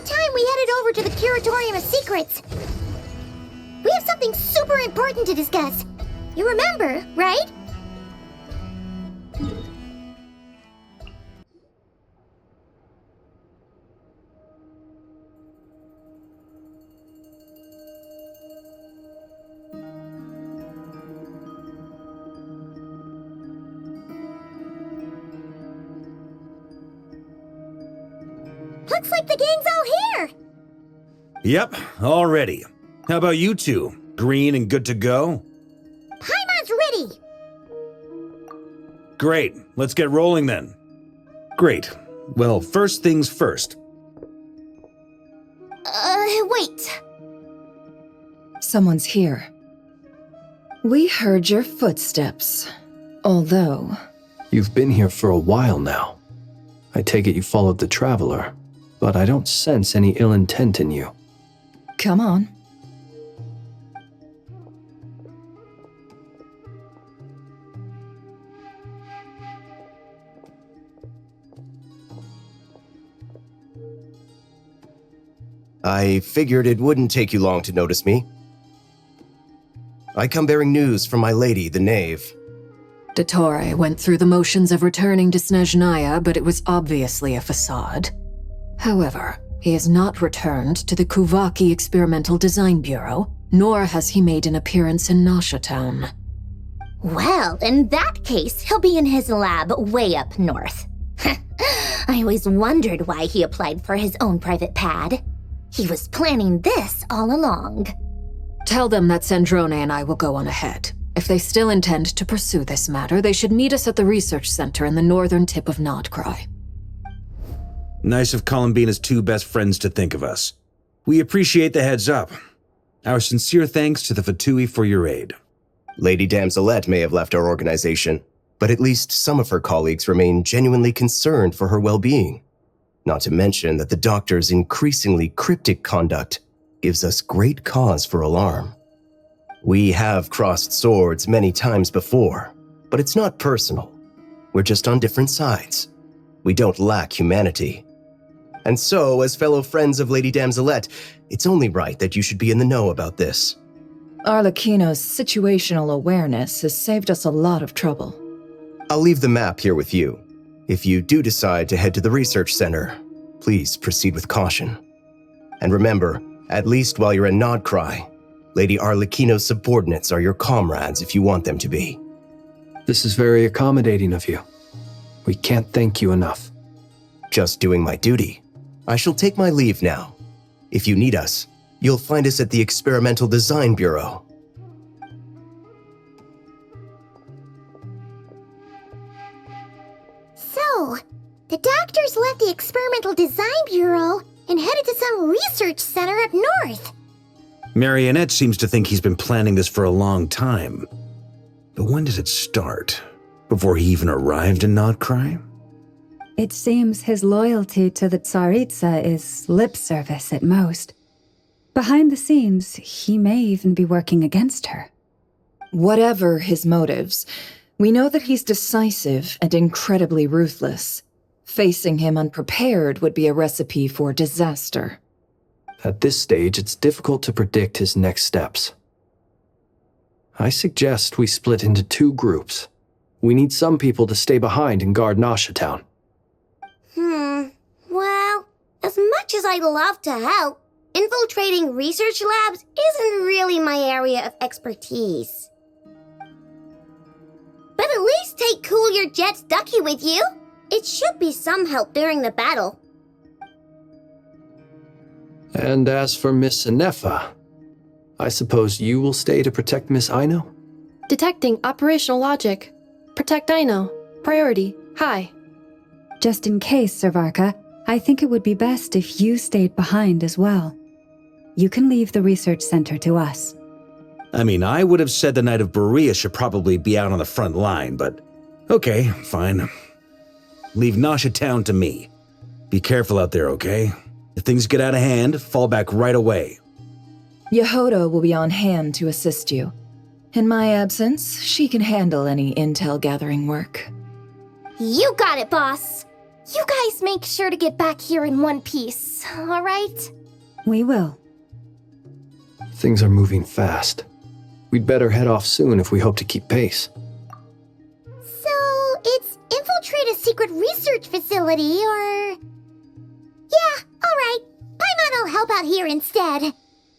about time we headed over to the Curatorium of Secrets. We have something super important to discuss. You remember, right? Looks like the gang's all here! Yep, all ready. How about you two? Green and good to go? Paimon's ready! Great, let's get rolling then. Great. Well, first things first. Wait. Someone's here. We heard your footsteps, although... You've been here for a while now. I take it you followed the Traveler, but I don't sense any ill intent in you. Come on. I figured it wouldn't take you long to notice me. I come bearing news from my lady, the Knave. Dottore went through the motions of returning to Snezhnaya, but it was obviously a facade. However, he has not returned to the Kuvaki Experimental Design Bureau, nor has he made an appearance in Nasha Town. Well, in that case, he'll be in his lab way up north. I always wondered why he applied for his own private pad. He was planning this all along. Tell them that Sandrone and I will go on ahead. If they still intend to pursue this matter, they should meet us at the research center in the northern tip of nod-krai. Nice of Columbina's two best friends to think of us. We appreciate the heads up. Our sincere thanks to the VII for your aid. Lady Damselette may have left our organization, but at least some of her colleagues remain genuinely concerned for her well-being. Not to mention that the doctor's increasingly cryptic conduct gives us great cause for alarm. We have crossed swords many times before, but it's not personal. We're just on different sides. We don't lack humanity. And so, as fellow friends of Lady Damselette, it's only right that you should be in the know about this. Arlecchino's situational awareness has saved us a lot of trouble. I'll leave the map here with you. If you do decide to head to the research center, please proceed with caution. And remember, at least while you're in nod-krai, Lady Arlecchino's subordinates are your comrades if you want them to be. This is very accommodating of you. We can't thank you enough. Just doing my duty. I shall take my leave now. If you need us, you'll find us at the Experimental Design Bureau. So, the doctors left the Experimental Design Bureau and headed to some research center up north. Marionette seems to think he's been planning this for a long time. But when did it start? Before he even arrived in nod-krai? It seems his loyalty to the Tsaritsa is lip service at most. Behind the scenes, he may even be working against her. Whatever his motives, we know that he's decisive and incredibly ruthless. Facing him unprepared would be a recipe for disaster. At this stage, it's difficult to predict his next steps. I suggest we split into two groups. We need some people to stay behind and guard Nasha Town. Well, as much as I'd love to help, infiltrating research labs isn't really my area of expertise. But at least take Cool Your Jet's Ducky with you. It should be some help during the battle. And as for Miss Inefa, I suppose you will stay to protect Miss Aino? Detecting operational logic. Protect Aino. Priority. High. Just in case, Servarka, I think it would be best if you stayed behind as well. You can leave the research center to us. I mean, I would have said the Knight of Berea should probably be out on the front line, but okay, fine. Leave Nasha Town to me. Be careful out there, okay? If things get out of hand, fall back right away. Yehoda will be on hand to assist you. In my absence, she can handle any intel gathering work. You got it, boss. You guys make sure to get back here in one piece, alright? We will. Things are moving fast. We'd better head off soon if we hope to keep pace. So, it's infiltrate a secret research facility, or... Yeah, alright. Paimon will help out here instead.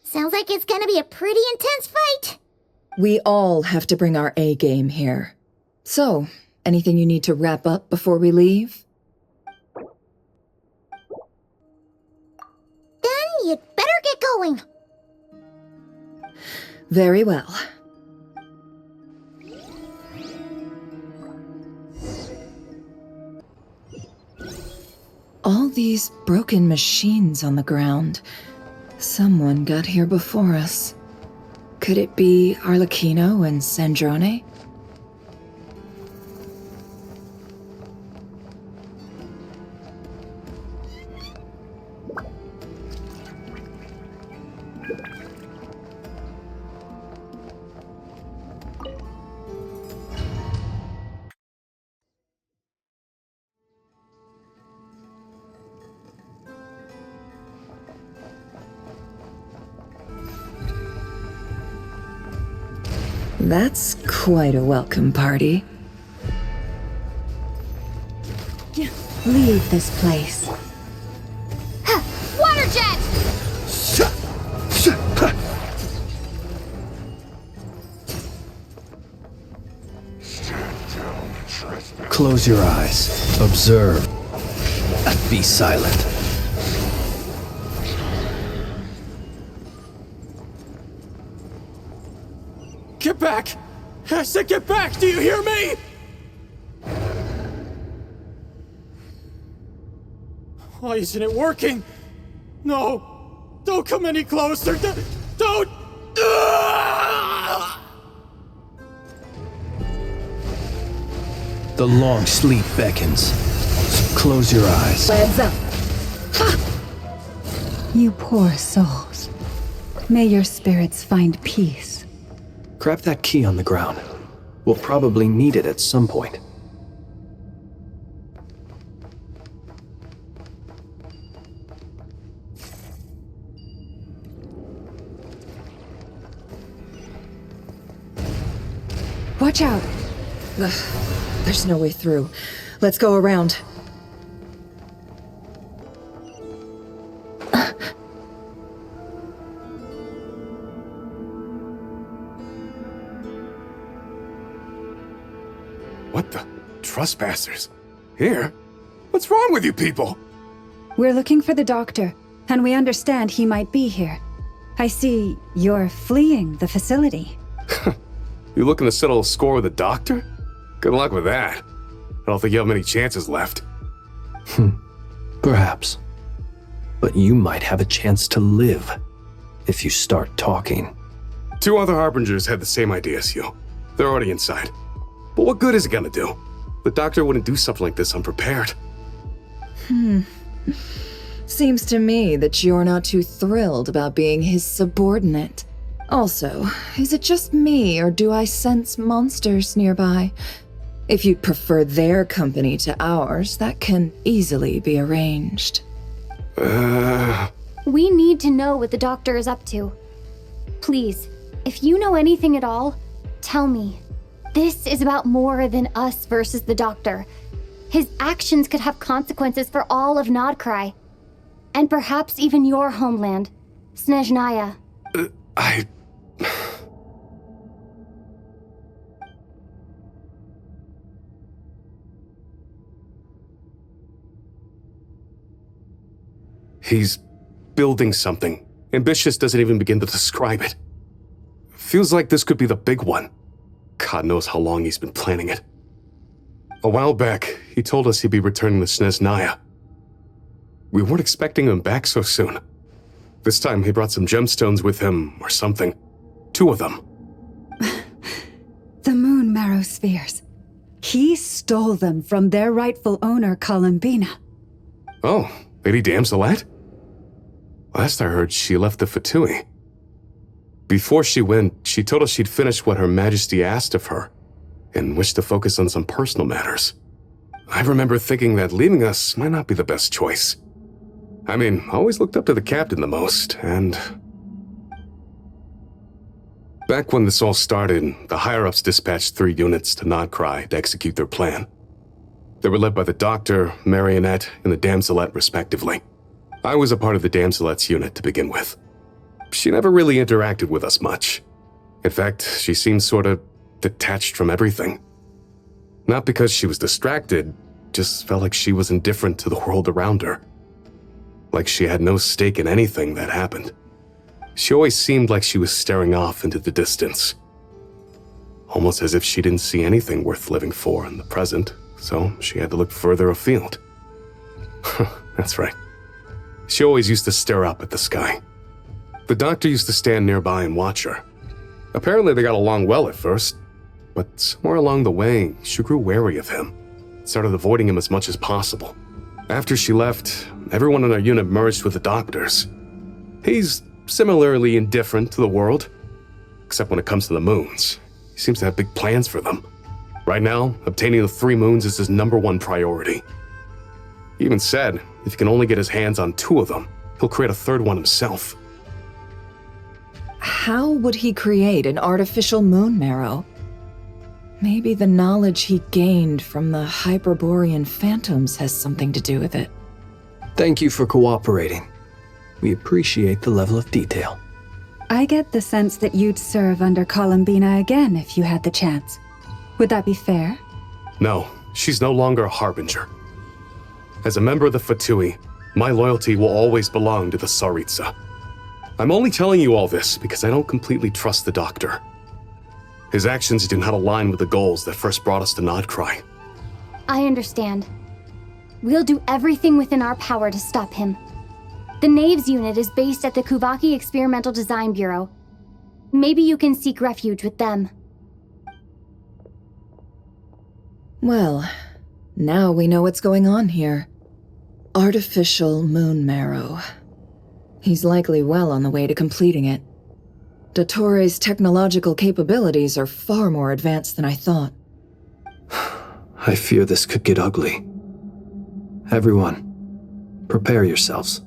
Sounds like it's gonna be a pretty intense fight. We all have to bring our A game here. So, anything you need to wrap up before we leave? Then you'd better get going. Very well. All these broken machines on the ground. Someone got here before us. Could it be Arlecchino and Sandrone? That's quite a welcome party. Leave this place. Water jet! Close your eyes. Observe. Be silent. Get back! I said get back! Do you hear me? Why isn't it working? No! Don't come any closer! Don't! The long sleep beckons. Close your eyes. Heads up. You poor souls. May your spirits find peace. Grab that key on the ground. We'll probably need it at some point. Watch out. Ugh, there's no way through. Let's go around. What the? Trespassers? Here? What's wrong with you people? We're looking for the doctor, and we understand he might be here. I see you're fleeing the facility. You looking to settle a score with the doctor? Good luck with that. I don't think you have many chances left. Perhaps. But you might have a chance to live if you start talking. 2 other harbingers had the same idea as you. They're already inside. But what good is it gonna do? The doctor wouldn't do something like this unprepared. Seems to me that you're not too thrilled about being his subordinate. Also, is it just me, or do I sense monsters nearby? If you'd prefer their company to ours, that can easily be arranged. We need to know what the doctor is up to. Please, if you know anything at all, tell me. This is about more than us versus the doctor. His actions could have consequences for all of nod-krai. And perhaps even your homeland, Snezhnaya. He's building something. Ambitious doesn't even begin to describe it. Feels like this could be the big one. God knows how long he's been planning it. A while back, he told us he'd be returning to Snezhnaya. We weren't expecting him back so soon. This time he brought some gemstones with him, or something. 2 of them. The moon marrow spheres. He stole them from their rightful owner, Columbina. Oh, Lady Damselette? Last I heard, she left the Fatui. Before she went, she told us she'd finished what Her Majesty asked of her, and wished to focus on some personal matters. I remember thinking that leaving us might not be the best choice. I mean, I always looked up to the captain the most, and... Back when this all started, the higher-ups dispatched 3 units to nod-krai to execute their plan. They were led by the Doctor, Marionette, and the Damselette, respectively. I was a part of the Damselette's unit to begin with. She never really interacted with us much. In fact, she seemed sort of detached from everything. Not because she was distracted, just felt like she was indifferent to the world around her. Like she had no stake in anything that happened. She always seemed like she was staring off into the distance. Almost as if she didn't see anything worth living for in the present, so she had to look further afield. That's right. She always used to stare up at the sky. The Doctor used to stand nearby and watch her. Apparently they got along well at first, but somewhere along the way, she grew wary of him, started avoiding him as much as possible. After she left, everyone in our unit merged with the Doctor's. He's similarly indifferent to the world, except when it comes to the moons. He seems to have big plans for them. Right now, obtaining the 3 moons is his #1 priority. He even said, if he can only get his hands on 2 of them, he'll create a 3rd one himself. How would he create an artificial moon marrow? Maybe the knowledge he gained from the Hyperborean phantoms has something to do with it. Thank you for cooperating. We appreciate the level of detail. I get the sense that you'd serve under Columbina again if you had the chance. Would that be fair? No, she's no longer a harbinger. As a member of the Fatui, my loyalty will always belong to the Tsaritsa. I'm only telling you all this because I don't completely trust the Doctor. His actions do not align with the goals that first brought us to nod-krai. I understand. We'll do everything within our power to stop him. The Knaves unit is based at the Kuvaki Experimental Design Bureau. Maybe you can seek refuge with them. Well, now we know what's going on here. Artificial moon marrow. He's likely well on the way to completing it. Dottore's technological capabilities are far more advanced than I thought. I fear this could get ugly. Everyone, prepare yourselves.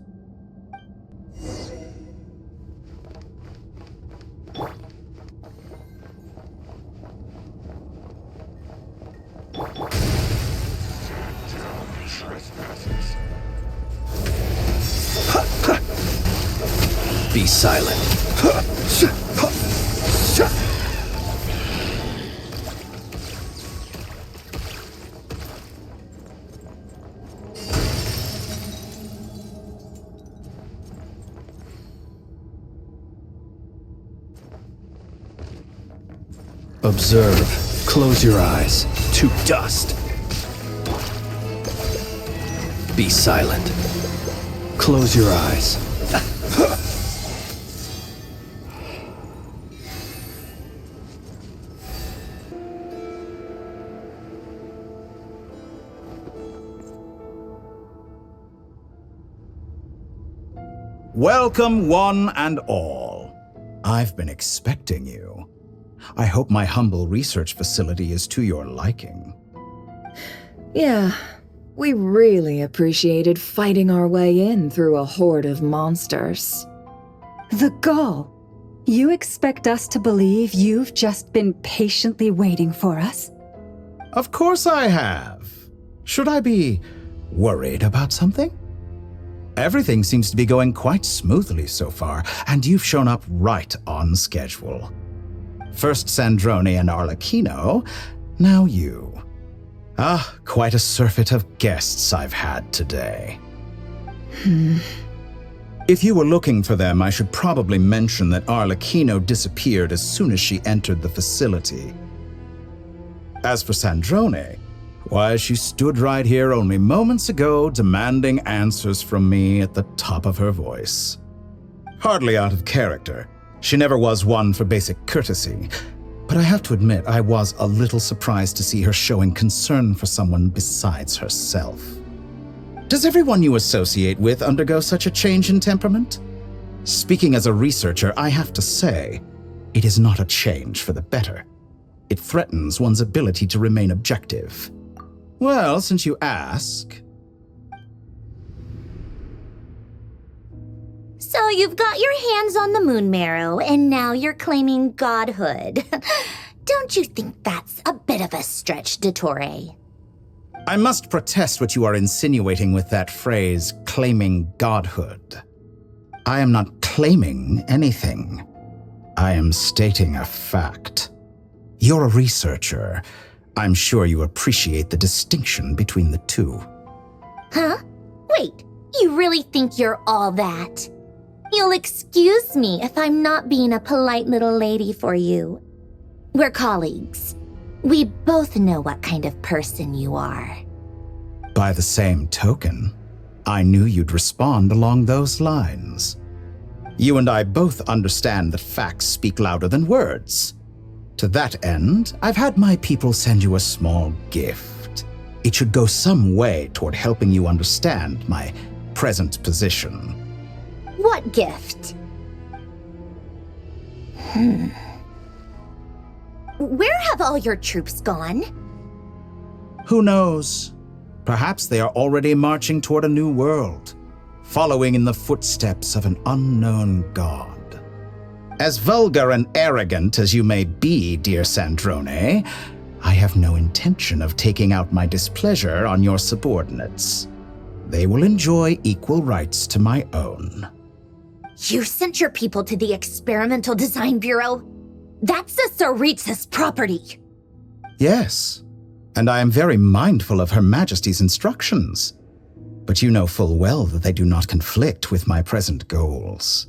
Be silent. Observe. Close your eyes. To dust. Be silent. Close your eyes. Welcome, one and all. I've been expecting you. I hope my humble research facility is to your liking. Yeah, we really appreciated fighting our way in through a horde of monsters. The gall! You expect us to believe you've just been patiently waiting for us? Of course I have. Should I be worried about something? Everything seems to be going quite smoothly so far, and you've shown up right on schedule. First Sandrone and Arlecchino, now you. Ah, quite a surfeit of guests I've had today. If you were looking for them, I should probably mention that Arlecchino disappeared as soon as she entered the facility. As for Sandrone, why, she stood right here only moments ago demanding answers from me at the top of her voice. Hardly out of character. She never was one for basic courtesy. But I have to admit, I was a little surprised to see her showing concern for someone besides herself. Does everyone you associate with undergo such a change in temperament? Speaking as a researcher, I have to say, it is not a change for the better. It threatens one's ability to remain objective. Well, since you ask. So you've got your hands on the moon marrow, and now you're claiming godhood. Don't you think that's a bit of a stretch, dottore? I must protest what you are insinuating with that phrase, claiming godhood. I am not claiming anything. I am stating a fact. You're a researcher. I'm sure you appreciate the distinction between the two. Huh? Wait, you really think you're all that? You'll excuse me if I'm not being a polite little lady for you. We're colleagues. We both know what kind of person you are. By the same token, I knew you'd respond along those lines. You and I both understand that facts speak louder than words. To that end, I've had my people send you a small gift. It should go some way toward helping you understand my present position. What gift? Where have all your troops gone? Who knows? Perhaps they are already marching toward a new world, following in the footsteps of an unknown god. As vulgar and arrogant as you may be, dear Sandrone, I have no intention of taking out my displeasure on your subordinates. They will enjoy equal rights to my own. You sent your people to the Experimental Design Bureau? That's the Tsaritsa's property. Yes, and I am very mindful of Her Majesty's instructions. But you know full well that they do not conflict with my present goals.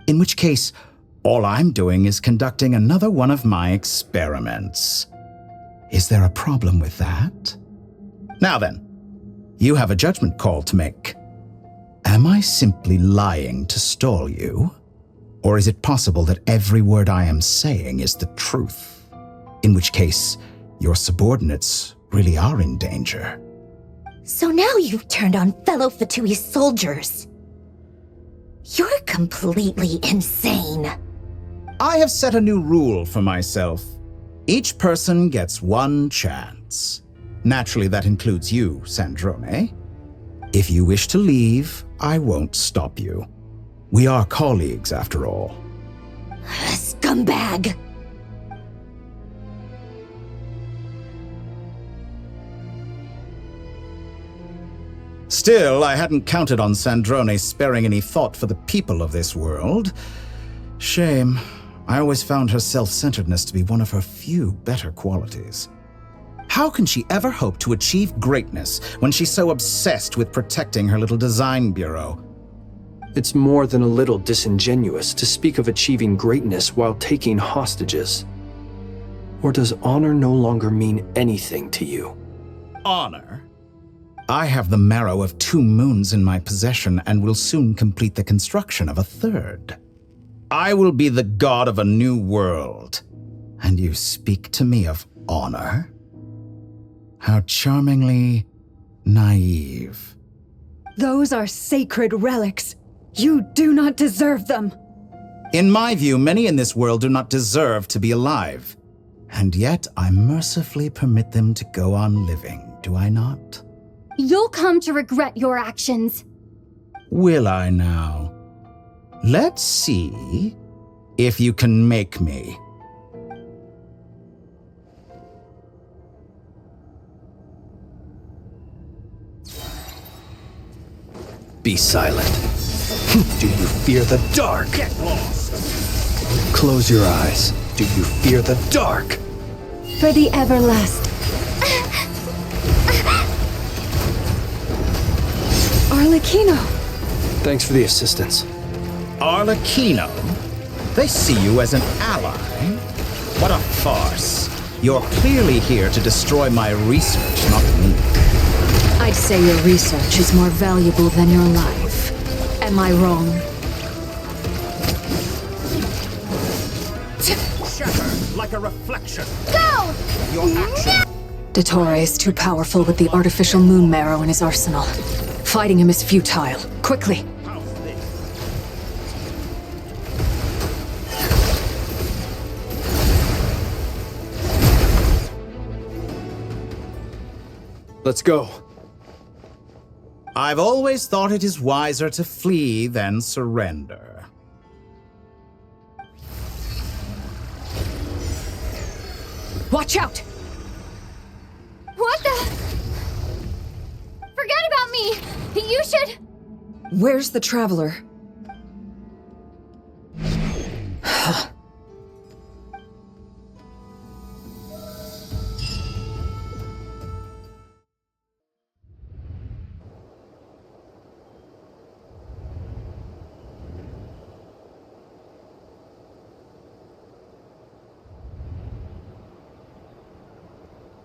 In which case, all I'm doing is conducting another one of my experiments. Is there a problem with that? Now then, you have a judgment call to make. Am I simply lying to stall you? Or is it possible that every word I am saying is the truth? In which case, your subordinates really are in danger. So now you've turned on fellow Fatui soldiers. You're completely insane. I have set a new rule for myself. Each person gets one chance. Naturally, that includes you, Sandrone. If you wish to leave, I won't stop you. We are colleagues, after all. Scumbag! Still, I hadn't counted on Sandrone sparing any thought for the people of this world. Shame. I always found her self-centeredness to be one of her few better qualities. How can she ever hope to achieve greatness when she's so obsessed with protecting her little design bureau? It's more than a little disingenuous to speak of achieving greatness while taking hostages. Or does honor no longer mean anything to you? Honor? I have the marrow of 2 moons in my possession and will soon complete the construction of a 3rd. I will be the god of a new world. And you speak to me of honor? How charmingly naive. Those are sacred relics. You do not deserve them. In my view, many in this world do not deserve to be alive. And yet I mercifully permit them to go on living, do I not? You'll come to regret your actions. Will I now? Let's see if you can make me. Be silent. Do you fear the dark? Get lost! Close your eyes. Do you fear the dark? For the everlasting. Arlecchino! Thanks for the assistance. Arlecchino? They see you as an ally? What a farce. You're clearly here to destroy my research, not me. I'd say your research is more valuable than your life. Am I wrong? Shatter like a reflection. Go! Your action. Dottore is too powerful with the artificial moon marrow in his arsenal. Fighting him is futile. Quickly! Let's go. I've always thought it is wiser to flee than surrender. Watch out! What the? Forget about me! You should. Where's the Traveler?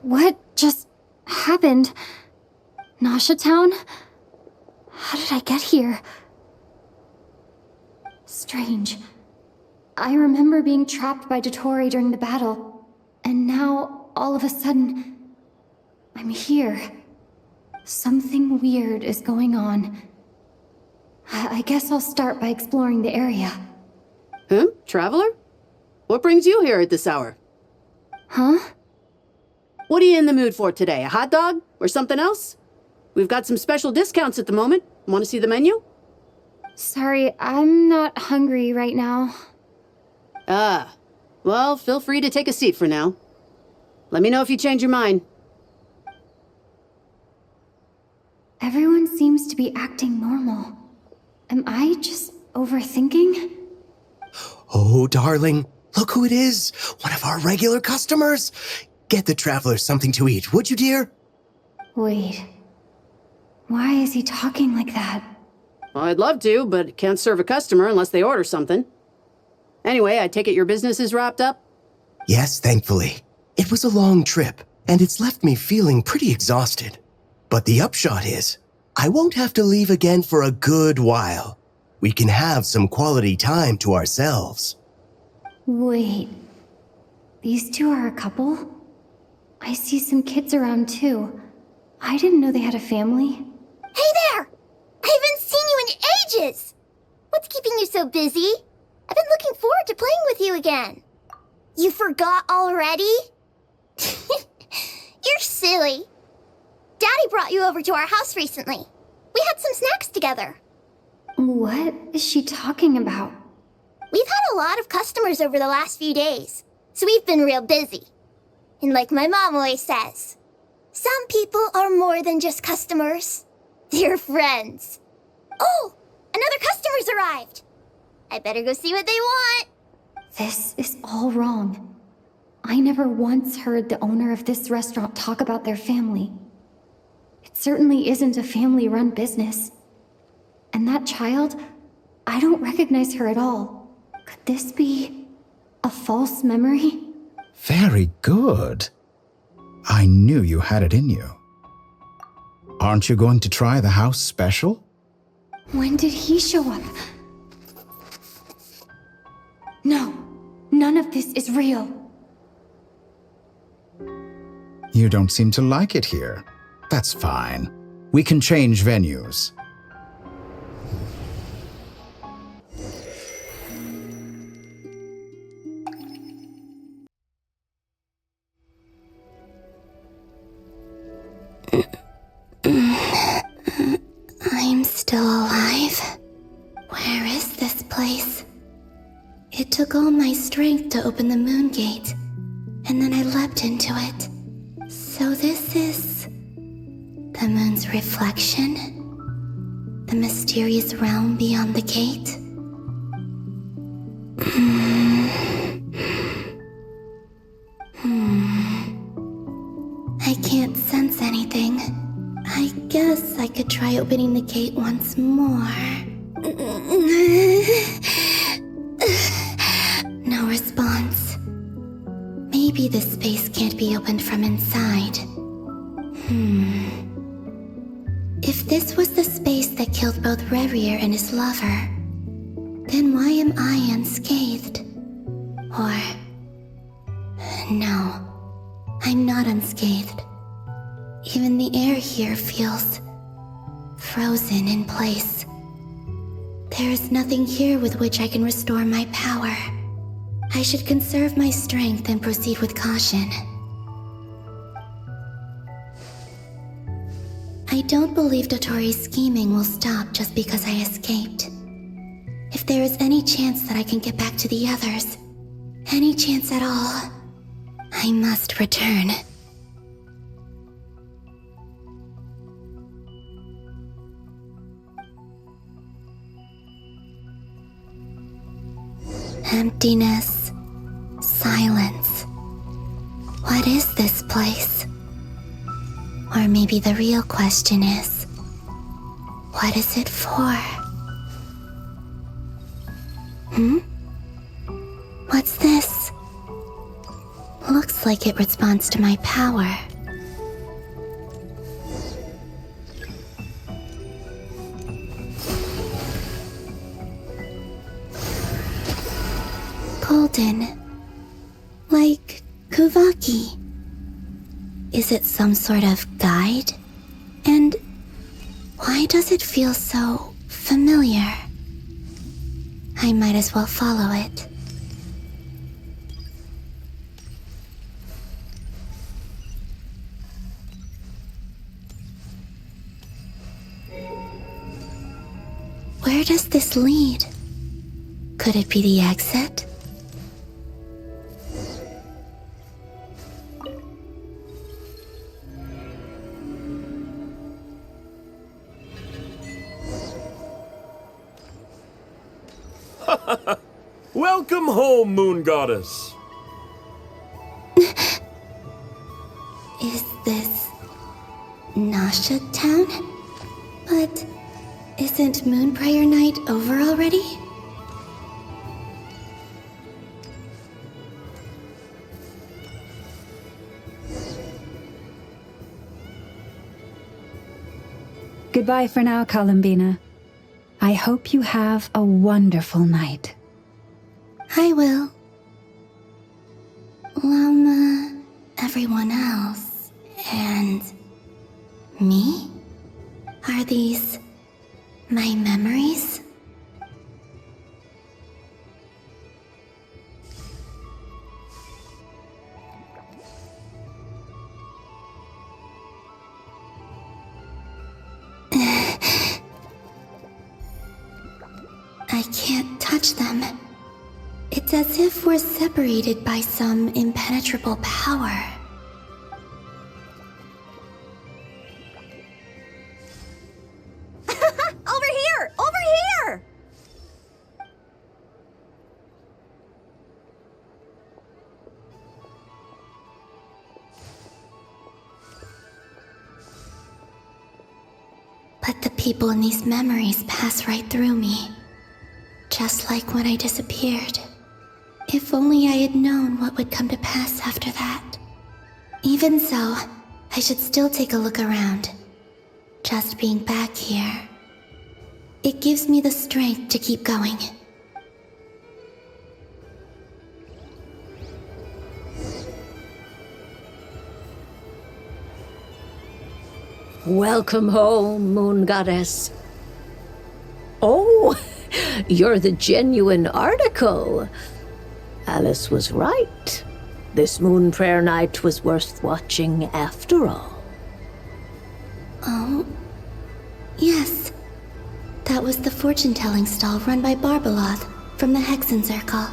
What just happened? Nasha Town? How did I get here? Strange. I remember being trapped by dottore during the battle, and now, all of a sudden, I'm here. Something weird is going on. I guess I'll start by exploring the area. Huh? Traveler? What brings you here at this hour? Huh? What are you in the mood for today? A hot dog? Or something else? We've got some special discounts at the moment. Want to see the menu? Sorry, I'm not hungry right now. Ah. Well, feel free to take a seat for now. Let me know if you change your mind. Everyone seems to be acting normal. Am I just overthinking? Oh, darling, look who it is. One of our regular customers. Get the Traveler something to eat, would you, dear? Wait. Why is he talking like that? Well, I'd love to, but can't serve a customer unless they order something. Anyway, I take it your business is wrapped up? Yes, thankfully. It was a long trip, and it's left me feeling pretty exhausted. But the upshot is, I won't have to leave again for a good while. We can have some quality time to ourselves. Wait. These two are a couple? I see some kids around too. I didn't know they had a family. Hey there! I haven't seen you in ages! What's keeping you so busy? I've been looking forward to playing with you again. You forgot already? You're silly. Daddy brought you over to our house recently. We had some snacks together. What is she talking about? We've had a lot of customers over the last few days, so we've been real busy. And like my mom always says, some people are more than just customers. They're friends. Oh, another customer's arrived. I better go see what they want. This is all wrong. I never once heard the owner of this restaurant talk about their family. It certainly isn't a family-run business. And that child, I don't recognize her at all. Could this be a false memory? Very good. I knew you had it in you. Aren't you going to try the house special? When did he show up? No, none of this is real. You don't seem to like it here. That's fine. We can change venues. I'm still alive. Where is this place? It took all my strength to open the moon gate, and then I leapt into it. So this is the moon's reflection? The mysterious realm beyond the gate? I can't sense anything. I guess I could try opening the gate once more. No response. Maybe this space can't be opened from inside. If this was the space that killed both Revier and his lover, then why am I unscathed? Or... no, I'm not unscathed. Even the air here feels frozen in place. There is nothing here with which I can restore my power. I should conserve my strength and proceed with caution. I don't believe Dottore's scheming will stop just because I escaped. If there is any chance that I can get back to the others, any chance at all, I must return. Emptiness, silence. What is this place? Or maybe the real question is, what is it for? What's this? Looks like it responds to my power. Golden. Like Kuvaki. Is it some sort of guide? And why does it feel so familiar? I might as well follow it. Where does this lead? Could it be the exit? Welcome home, Moon Goddess. Is this Nasha Town? But isn't Moon Prayer Night over already? Goodbye for now, Columbina. I hope you have a wonderful night. I will. Llama, everyone else, and me? Are these my memories? I can't touch them. It's as if we're separated by some impenetrable power. Over here! Over here! But the people in these memories pass right through me. Just like when I disappeared. If only I had known what would come to pass after that. Even so, I should still take a look around. Just being back here, it gives me the strength to keep going. Welcome home, Moon Goddess. Oh, you're the genuine article. Alice was right. This Moon Prayer Night was worth watching after all. Oh, yes. That was the fortune-telling stall run by Barbeloth from the Hexen Circle.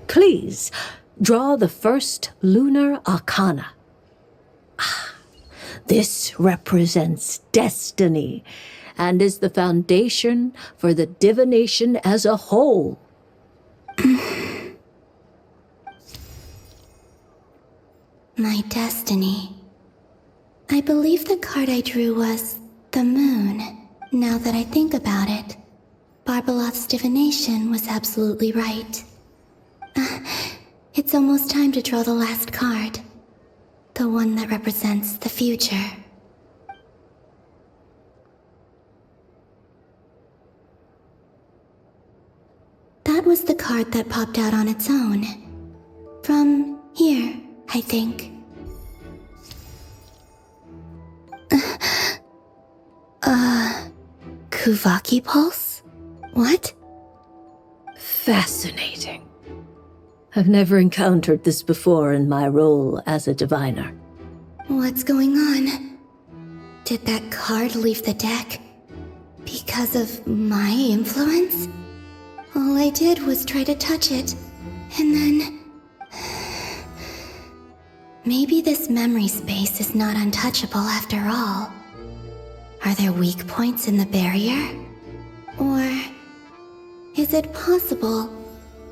Please, draw the first lunar arcana. This represents destiny and is the foundation for the divination as a whole. My destiny. I believe the card I drew was the moon. Now that I think about it, Barbeloth's divination was absolutely right. It's almost time to draw the last card. The one that represents the future. That was the card that popped out on its own. From here, I think. Kuvaki pulse? What? Fascinating. I've never encountered this before in my role as a diviner. What's going on? Did that card leave the deck because of my influence? All I did was try to touch it, and then... Maybe this memory space is not untouchable after all. Are there weak points in the barrier? Or is it possible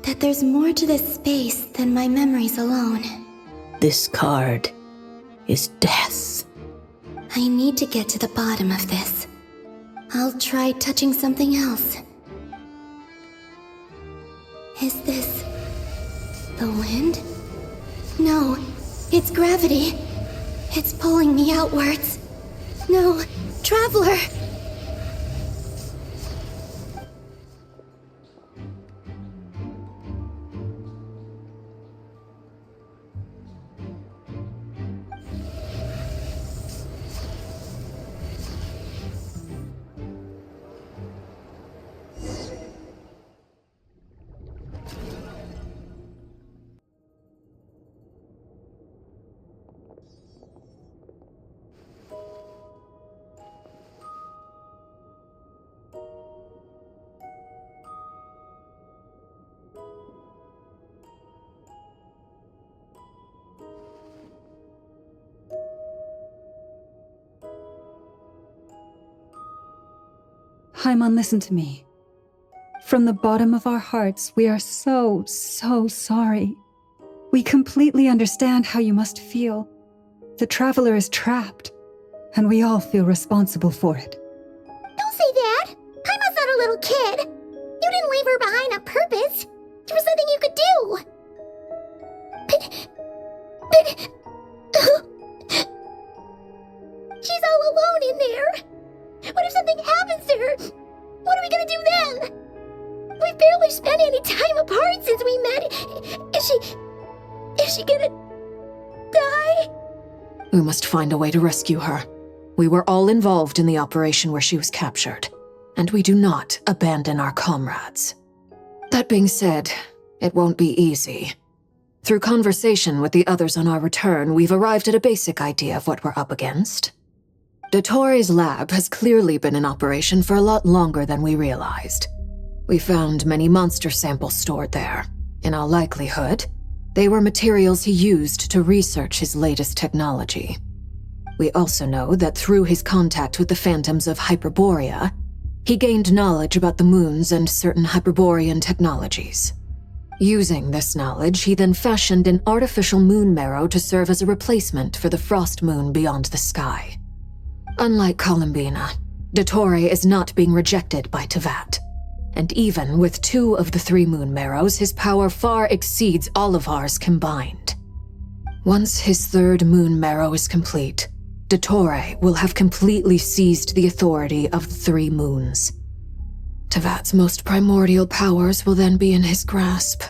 that there's more to this space than my memories alone? This card is death. I need to get to the bottom of this. I'll try touching something else. Is this the wind? No, it's gravity. It's pulling me outwards. No, Traveler! Haimon, listen to me. From the bottom of our hearts, we are so sorry. We completely understand how you must feel. The Traveler is trapped, and we all feel responsible for it. Don't say that! Haimon's not a little kid! You didn't leave her behind on purpose! There was nothing you could do! But... She's all alone in there! What if something happens to her? What are we gonna do then? We've barely spent any time apart since we met. Is she gonna die? We must find a way to rescue her. We were all involved in the operation where she was captured, and we do not abandon our comrades. That being said, it won't be easy. Through conversation with the others on our return, we've arrived at a basic idea of what we're up against. Dottore's lab has clearly been in operation for a lot longer than we realized. We found many monster samples stored there. In all likelihood, they were materials he used to research his latest technology. We also know that through his contact with the phantoms of Hyperborea, he gained knowledge about the moons and certain Hyperborean technologies. Using this knowledge, he then fashioned an artificial moon marrow to serve as a replacement for the frost moon beyond the sky. Unlike Columbina, Dottore is not being rejected by Teyvat. And even with 2 of the 3 moon marrows, his power far exceeds all of ours combined. Once his 3rd moon marrow is complete, Dottore will have completely seized the authority of the 3 moons. Teyvat's most primordial powers will then be in his grasp.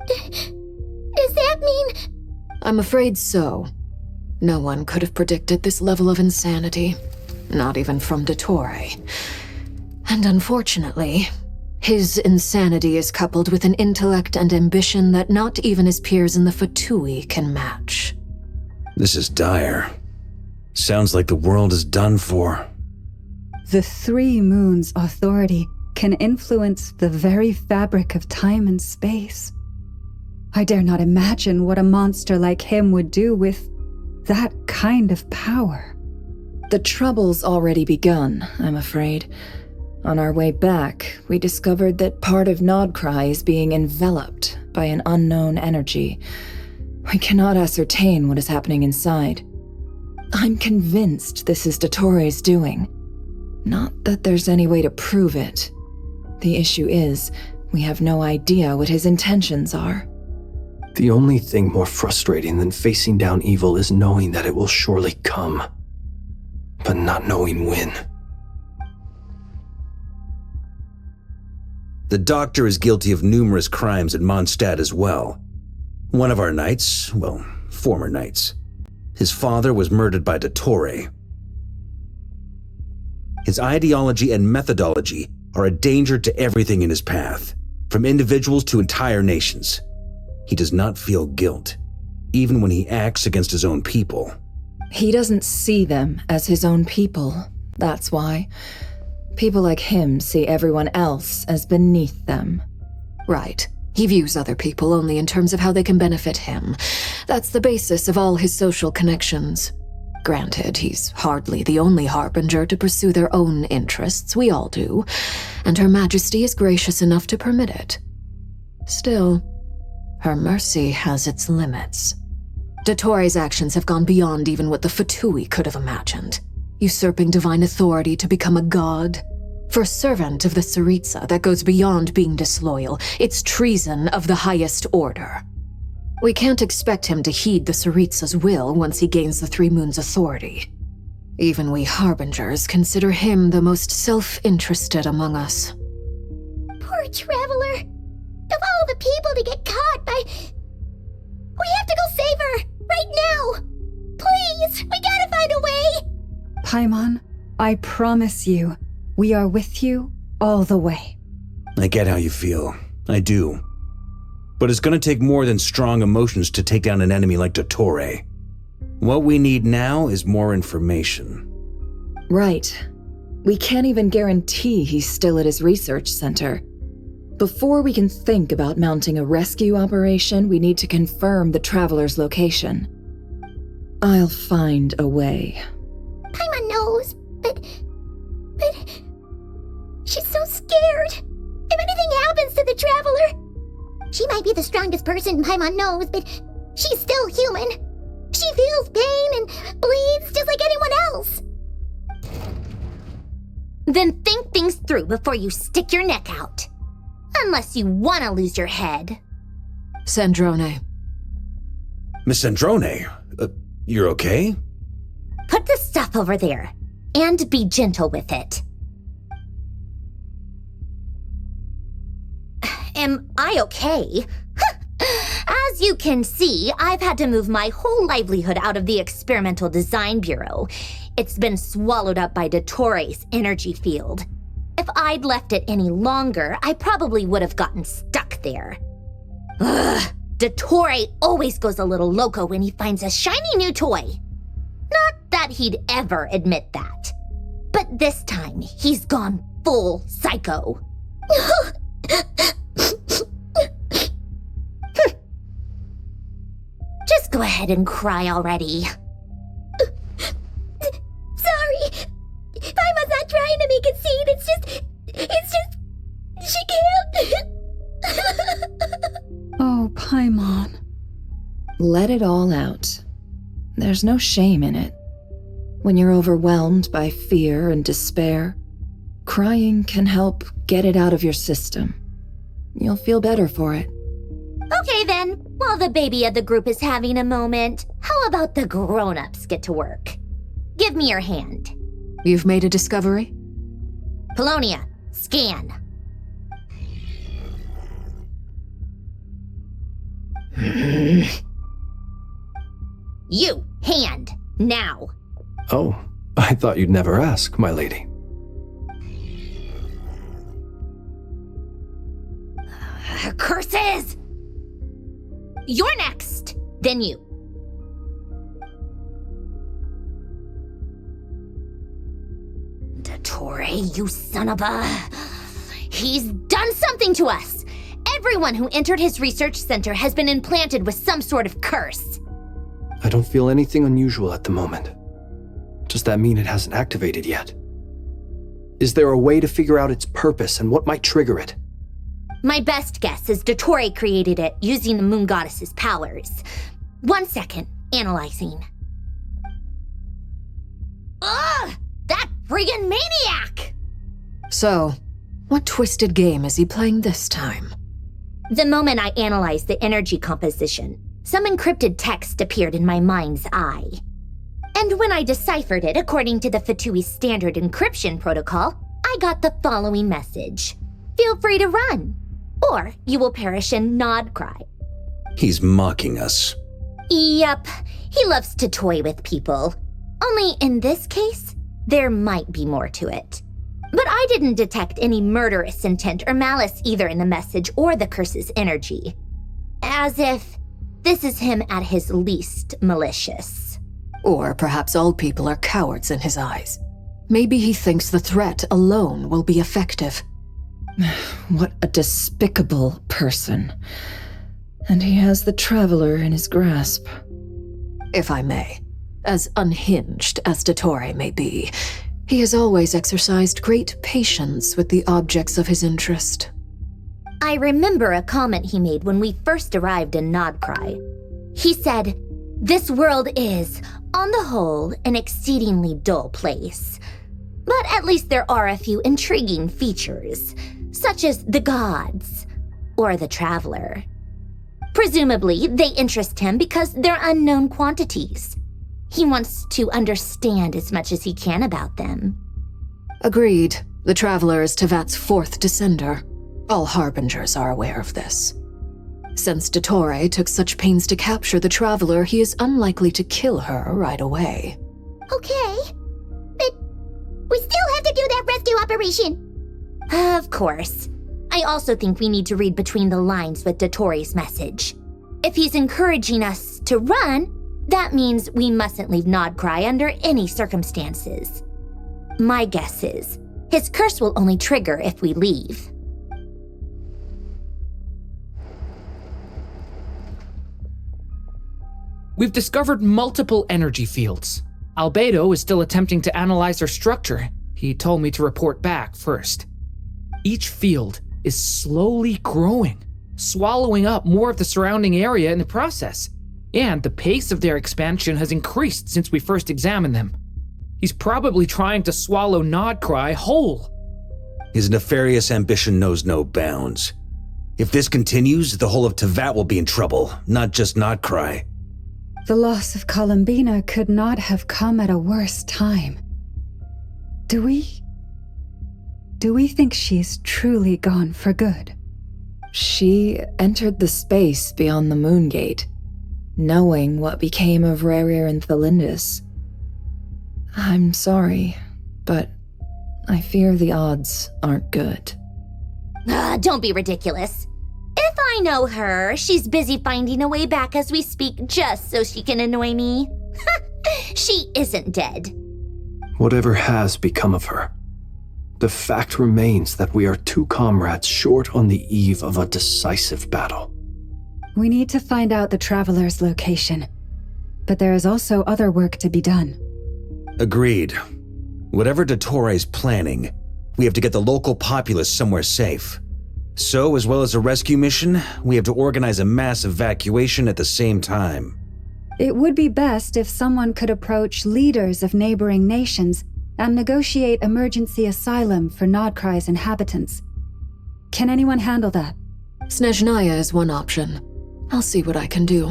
Does that mean... I'm afraid so. No one could have predicted this level of insanity, not even from Dottore. And unfortunately, his insanity is coupled with an intellect and ambition that not even his peers in the Fatui can match. This is dire. Sounds like the world is done for. The 3 moons' authority can influence the very fabric of time and space. I dare not imagine what a monster like him would do with that kind of power. The trouble's already begun, I'm afraid. On our way back, we discovered that part of nod-krai is being enveloped by an unknown energy. We cannot ascertain what is happening inside. I'm convinced this is Dottore's doing. Not that there's any way to prove it. The issue is, we have no idea what his intentions are. The only thing more frustrating than facing down evil is knowing that it will surely come, but not knowing when. The doctor is guilty of numerous crimes at Mondstadt as well. One of our knights, well, former knights. His father was murdered by Dottore. His ideology and methodology are a danger to everything in his path, from individuals to entire nations. He does not feel guilt, even when he acts against his own people. He doesn't see them as his own people, that's why. People like him see everyone else as beneath them. Right. He views other people only in terms of how they can benefit him. That's the basis of all his social connections. Granted, he's hardly the only harbinger to pursue their own interests. We all do. And Her Majesty is gracious enough to permit it. Still, her mercy has its limits. Dottore's actions have gone beyond even what the Fatui could have imagined. Usurping divine authority to become a god. For a servant of the Tsaritsa, that goes beyond being disloyal. It's treason of the highest order. We can't expect him to heed the Tsaritsa's will once he gains the Three Moons' authority. Even we harbingers consider him the most self-interested among us. Poor Traveler. Of all the people to get caught by... We have to go save her! Right now! Please! We gotta find a way! Paimon, I promise you, we are with you all the way. I get how you feel. I do. But it's gonna take more than strong emotions to take down an enemy like dottore. What we need now is more information. Right. We can't even guarantee he's still at his research center. Before we can think about mounting a rescue operation, we need to confirm the Traveler's location. I'll find a way. Paimon knows, but... She's so scared. If anything happens to the Traveler... She might be the strongest person Paimon knows, but she's still human. She feels pain and bleeds just like anyone else. Then think things through before you stick your neck out. Unless you want to lose your head. Sandrone. Miss Sandrone, you're okay? Put the stuff over there, and be gentle with it. Am I okay? As you can see, I've had to move my whole livelihood out of the Experimental Design Bureau. It's been swallowed up by dottore's energy field. If I'd left it any longer, I probably would have gotten stuck there. Ugh, dottore always goes a little loco when he finds a shiny new toy. Not that he'd ever admit that. But this time, he's gone full psycho. Just go ahead and cry already. Sorry. Paimon's not trying to make it seem. It's just... She can't. Oh, Paimon. Let it all out. There's no shame in it. When you're overwhelmed by fear and despair, crying can help get it out of your system. You'll feel better for it. Okay then, while the baby of the group is having a moment, how about the grown-ups get to work? Give me your hand. You've made a discovery? Polonia, scan. You, hand, now. Oh, I thought you'd never ask, my lady. Curses! You're next, then you. Dottore, you son of a... He's done something to us! Everyone who entered his research center has been implanted with some sort of curse. I don't feel anything unusual at the moment. Does that mean it hasn't activated yet? Is there a way to figure out its purpose and what might trigger it? My best guess is dottore created it using the moon goddess's powers. 1 second, analyzing. Ugh! That friggin' maniac! So, what twisted game is he playing this time? The moment I analyzed the energy composition, some encrypted text appeared in my mind's eye. And when I deciphered it according to the Fatui standard encryption protocol, I got the following message. Feel free to run, or you will perish in nod-krai. He's mocking us. Yep, he loves to toy with people. Only in this case, there might be more to it. But I didn't detect any murderous intent or malice either in the message or the curse's energy. As if this is him at his least malicious. Or perhaps all people are cowards in his eyes. Maybe he thinks the threat alone will be effective. What a despicable person. And he has the Traveler in his grasp. If I may, as unhinged as dottore may be, he has always exercised great patience with the objects of his interest. I remember a comment he made when we first arrived in nod-krai. He said, "This world is, on the whole, an exceedingly dull place. But at least there are a few intriguing features, such as the gods or the Traveler. Presumably, they interest him because they're unknown quantities. He wants to understand as much as he can about them." Agreed. The Traveler is Tevat's fourth descender. All harbingers are aware of this. Since dottore took such pains to capture the Traveler, he is unlikely to kill her right away. Okay, but we still have to do that rescue operation. Of course. I also think we need to read between the lines with dottore's message. If he's encouraging us to run, that means we mustn't leave nod-krai under any circumstances. My guess is, his curse will only trigger if we leave. We've discovered multiple energy fields. Albedo is still attempting to analyze their structure. He told me to report back first. Each field is slowly growing, swallowing up more of the surrounding area in the process. And the pace of their expansion has increased since we first examined them. He's probably trying to swallow nod-krai whole. His nefarious ambition knows no bounds. If this continues, the whole of Tevat will be in trouble, not just nod-krai. The loss of Columbina could not have come at a worse time. Do we think she's truly gone for good? She entered the space beyond the Moon Gate, knowing what became of Rerir and Thelindis. I'm sorry, but I fear the odds aren't good. Don't be ridiculous. If I know her, she's busy finding a way back as we speak just so she can annoy me. She isn't dead. Whatever has become of her, the fact remains that we are two comrades short on the eve of a decisive battle. We need to find out the Traveler's location, but there is also other work to be done. Agreed. Whatever dottore's planning, we have to get the local populace somewhere safe. So, as well as a rescue mission, we have to organize a mass evacuation at the same time. It would be best if someone could approach leaders of neighboring nations and negotiate emergency asylum for nod-krai's inhabitants. Can anyone handle that? Snezhnaya is one option. I'll see what I can do.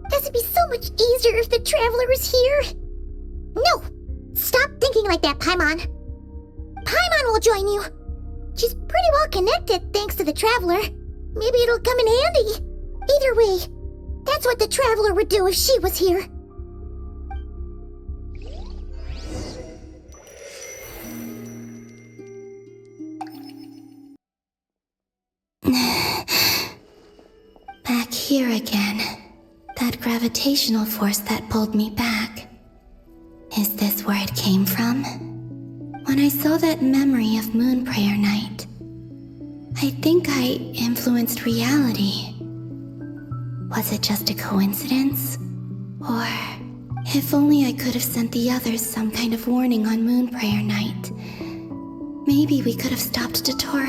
This would be so much easier if the Traveler was here. No! Stop thinking like that, Paimon. Paimon will join you. She's pretty well connected thanks to the Traveler. Maybe it'll come in handy. Either way, that's what the Traveler would do if she was here. Back here again. That gravitational force that pulled me back. Is this where it came from? When I saw that memory of Moon Prayer Night, I think I influenced reality. Was it just a coincidence? Or, if only I could have sent the others some kind of warning on Moon Prayer Night, maybe we could have stopped dottore.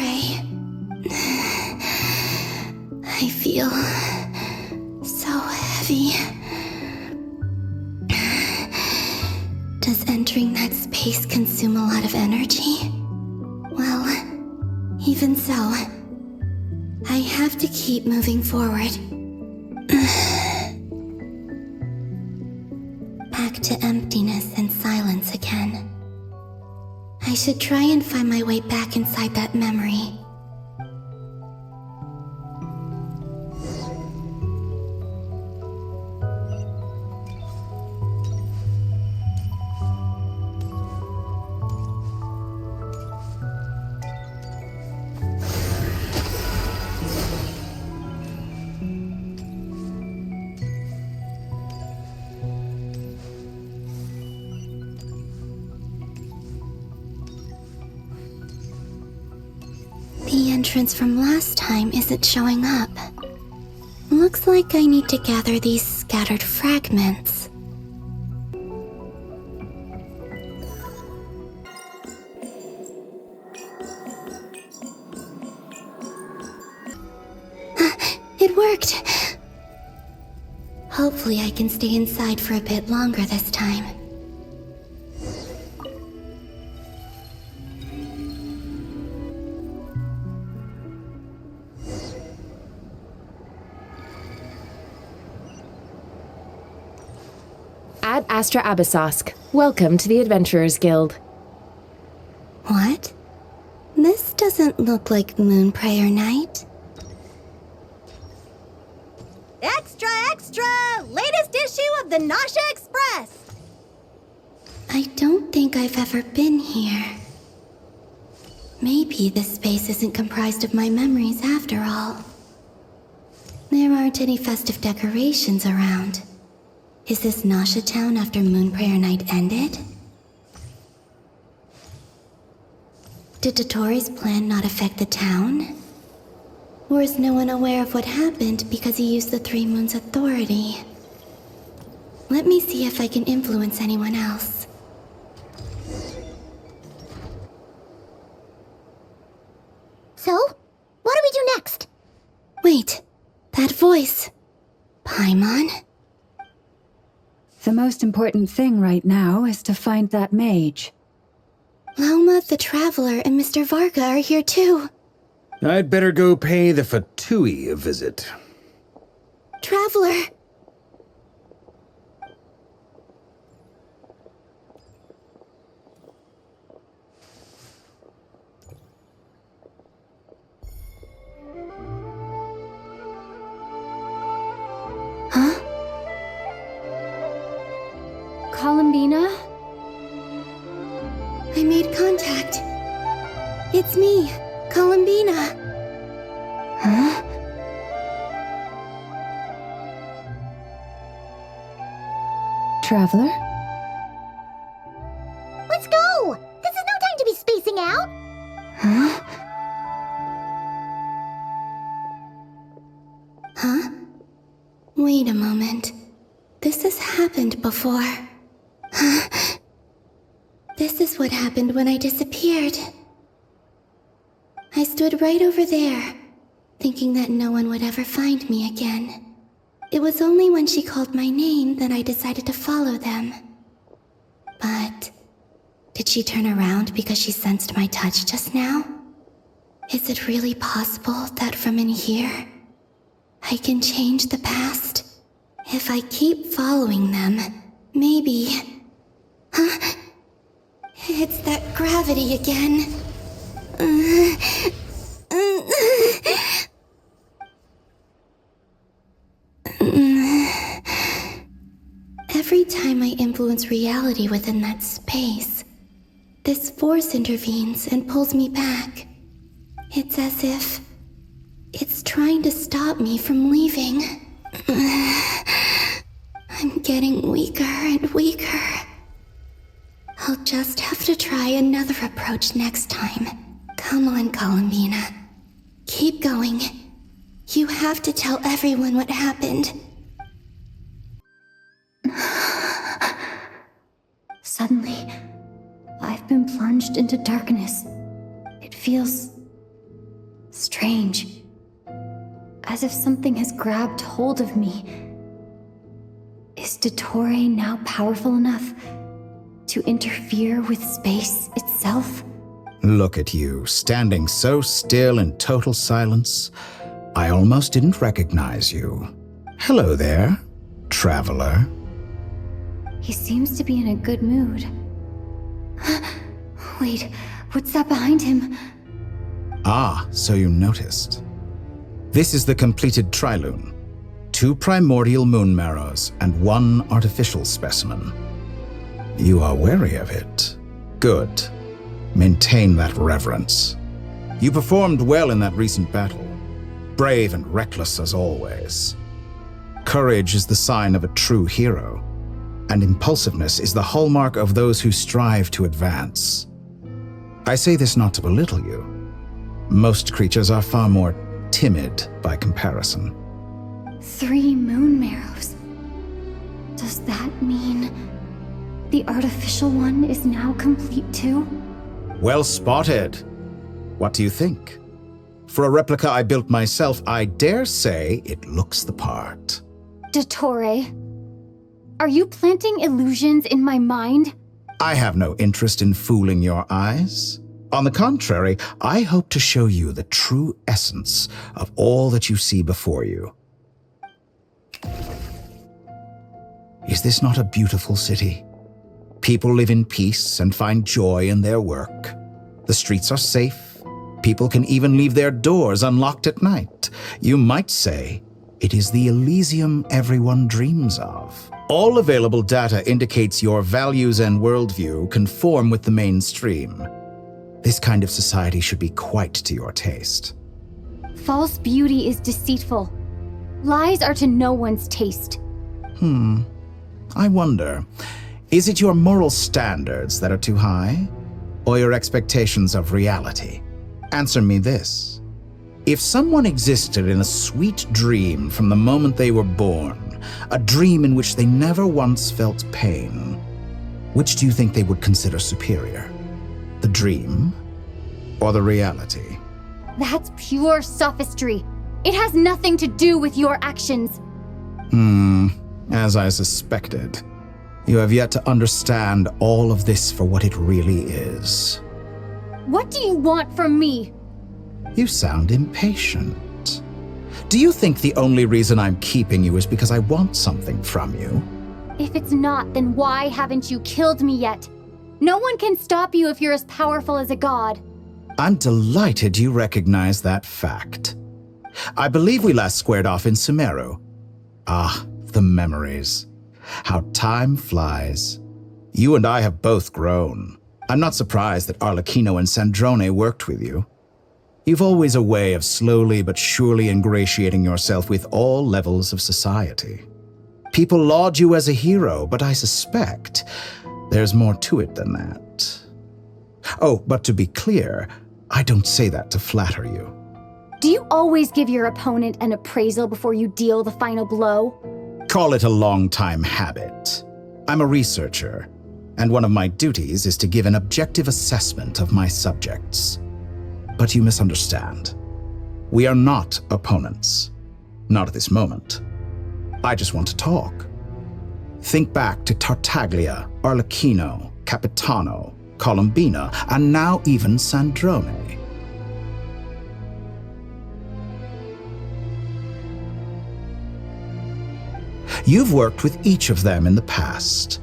I feel so heavy. Does entering that space consume a lot of energy? Well, even so, I have to keep moving forward. Back to emptiness and silence again. I should try and find my way back inside that memory. entrance from last time isn't showing up. Looks like I need to gather these scattered fragments. It worked! Hopefully I can stay inside for a bit longer this time. Ad Astra Abyssosque. Welcome to the Adventurers Guild. What? This doesn't look like Moon Prayer Night. Extra, extra! Latest issue of the Nasha Express! I don't think I've ever been here. Maybe this space isn't comprised of my memories after all. There aren't any festive decorations around. Is this Nasha Town after Moon Prayer Night ended? Did Dottore's plan not affect the town? Or is no one aware of what happened because he used the Three Moons' authority? Let me see if I can influence anyone else. So, what do we do next? Wait, that voice. Paimon? The most important thing right now is to find that mage. Lauma the Traveler and Mr. Varga are here too. I'd better go pay the Fatui a visit. Traveler! Huh? Columbina? I made contact. It's me, Columbina. Huh? Traveler? Let's go! This is no time to be spacing out! Huh? Huh? Wait a moment. This has happened before. Huh? This is what happened when I disappeared. I stood right over there, thinking that no one would ever find me again. It was only when she called my name that I decided to follow them. But did she turn around because she sensed my touch just now? Is it really possible that from in here, I can change the past? If I keep following them, maybe... Huh? It's that gravity again. Every time I influence reality within that space, this force intervenes and pulls me back. It's as if it's trying to stop me from leaving. I'm getting weaker and weaker. I'll just have to try another approach next time. Come on, Columbina. Keep going. You have to tell everyone what happened. Suddenly, I've been plunged into darkness. It feels strange. As if something has grabbed hold of me. Is dottore now powerful enough to interfere with space itself? Look at you, standing so still in total silence. I almost didn't recognize you. Hello there, traveler. He seems to be in a good mood. Wait, what's that behind him? Ah, so you noticed. This is the completed trilune. 2 primordial moon marrows and 1 artificial specimen. You are wary of it. Good. Maintain that reverence. You performed well in that recent battle. Brave and reckless as always. Courage is the sign of a true hero, and impulsiveness is the hallmark of those who strive to advance. I say this not to belittle you. Most creatures are far more timid by comparison. 3 moon marrows. Does that mean the artificial one is now complete too? Well spotted. What do you think? For a replica I built myself, I dare say it looks the part. Dottore, are you planting illusions in my mind? I have no interest in fooling your eyes. On the contrary, I hope to show you the true essence of all that you see before you. Is this not a beautiful city? People live in peace and find joy in their work. The streets are safe. People can even leave their doors unlocked at night. You might say it is the Elysium everyone dreams of. All available data indicates your values and worldview conform with the mainstream. This kind of society should be quite to your taste. False beauty is deceitful. Lies are to no one's taste. I wonder, is it your moral standards that are too high? Or your expectations of reality? Answer me this. If someone existed in a sweet dream from the moment they were born, a dream in which they never once felt pain, which do you think they would consider superior? The dream or the reality? That's pure sophistry. It has nothing to do with your actions. As I suspected. You have yet to understand all of this for what it really is. What do you want from me? You sound impatient. Do you think the only reason I'm keeping you is because I want something from you? If it's not, then why haven't you killed me yet? No one can stop you if you're as powerful as a god. I'm delighted you recognize that fact. I believe we last squared off in Sumeru. Ah, the memories. How time flies. You and I have both grown. I'm not surprised that Arlecchino and Sandrone worked with you. You've always a way of slowly but surely ingratiating yourself with all levels of society. People laud you as a hero, but I suspect there's more to it than that. Oh, but to be clear, I don't say that to flatter you. Do you always give your opponent an appraisal before you deal the final blow? Call it a long-time habit. I'm a researcher, and one of my duties is to give an objective assessment of my subjects. But you misunderstand. We are not opponents. Not at this moment. I just want to talk. Think back to Tartaglia, Arlecchino, Capitano, Columbina, and now even Sandrone. You've worked with each of them in the past.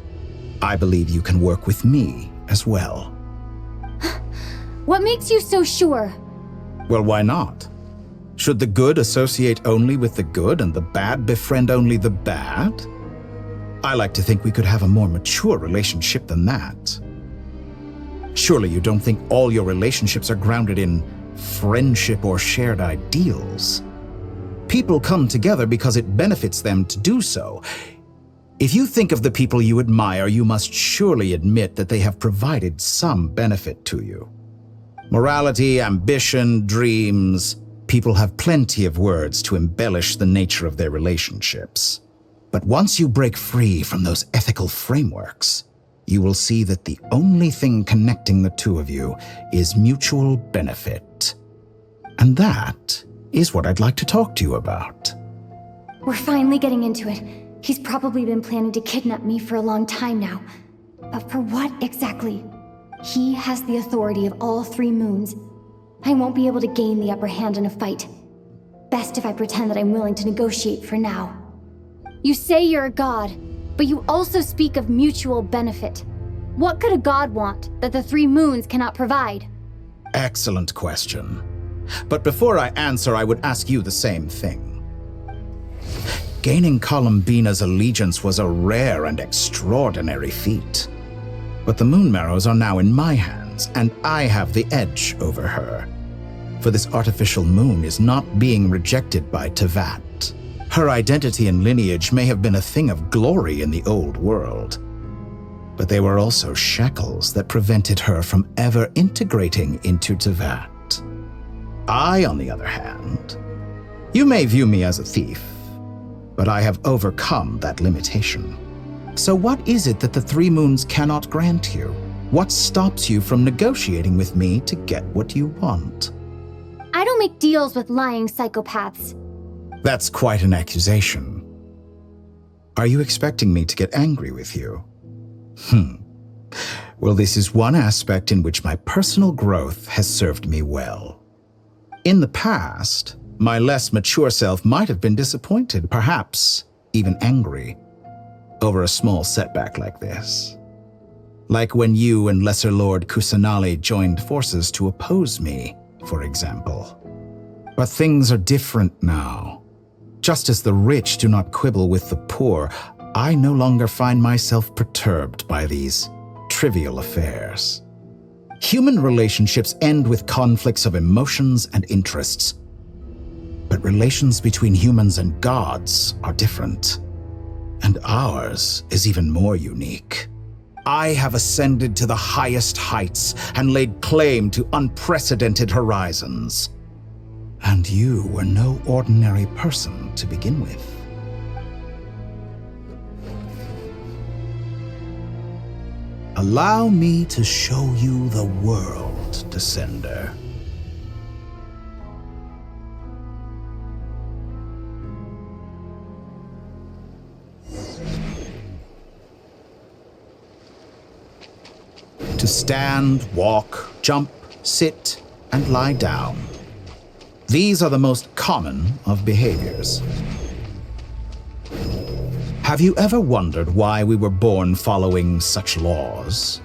I believe you can work with me as well. What makes you so sure? Well, why not? Should the good associate only with the good and the bad befriend only the bad? I like to think we could have a more mature relationship than that. Surely you don't think all your relationships are grounded in friendship or shared ideals. People come together because it benefits them to do so. If you think of the people you admire, you must surely admit that they have provided some benefit to you. Morality, ambition, dreams. People have plenty of words to embellish the nature of their relationships. But once you break free from those ethical frameworks, you will see that the only thing connecting the two of you is mutual benefit. And that is what I'd like to talk to you about. We're finally getting into it. He's probably been planning to kidnap me for a long time now. But for what exactly? He has the authority of all 3 moons. I won't be able to gain the upper hand in a fight. Best if I pretend that I'm willing to negotiate for now. You say you're a god, but you also speak of mutual benefit. What could a god want that the 3 moons cannot provide? Excellent question. But before I answer, I would ask you the same thing. Gaining Columbina's allegiance was a rare and extraordinary feat. But the Moon Marrows are now in my hands, and I have the edge over her. For this artificial moon is not being rejected by Teyvat. Her identity and lineage may have been a thing of glory in the old world. But they were also shackles that prevented her from ever integrating into Teyvat. I, on the other hand, you may view me as a thief, but I have overcome that limitation. So what is it that the Three Moons cannot grant you? What stops you from negotiating with me to get what you want? I don't make deals with lying psychopaths. That's quite an accusation. Are you expecting me to get angry with you? Well, this is one aspect in which my personal growth has served me well. In the past, my less mature self might have been disappointed, perhaps even angry, over a small setback like this. Like when you and Lesser Lord Kusanali joined forces to oppose me, for example. But things are different now. Just as the rich do not quibble with the poor, I no longer find myself perturbed by these trivial affairs. Human relationships end with conflicts of emotions and interests. But relations between humans and gods are different. And ours is even more unique. I have ascended to the highest heights and laid claim to unprecedented horizons. And you were no ordinary person to begin with. Allow me to show you the world, Descender. To stand, walk, jump, sit, and lie down. These are the most common of behaviors. Have you ever wondered why we were born following such laws?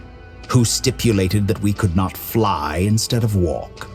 Who stipulated that we could not fly instead of walk?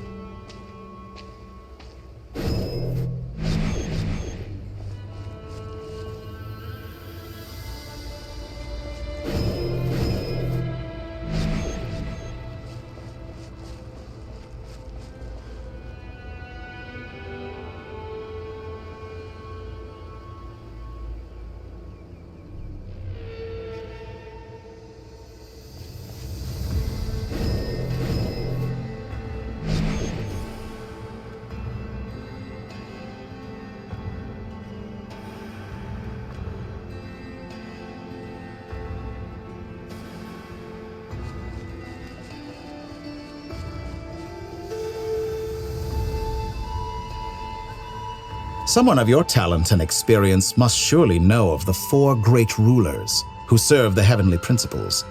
Someone of your talent and experience must surely know of the four great rulers who serve the heavenly principles.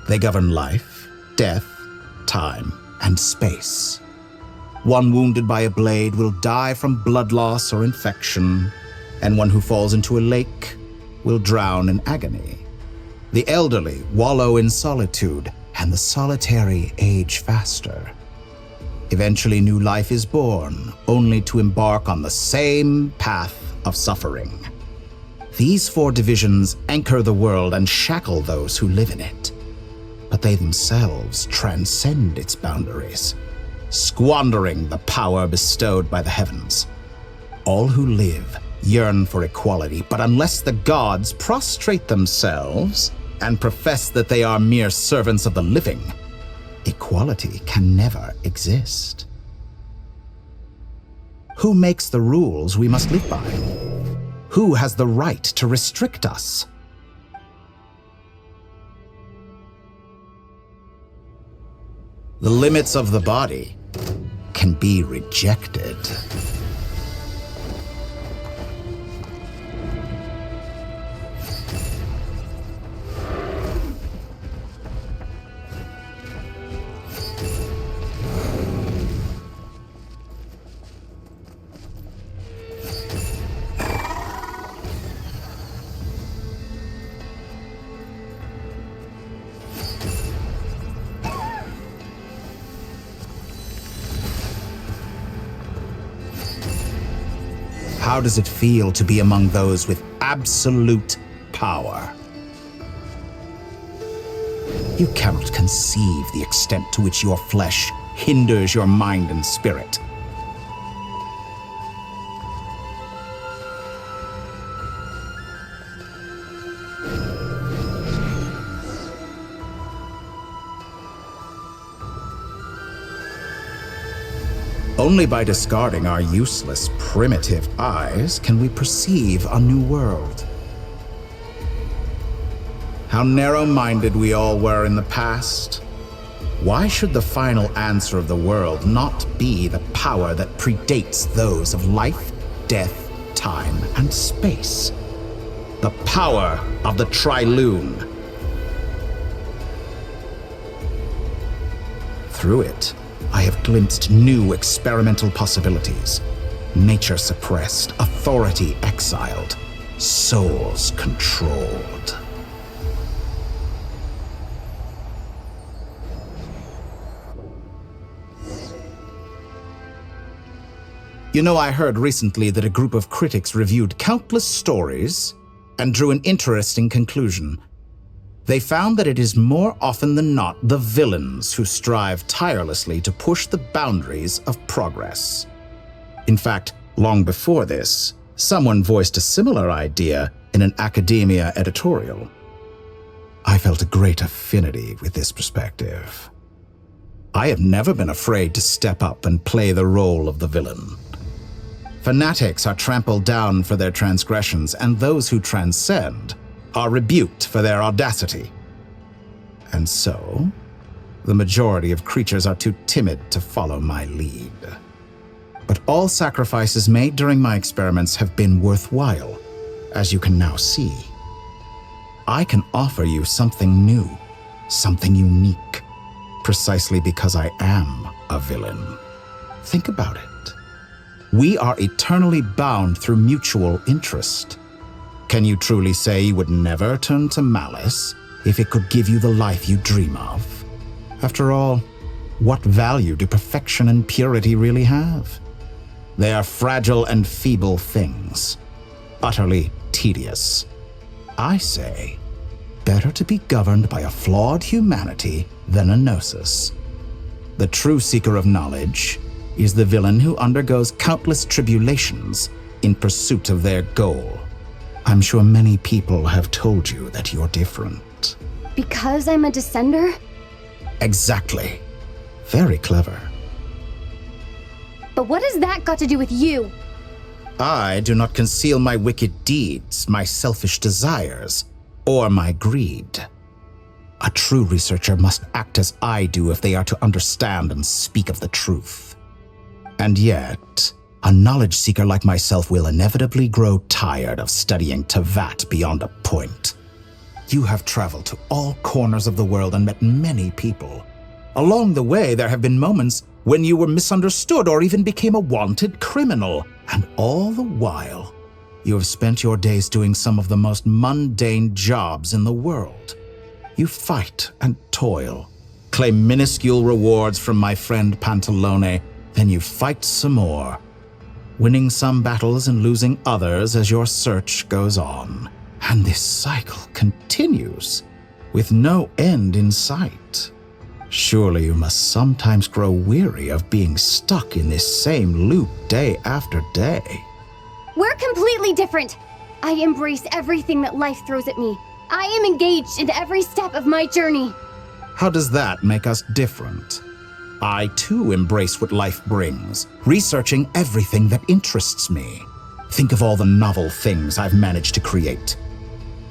They govern life, death, time, and space. One wounded by a blade will die from blood loss or infection, and one who falls into a lake will drown in agony. The elderly wallow in solitude, and the solitary age faster. Eventually, new life is born, only to embark on the same path of suffering. These four divisions anchor the world and shackle those who live in it. But they themselves transcend its boundaries, squandering the power bestowed by the heavens. All who live yearn for equality, but unless the gods prostrate themselves and profess that they are mere servants of the living, equality can never exist. Who makes the rules we must live by? Who has the right to restrict us? The limits of the body can be rejected. How does it feel to be among those with absolute power? You cannot conceive the extent to which your flesh hinders your mind and spirit. Only by discarding our useless, primitive eyes can we perceive a new world. How narrow-minded we all were in the past. Why should the final answer of the world not be the power that predates those of life, death, time, and space? The power of the Trilune. Through it, I have glimpsed new experimental possibilities. Nature suppressed, authority exiled, souls controlled. You know, I heard recently that a group of critics reviewed countless stories and drew an interesting conclusion. They found that it is more often than not the villains who strive tirelessly to push the boundaries of progress. In fact, long before this, someone voiced a similar idea in an academia editorial. I felt a great affinity with this perspective. I have never been afraid to step up and play the role of the villain. Fanatics are trampled down for their transgressions, and those who transcend are rebuked for their audacity. And so, the majority of creatures are too timid to follow my lead. But all sacrifices made during my experiments have been worthwhile, as you can now see. I can offer you something new, something unique, precisely because I am a villain. Think about it. We are eternally bound through mutual interest. Can you truly say you would never turn to malice if it could give you the life you dream of? After all, what value do perfection and purity really have? They are fragile and feeble things, utterly tedious. I say, better to be governed by a flawed humanity than a gnosis. The true seeker of knowledge is the villain who undergoes countless tribulations in pursuit of their goal. I'm sure many people have told you that you're different. Because I'm a descender? Exactly. Very clever. But what has that got to do with you? I do not conceal my wicked deeds, my selfish desires, or my greed. A true researcher must act as I do if they are to understand and speak of the truth. And yet, a knowledge seeker like myself will inevitably grow tired of studying Tevat beyond a point. You have traveled to all corners of the world and met many people. Along the way, there have been moments when you were misunderstood or even became a wanted criminal. And all the while, you have spent your days doing some of the most mundane jobs in the world. You fight and toil, claim minuscule rewards from my friend Pantalone, then you fight some more, winning some battles and losing others as your search goes on. And this cycle continues, with no end in sight. Surely you must sometimes grow weary of being stuck in this same loop day after day. We're completely different. I embrace everything that life throws at me. I am engaged in every step of my journey. How does that make us different? I too embrace what life brings, researching everything that interests me. Think of all the novel things I've managed to create,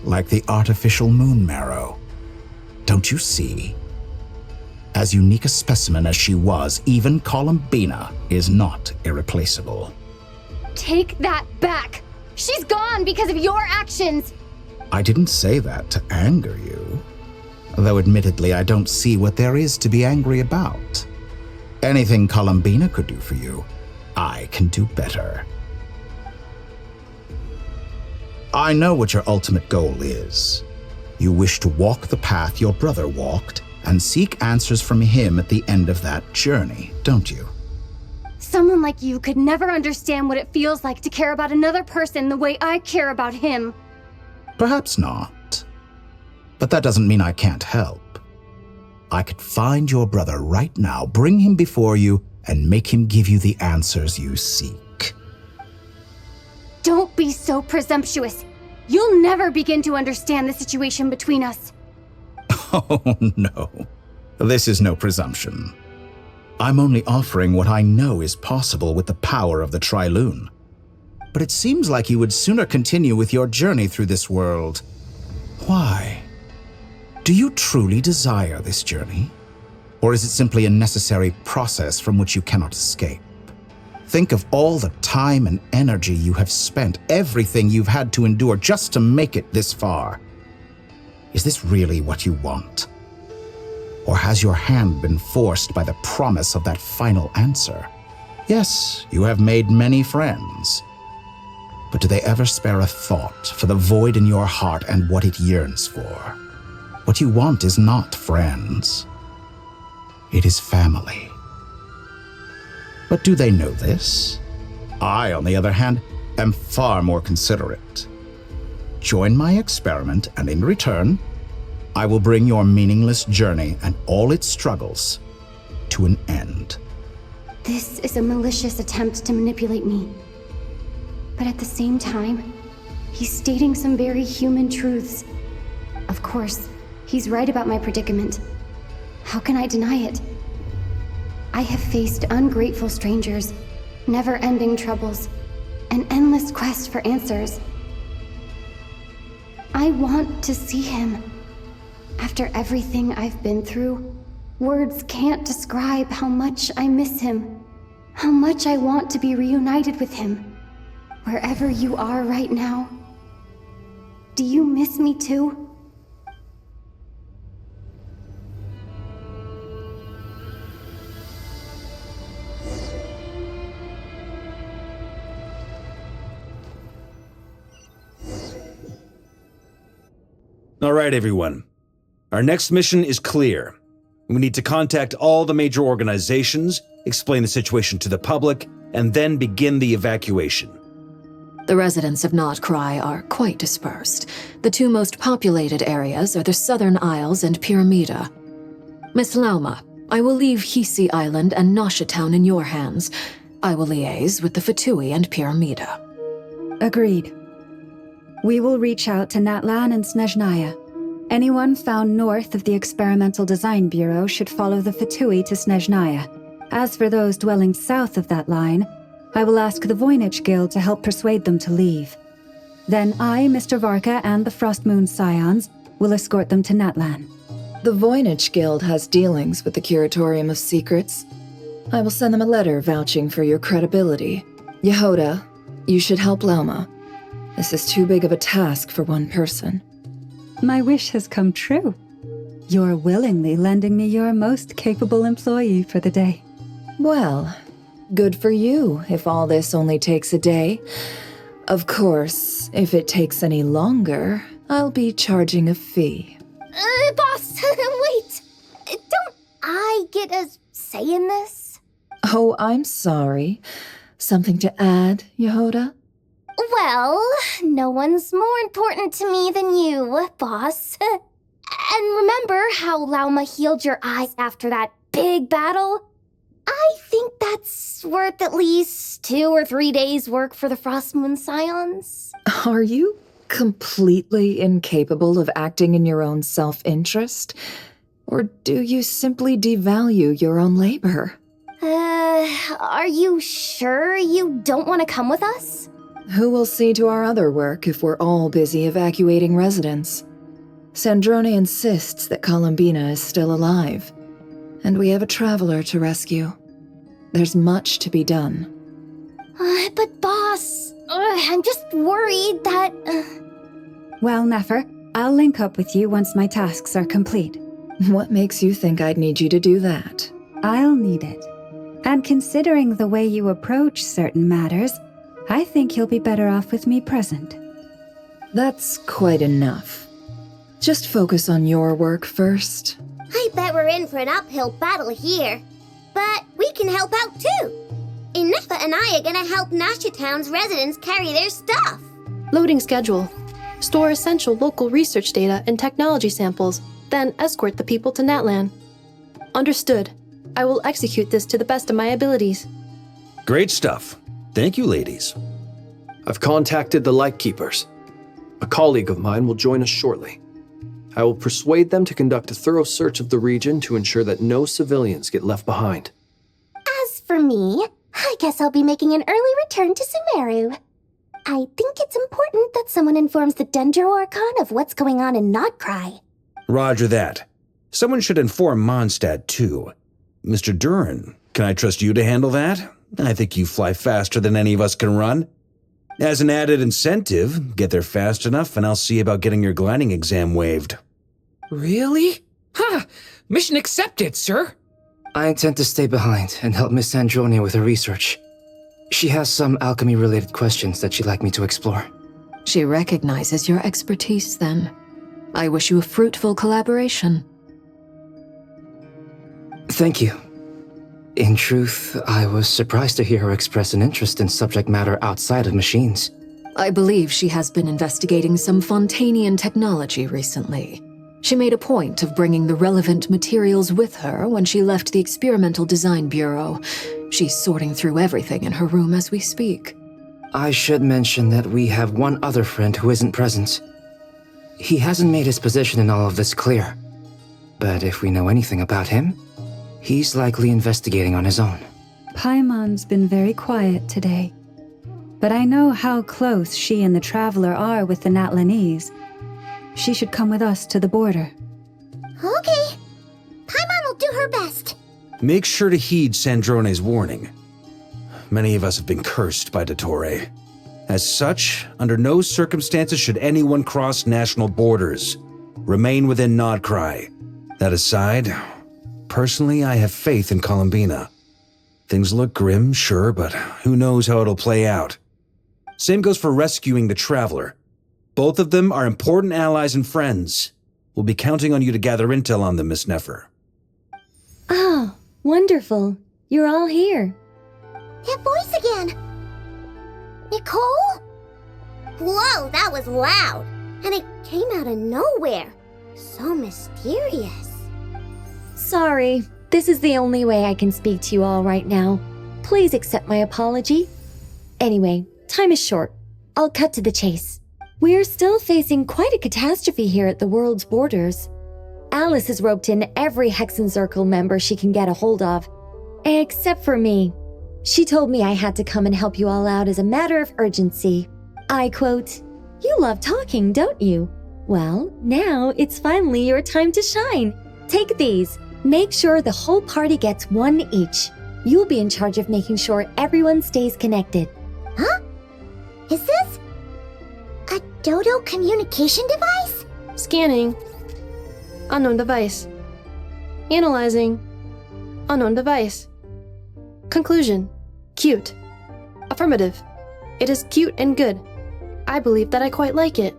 like the artificial moon marrow. Don't you see? As unique a specimen as she was, even Columbina is not irreplaceable. Take that back! She's gone because of your actions! I didn't say that to anger you. Though admittedly, I don't see what there is to be angry about. Anything Columbina could do for you, I can do better. I know what your ultimate goal is. You wish to walk the path your brother walked and seek answers from him at the end of that journey, don't you? Someone like you could never understand what it feels like to care about another person the way I care about him. Perhaps not. But that doesn't mean I can't help. I could find your brother right now, bring him before you, and make him give you the answers you seek. Don't be so presumptuous. You'll never begin to understand the situation between us. Oh, no. This is no presumption. I'm only offering what I know is possible with the power of the Trilune. But it seems like you would sooner continue with your journey through this world. Why? Do you truly desire this journey? Or is it simply a necessary process from which you cannot escape? Think of all the time and energy you have spent, everything you've had to endure just to make it this far. Is this really what you want? Or has your hand been forced by the promise of that final answer? Yes, you have made many friends. But do they ever spare a thought for the void in your heart and what it yearns for? What you want is not friends. It is family. But do they know this? I, on the other hand, am far more considerate. Join my experiment, and in return, I will bring your meaningless journey and all its struggles to an end. This is a malicious attempt to manipulate me. But at the same time, he's stating some very human truths. Of course, he's right about my predicament. How can I deny it? I have faced ungrateful strangers, never-ending troubles, an endless quest for answers. I want to see him. After everything I've been through, words can't describe how much I miss him, how much I want to be reunited with him. Wherever you are right now, do you miss me too? All right, everyone. Our next mission is clear. We need to contact all the major organizations, explain the situation to the public, and then begin the evacuation. The residents of nod-krai are quite dispersed. The two most populated areas are the Southern Isles and Pyramida. Miss Lauma, I will leave Hisi Island and Nasha Town in your hands. I will liaise with the Fatui and Pyramida. Agreed. We will reach out to Natlan and Snezhnaya. Anyone found north of the Experimental Design Bureau should follow the Fatui to Snezhnaya. As for those dwelling south of that line, I will ask the Voynich Guild to help persuade them to leave. Then I, Mr. Varka, and the Frostmoon Scions will escort them to Natlan. The Voynich Guild has dealings with the Curatorium of Secrets. I will send them a letter vouching for your credibility. Yehoda, you should help Lauma. This is too big of a task for one person. My wish has come true. You're willingly lending me your most capable employee for the day. Well, good for you if all this only takes a day. Of course, if it takes any longer, I'll be charging a fee. Boss, wait! Don't I get a say in this? Oh, I'm sorry. Something to add, Yehoda? Well, no one's more important to me than you, boss. And remember how Lauma healed your eyes after that big battle? I think that's worth at least 2 or 3 days' work for the Frostmoon Scions. Are you completely incapable of acting in your own self-interest? Or do you simply devalue your own labor? Are you sure you don't want to come with us? Who will see to our other work if we're all busy evacuating residents? Sandrone insists that Columbina is still alive, and we have a traveler to rescue. There's much to be done. But boss, I'm just worried that... Well, Nefer, I'll link up with you once my tasks are complete. What makes you think I'd need you to do that? I'll need it. And considering the way you approach certain matters, I think you'll be better off with me present. That's quite enough. Just focus on your work first. I bet we're in for an uphill battle here. But we can help out too. Inefa and I are gonna help Nasha Town's residents carry their stuff. Loading schedule. Store essential local research data and technology samples, then escort the people to Natlan. Understood. I will execute this to the best of my abilities. Great stuff. Thank you, ladies. I've contacted the Lightkeepers. A colleague of mine will join us shortly. I will persuade them to conduct a thorough search of the region to ensure that no civilians get left behind. me, I guess I'll be making an early return to Sumeru. I think it's important that someone informs the Dendro Archon of what's going on in nod-krai. Roger that. Someone should inform Mondstadt, too. Mr. Duran, can I trust you to handle that? I think you fly faster than any of us can run. As an added incentive, get there fast enough and I'll see about getting your gliding exam waived. Really? Ha! Mission accepted, sir. I intend to stay behind and help Miss Sandrone with her research. She has some alchemy-related questions that she'd like me to explore. She recognizes your expertise, then. I wish you a fruitful collaboration. Thank you. In truth, I was surprised to hear her express an interest in subject matter outside of machines. I believe she has been investigating some Fontanian technology recently. She made a point of bringing the relevant materials with her when she left the Experimental Design Bureau. She's sorting through everything in her room as we speak. I should mention that we have one other friend who isn't present. He hasn't made his position in all of this clear. But if we know anything about him, he's likely investigating on his own. Paimon's been very quiet today. But I know how close she and the Traveler are with the Natlanese. She should come with us to the border. Okay. Paimon will do her best. Make sure to heed Sandrone's warning. Many of us have been cursed by dottore. As such, under no circumstances should anyone cross national borders. Remain within nod-krai. That aside, personally I have faith in Columbina. Things look grim, sure, but who knows how it'll play out. Same goes for rescuing the Traveler. Both of them are important allies and friends. We'll be counting on you to gather intel on them, Miss Nefer. Oh, wonderful. You're all here. That voice again! Nicole? Whoa, that was loud! And it came out of nowhere. So mysterious. Sorry, this is the only way I can speak to you all right now. Please accept my apology. Anyway, time is short. I'll cut to the chase. We're still facing quite a catastrophe here at the world's borders. Alice has roped in every Hexen Circle member she can get a hold of. Except for me. She told me I had to come and help you all out as a matter of urgency. I quote, "You love talking, don't you? Well, now it's finally your time to shine. Take these. Make sure the whole party gets one each. You'll be in charge of making sure everyone stays connected." Huh? Is this a dodo communication device? Scanning. Unknown device. Analyzing. Unknown device. Conclusion. Cute. Affirmative. It is cute and good. I believe that I quite like it.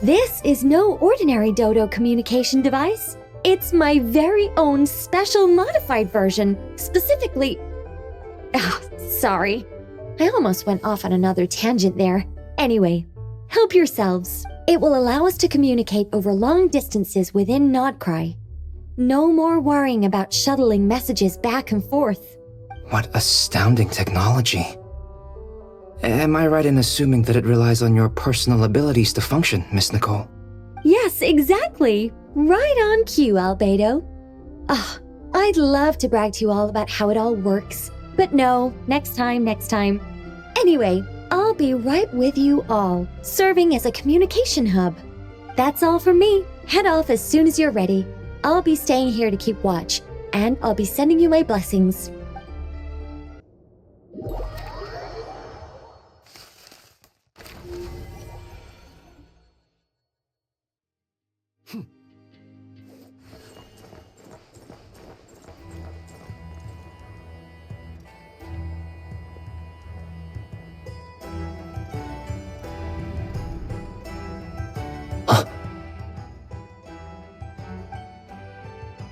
This is no ordinary dodo communication device. It's my very own special modified version, specifically... sorry. I almost went off on another tangent there. Anyway, help yourselves. It will allow us to communicate over long distances within nod-krai. No more worrying about shuttling messages back and forth. What astounding technology. Am I right in assuming that it relies on your personal abilities to function, Miss Nicole? Yes, exactly. Right on cue, Albedo. I'd love to brag to you all about how it all works. But no, next time. Anyway, I'll be right with you all, serving as a communication hub. That's all from me. Head off as soon as you're ready. I'll be staying here to keep watch, and I'll be sending you my blessings.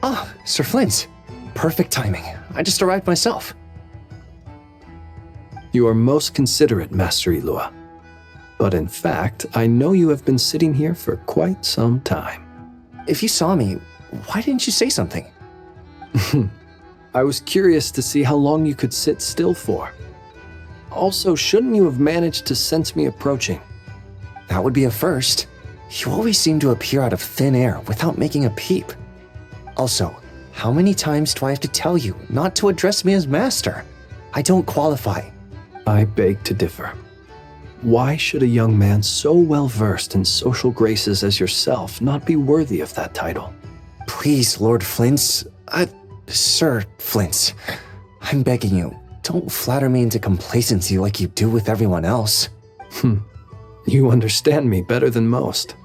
Ah, Sir Flint. Perfect timing. I just arrived myself. You are most considerate, Master Ilua. But in fact, I know you have been sitting here for quite some time. If you saw me, why didn't you say something? I was curious to see how long you could sit still for. Also, shouldn't you have managed to sense me approaching? That would be a first. You always seem to appear out of thin air without making a peep. Also, How many times do I have to tell you not to address me as master? I don't qualify. I beg to differ. Why should a young man so well versed in social graces as yourself not be worthy of that title? Please, Lord Flint's, Sir Flint's, I'm begging you, don't flatter me into complacency like you do with everyone else. You understand me better than most.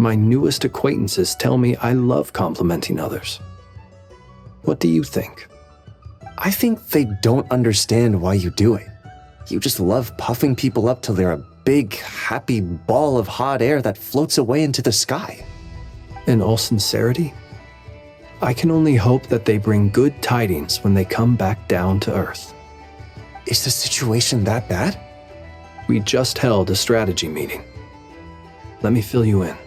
My newest acquaintances tell me I love complimenting others. What do you think? I think they don't understand why you do it. You just love puffing people up till they're a big, happy ball of hot air that floats away into the sky. In all sincerity, I can only hope that they bring good tidings when they come back down to Earth. Is the situation that bad? We just held a strategy meeting. Let me fill you in.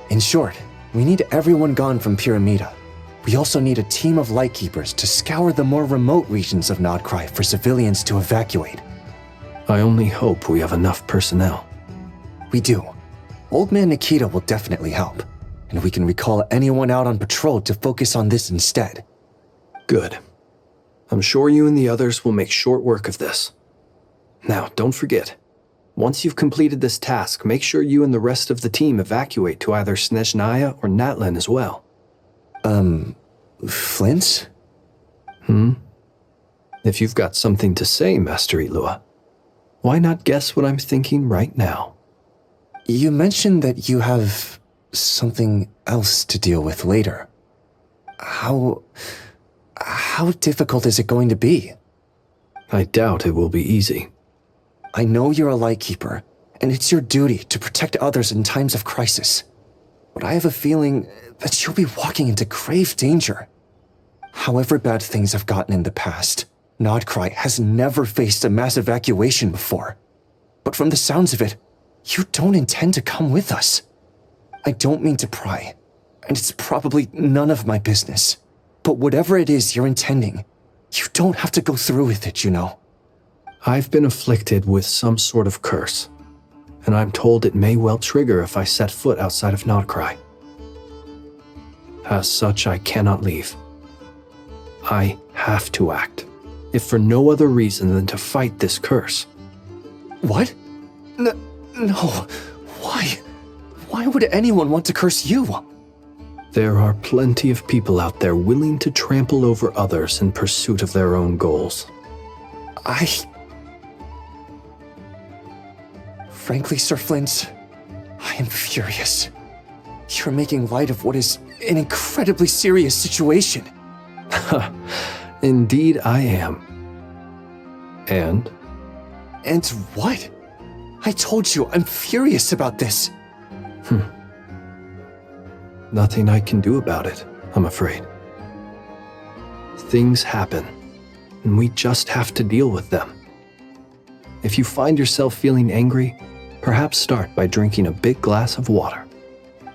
In short, we need everyone gone from Pyramida. We also need a team of Lightkeepers to scour the more remote regions of nod-krai for civilians to evacuate. I only hope we have enough personnel. We do. Old Man Nikita will definitely help, and we can recall anyone out on patrol to focus on this instead. Good. I'm sure you and the others will make short work of this. Now, don't forget, once you've completed this task, make sure you and the rest of the team evacuate to either Snezhnaya or Natlan as well. Flint? If you've got something to say, Master Ilua, why not guess what I'm thinking right now? You mentioned that you have something else to deal with later. How difficult is it going to be? I doubt it will be easy. I know you're a Lightkeeper, and it's your duty to protect others in times of crisis. But I have a feeling that you'll be walking into grave danger. However bad things have gotten in the past, nod-krai has never faced a mass evacuation before. But from the sounds of it, you don't intend to come with us. I don't mean to pry, and it's probably none of my business. But whatever it is you're intending, you don't have to go through with it, you know. I've been afflicted with some sort of curse, and I'm told it may well trigger if I set foot outside of nod-krai. As such, I cannot leave. I have to act, if for no other reason than to fight this curse. What? No. Why? Why would anyone want to curse you? There are plenty of people out there willing to trample over others in pursuit of their own goals. Frankly, Sir Flint, I am furious. You're making light of what is an incredibly serious situation. Indeed I am. And? And what? I told you, I'm furious about this. Nothing I can do about it, I'm afraid. Things happen, and we just have to deal with them. If you find yourself feeling angry, perhaps start by drinking a big glass of water.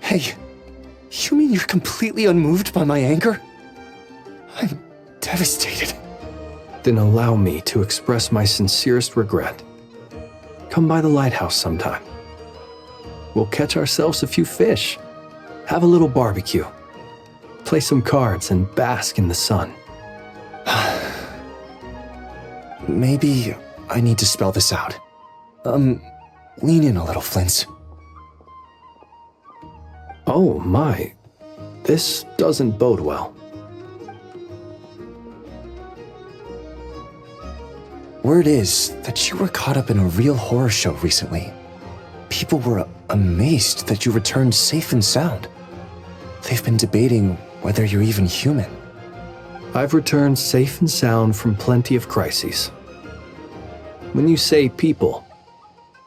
Hey, you mean you're completely unmoved by my anger? I'm devastated. Then allow me to express my sincerest regret. Come by the lighthouse sometime. We'll catch ourselves a few fish, have a little barbecue, play some cards, and bask in the sun. Maybe I need to spell this out. Lean in a little, Flint. Oh my, this doesn't bode well. Word is that you were caught up in a real horror show recently. People were amazed that you returned safe and sound. They've been debating whether you're even human. I've returned safe and sound from plenty of crises. When you say people,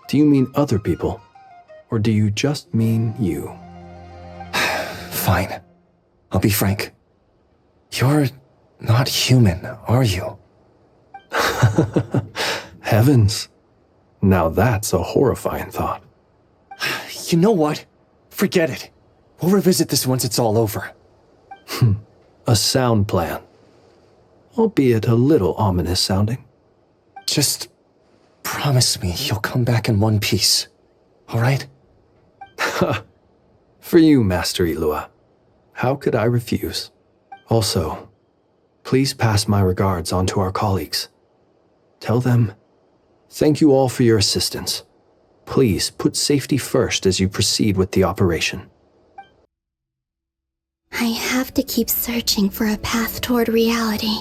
do you mean other people, or do you just mean you? Fine. I'll be frank. You're not human, are you? Heavens. Now that's a horrifying thought. You know what? Forget it. We'll revisit this once it's all over. A sound plan. Albeit a little ominous sounding. Just promise me you'll come back in one piece. all right? For you, Master Ilua. How could I refuse? Also, please pass my regards on to our colleagues. Tell them, thank you all for your assistance. Please put safety first as you proceed with the operation. I have to keep searching for a path toward reality.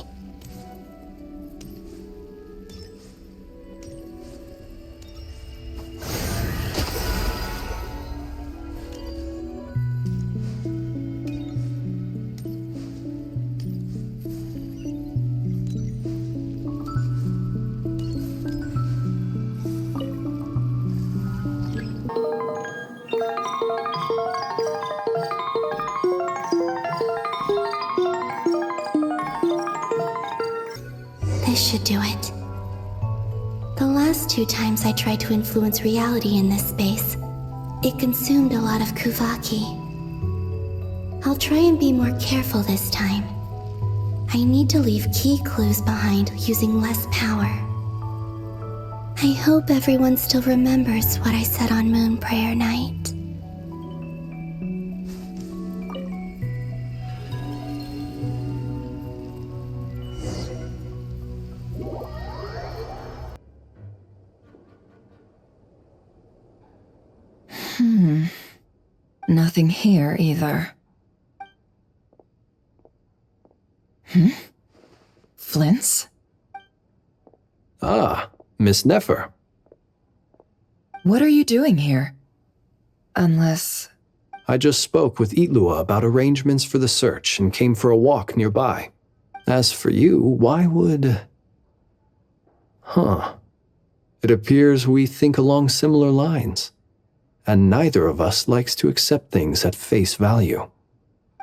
This should do it. The last 2 times I tried to influence reality in this space, it consumed a lot of Kuvaki. I'll try and be more careful this time. I need to leave key clues behind using less power. I hope everyone still remembers what I said on Moon Prayer Night. Nothing here either. Flints? Ah, Miss Nefer. What are you doing here? Unless... I just spoke with Ilua about arrangements for the search and came for a walk nearby. As for you, why would... It appears we think along similar lines. And neither of us likes to accept things at face value.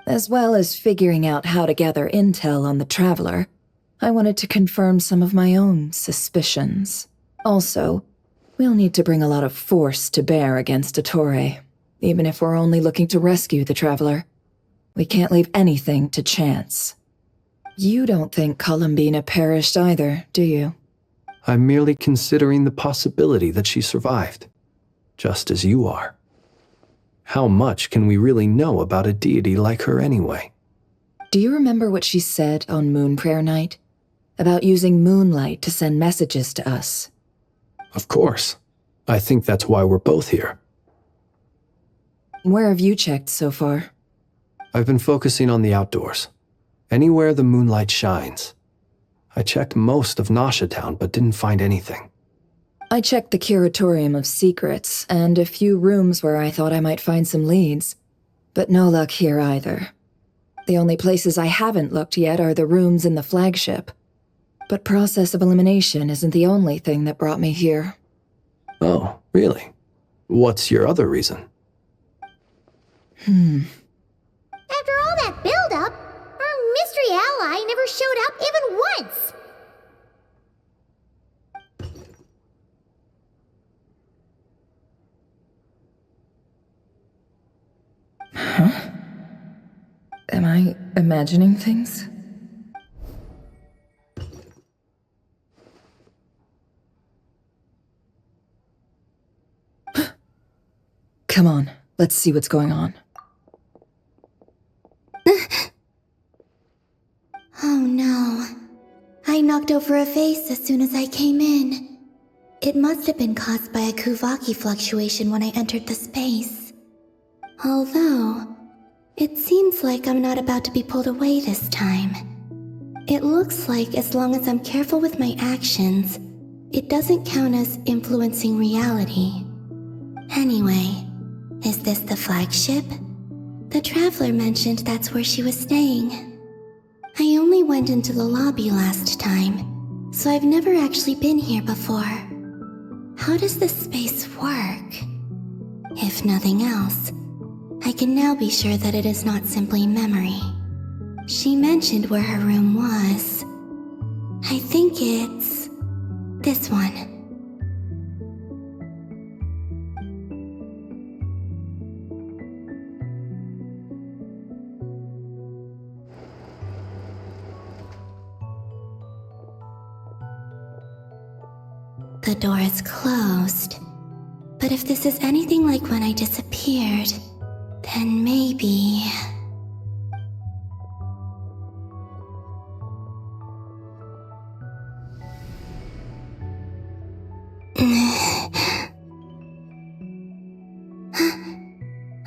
As well as figuring out how to gather intel on the Traveler, I wanted to confirm some of my own suspicions. Also, we'll need to bring a lot of force to bear against dottore, even if we're only looking to rescue the Traveler. We can't leave anything to chance. You don't think Columbina perished either, do you? I'm merely considering the possibility that she survived. Just as you are. How much can we really know about a deity like her anyway? Do you remember what she said on Moon Prayer Night? About using moonlight to send messages to us? Of course. I think that's why we're both here. Where have you checked so far? I've been focusing on the outdoors. Anywhere the moonlight shines. I checked most of Nasha Town, but didn't find anything. I checked the Curatorium of Secrets, and a few rooms where I thought I might find some leads. But no luck here either. The only places I haven't looked yet are the rooms in the flagship. But process of elimination isn't the only thing that brought me here. Oh, really? What's your other reason? After all that build-up, our mystery ally never showed up even once! Huh? Am I imagining things? Come on, let's see what's going on. Oh no. I knocked over a vase as soon as I came in. It must have been caused by a Kuvaki fluctuation when I entered the space. Although, it seems like I'm not about to be pulled away this time. It looks like as long as I'm careful with my actions, it doesn't count as influencing reality. Anyway, is this the flagship? The Traveler mentioned that's where she was staying. I only went into the lobby last time, so I've never actually been here before. How does this space work? If nothing else, I can now be sure that it is not simply memory. She mentioned where her room was. I think it's this one. The door is closed, But if this is anything like when I disappeared, then maybe...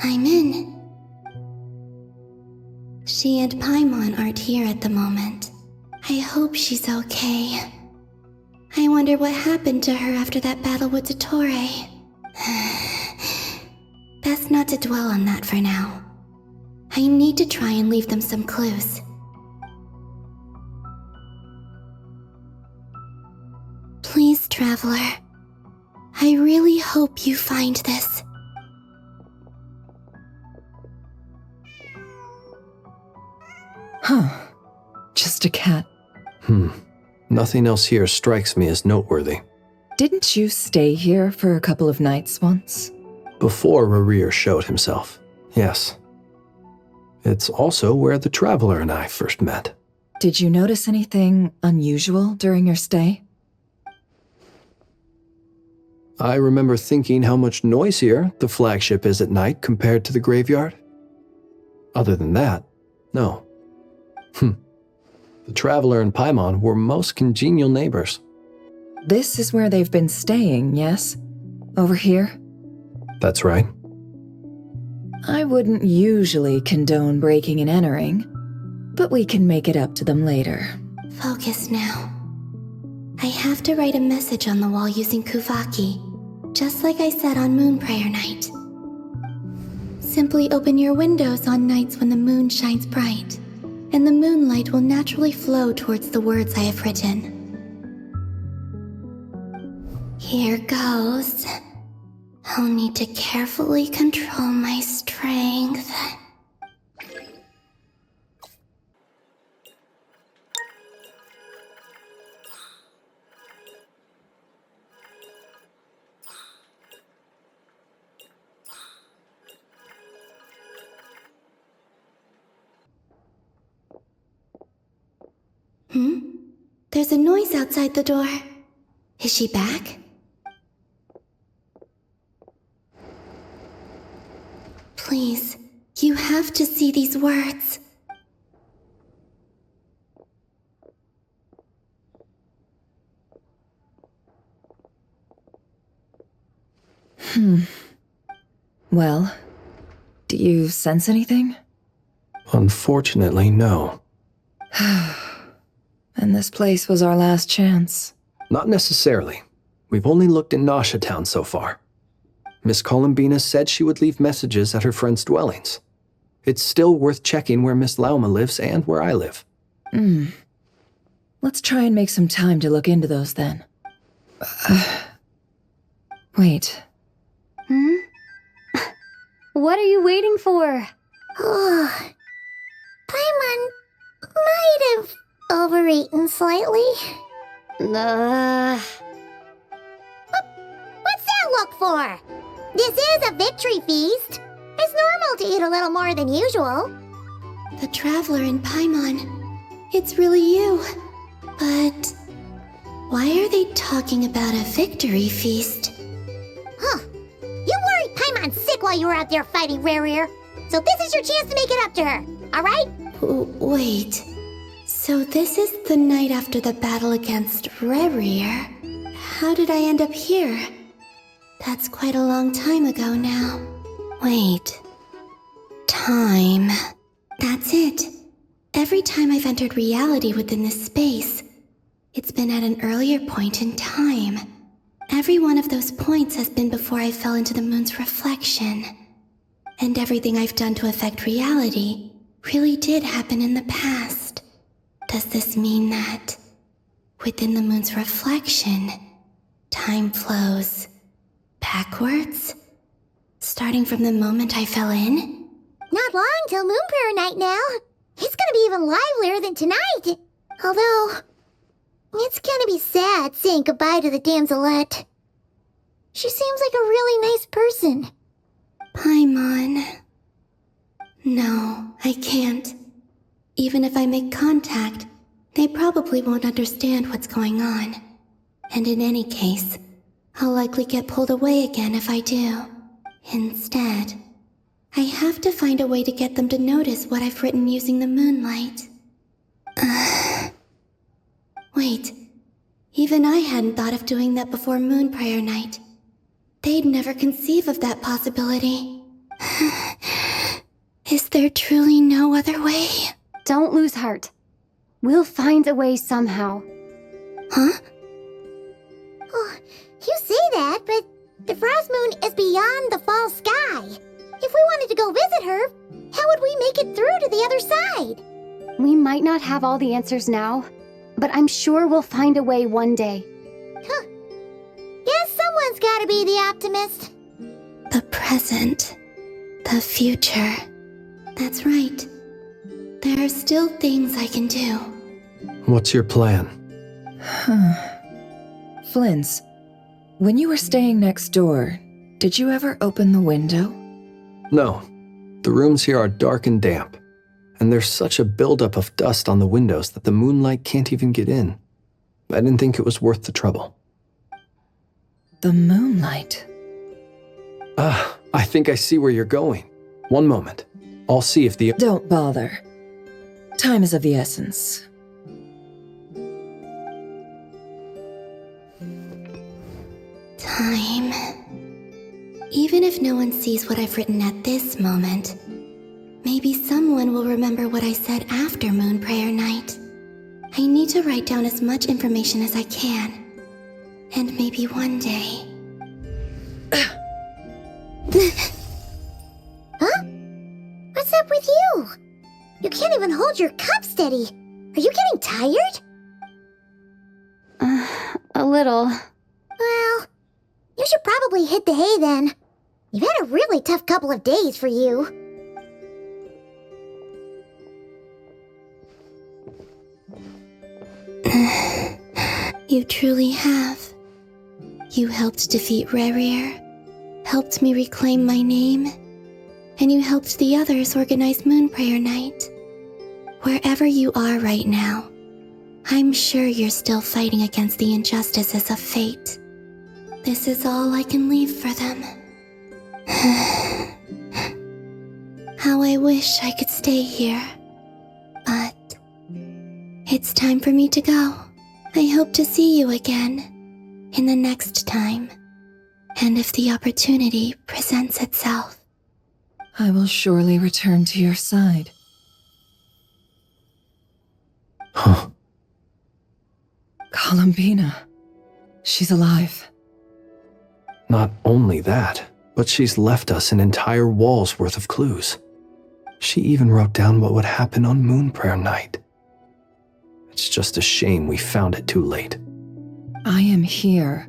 I'm in. She and Paimon aren't here at the moment. I hope she's okay. I wonder what happened to her after that battle with dottore. Best not to dwell on that for now. I need to try and leave them some clues. Please, Traveler. I really hope you find this. Huh. Just a cat. Nothing else here strikes me as noteworthy. Didn't you stay here for a couple of nights once? Before Rarir showed himself, yes. It's also where the Traveler and I first met. Did you notice anything unusual during your stay? I remember thinking how much noisier the flagship is at night compared to the graveyard. Other than that, no. The Traveler and Paimon were most congenial neighbors. This is where they've been staying, yes? Over here? That's right. I wouldn't usually condone breaking and entering, but we can make it up to them later. Focus now. I have to write a message on the wall using Kuvaki, just like I said on Moon Prayer Night. Simply open your windows on nights when the moon shines bright, and the moonlight will naturally flow towards the words I have written. Here goes. I'll need to carefully control my strength. There's a noise outside the door. Is she back? Please, you have to see these words. Well, do you sense anything? Unfortunately, no. And this place was our last chance. Not necessarily. We've only looked in Nasha Town so far. Miss Columbina said she would leave messages at her friends' dwellings. It's still worth checking where Miss Lauma lives and where I live. Let's try and make some time to look into those then. Wait. What are you waiting for? Paimon might have overeaten slightly. What's that look for? This is a victory feast. It's normal to eat a little more than usual. The Traveler and Paimon. It's really you. But why are they talking about a victory feast? Huh. You worried Paimon's sick while you were out there fighting Rarir. So this is your chance to make it up to her, alright? Wait. So this is the night after the battle against Rarir. How did I end up here? That's quite a long time ago now. Wait. Time. That's it. Every time I've entered reality within this space, it's been at an earlier point in time. Every one of those points has been before I fell into the moon's reflection. And everything I've done to affect reality really did happen in the past. Does this mean that within the moon's reflection, time flows backwards? Starting from the moment I fell in? Not long till Moon Prayer Night now. It's gonna be even livelier than tonight. Although, it's gonna be sad saying goodbye to the damselette. She seems like a really nice person. Paimon. No, I can't. Even if I make contact, they probably won't understand what's going on. And in any case, I'll likely get pulled away again if I do. Instead, I have to find a way to get them to notice what I've written using the moonlight. Wait, even I hadn't thought of doing that before Moon Prayer Night. They'd never conceive of that possibility. Is there truly no other way? Don't lose heart. We'll find a way somehow. Huh? Oh, you say that, but the Frost Moon is beyond the fall sky. If we wanted to go visit her, how would we make it through to the other side? We might not have all the answers now, but I'm sure we'll find a way one day. Huh. Guess someone's gotta be the optimist. The present. The future. That's right. There are still things I can do. What's your plan? Flins, when you were staying next door, did you ever open the window? No. The rooms here are dark and damp, and there's such a buildup of dust on the windows that the moonlight can't even get in. I didn't think it was worth the trouble. The moonlight? I think I see where you're going. One moment. I'll see if the— Don't bother. Time is of the essence. Time. Even if no one sees what I've written at this moment, maybe someone will remember what I said after Moon Prayer Night. I need to write down as much information as I can. And maybe one day... Huh? What's up with you? You can't even hold your cup steady. Are you getting tired? A little. Well, you should probably hit the hay then. You've had a really tough couple of days for you. You truly have. You helped defeat Rerir, helped me reclaim my name, and you helped the others organize Moon Prayer Night. Wherever you are right now, I'm sure you're still fighting against the injustices of fate. This is all I can leave for them. How I wish I could stay here. But it's time for me to go. I hope to see you again in the next time, and if the opportunity presents itself. I will surely return to your side. Huh. Columbina. She's alive. Not only that, but she's left us an entire wall's worth of clues. She even wrote down what would happen on Moon Prayer Night. It's just a shame we found it too late. I am here.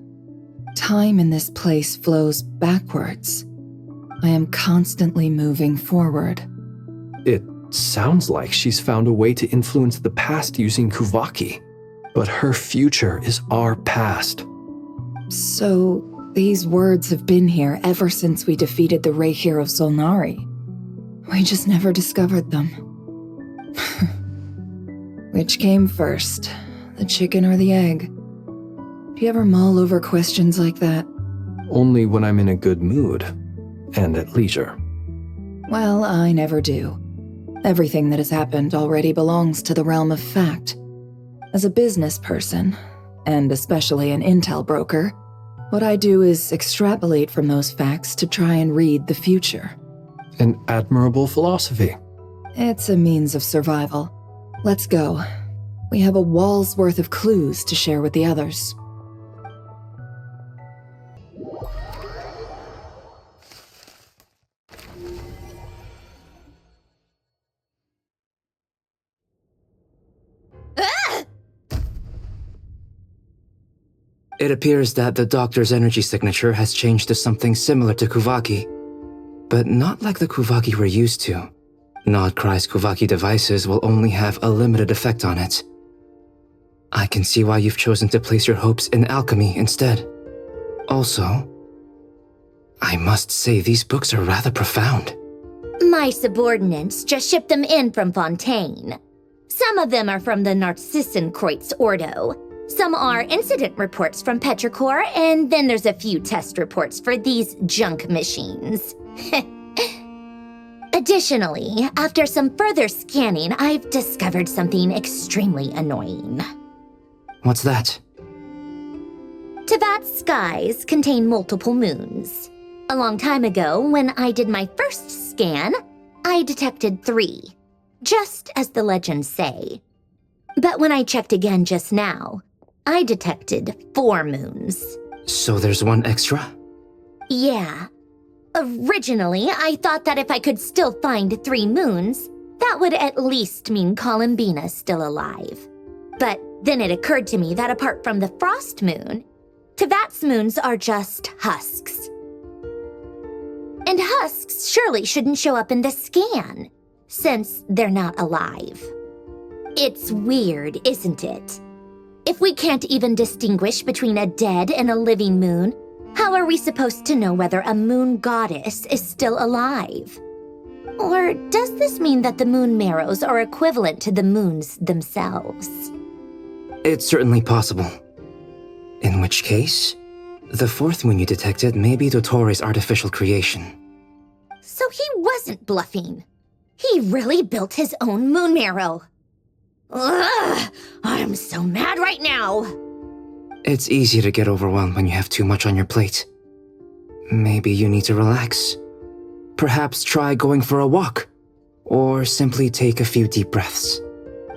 Time in this place flows backwards. I am constantly moving forward. It sounds like she's found a way to influence the past using Kuvaki, but her future is our past. So, these words have been here ever since we defeated the Reikir of Solnari. We just never discovered them. Which came first, the chicken or the egg? Do you ever mull over questions like that? Only when I'm in a good mood, and at leisure. Well, I never do. Everything that has happened already belongs to the realm of fact. As a business person, and especially an intel broker, what I do is extrapolate from those facts to try and read the future. An admirable philosophy. It's a means of survival. Let's go. We have a wall's worth of clues to share with the others. It appears that the doctor's energy signature has changed to something similar to Kuvaki, but not like the Kuvaki we're used to. Nod-krai's Kuvaki devices will only have a limited effect on it. I can see why you've chosen to place your hopes in alchemy instead. Also, I must say these books are rather profound. My subordinates just shipped them in from Fontaine. Some of them are from the Narcissenkreuz Ordo. Some are incident reports from Petrichor, and then there's a few test reports for these junk machines. Additionally, after some further scanning, I've discovered something extremely annoying. What's that? Teyvat's skies contain multiple moons. A long time ago, when I did my first scan, I detected 3, just as the legends say. But when I checked again just now, I detected 4 moons. So there's one extra? Yeah. Originally, I thought that if I could still find 3 moons, that would at least mean Columbina's still alive. But then it occurred to me that apart from the frost moon, Teyvat's moons are just husks. And husks surely shouldn't show up in the scan, since they're not alive. It's weird, isn't it? If we can't even distinguish between a dead and a living moon, how are we supposed to know whether a moon goddess is still alive? Or does this mean that the moon marrows are equivalent to the moons themselves? It's certainly possible. In which case, the 4th moon you detected may be Dottore's artificial creation. So he wasn't bluffing. He really built his own moon marrow. Ugh! I'm so mad right now! It's easy to get overwhelmed when you have too much on your plate. Maybe you need to relax. Perhaps try going for a walk, or simply take a few deep breaths.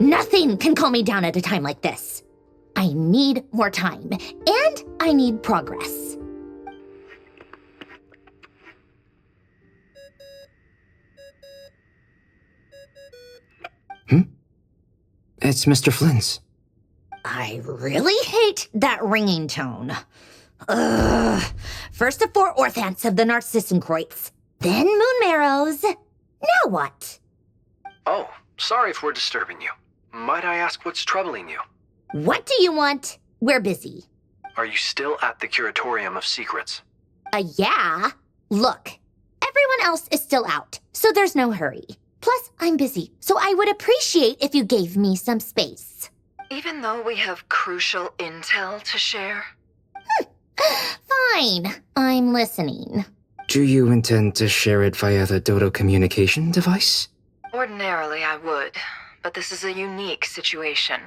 Nothing can calm me down at a time like this. I need more time, and I need progress. It's Mr. Flynn's. I really hate that ringing tone. Ugh. First the 4 orthants of the Narcissenkreuz, then moon marrows. Now what? Oh, sorry if we're disturbing you. Might I ask what's troubling you? What do you want? We're busy. Are you still at the Curatorium of Secrets? Yeah. Look, everyone else is still out, so there's no hurry. Plus, I'm busy, so I would appreciate if you gave me some space. Even though we have crucial intel to share? Fine, I'm listening. Do you intend to share it via the Dodo communication device? Ordinarily, I would, but this is a unique situation.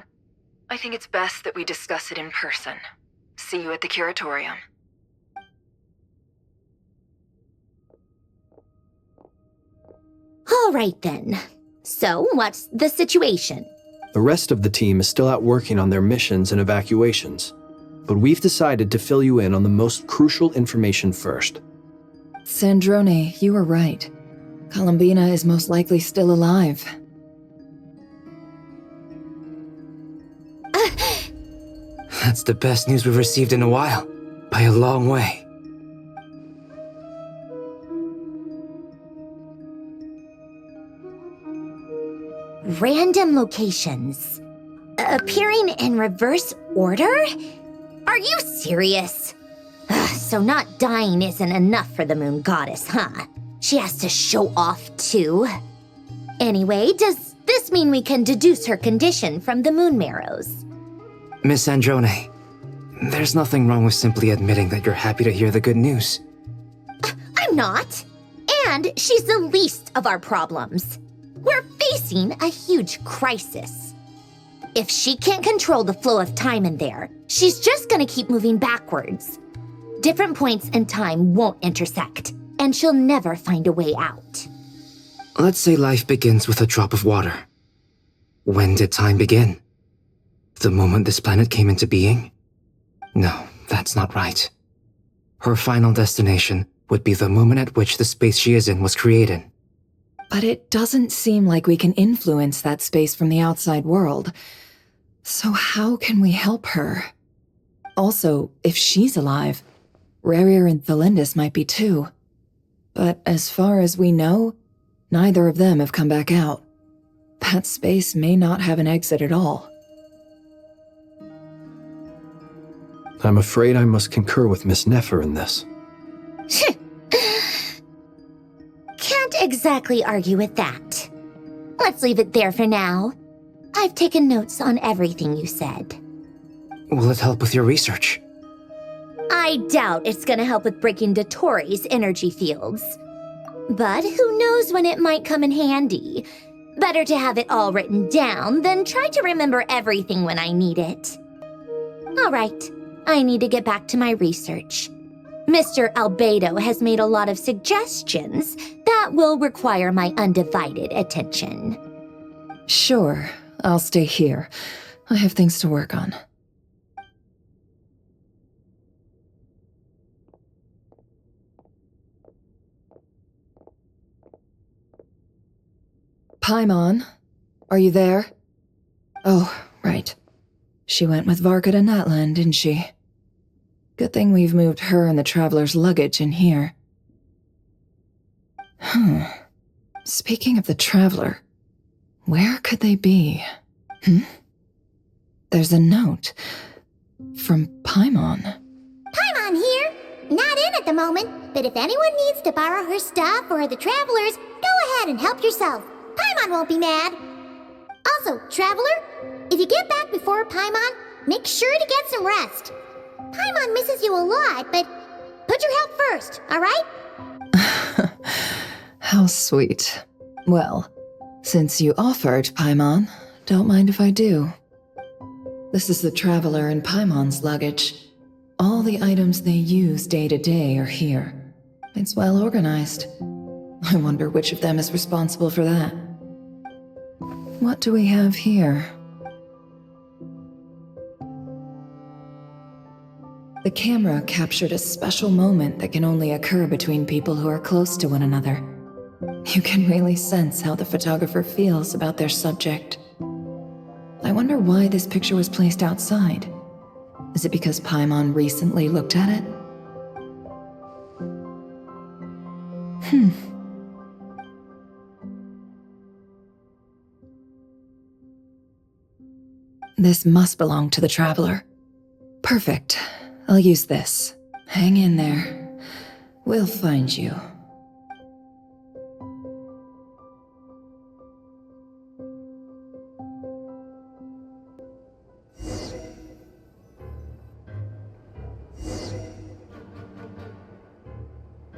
I think it's best that we discuss it in person. See you at the Curatorium. All right then. So, what's the situation? The rest of the team is still out working on their missions and evacuations, but we've decided to fill you in on the most crucial information first. Sandrone, you were right. Columbina is most likely still alive. That's the best news we've received in a while, by a long way. Random locations. Appearing in reverse order? Are you serious? So not dying isn't enough for the moon goddess, huh? She has to show off too. Anyway, does this mean we can deduce her condition from the moon marrows? Miss Sandrone, there's nothing wrong with simply admitting that you're happy to hear the good news. I'm not. And she's the least of our problems. We're facing a huge crisis. If she can't control the flow of time in there, she's just gonna keep moving backwards. Different points in time won't intersect, and she'll never find a way out. Let's say life begins with a drop of water. When did time begin? The moment this planet came into being? No, that's not right. Her final destination would be the moment at which the space she is in was created. But it doesn't seem like we can influence that space from the outside world. So how can we help her? Also, if she's alive, Rerir and Thelindis might be too. But as far as we know, neither of them have come back out. That space may not have an exit at all. I'm afraid I must concur with Miss Nefer in this. Can't exactly argue with that. Let's leave it there for now. I've taken notes on everything you said. Will it help with your research? I doubt it's gonna help with breaking Dottore's energy fields. But who knows when it might come in handy. Better to have it all written down than try to remember everything when I need it. All right, I need to get back to my research. Mr. Albedo has made a lot of suggestions that will require my undivided attention. Sure, I'll stay here. I have things to work on. Paimon, are you there? Oh, right. She went with Varka to Natlan, didn't she? Good thing we've moved her and the Traveler's luggage in here. Speaking of the Traveler, where could they be? There's a note from Paimon. Paimon here. Not in at the moment, but if anyone needs to borrow her stuff or the Travelers, go ahead and help yourself. Paimon won't be mad. Also, Traveler, if you get back before Paimon, make sure to get some rest. Paimon misses you a lot, but put your health first, alright? How sweet. Well, since you offered, Paimon, don't mind if I do. This is the Traveler and Paimon's luggage. All the items they use day to day are here. It's well organized. I wonder which of them is responsible for that. What do we have here? The camera captured a special moment that can only occur between people who are close to one another. You can really sense how the photographer feels about their subject. I wonder why this picture was placed outside. Is it because Paimon recently looked at it? This must belong to the Traveler. Perfect. I'll use this. Hang in there. We'll find you.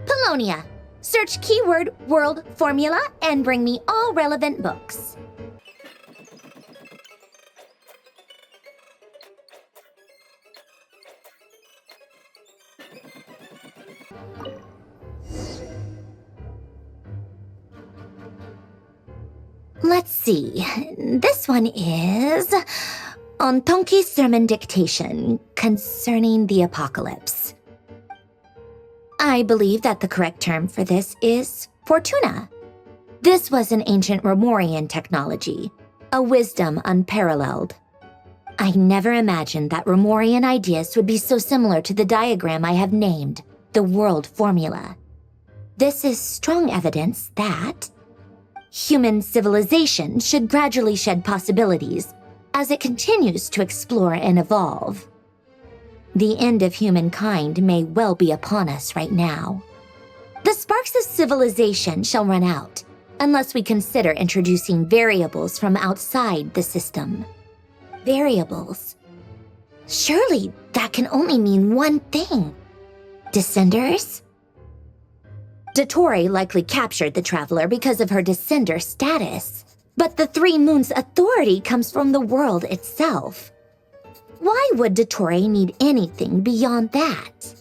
Polonia. Search keyword world formula and bring me all relevant books. Let's see. This one is on Tonki's sermon dictation concerning the apocalypse. I believe that the correct term for this is Fortuna. This was an ancient Romorian technology, a wisdom unparalleled. I never imagined that Romorian ideas would be so similar to the diagram I have named, the world formula. This is strong evidence that human civilization should gradually shed possibilities as it continues to explore and evolve. The end of humankind may well be upon us right now. The sparks of civilization shall run out unless we consider introducing variables from outside the system. Variables. Surely that can only mean one thing. Descenders? Dottore likely captured the Traveler because of her descender status, but the Three Moons' authority comes from the world itself. Why would Dottore need anything beyond that?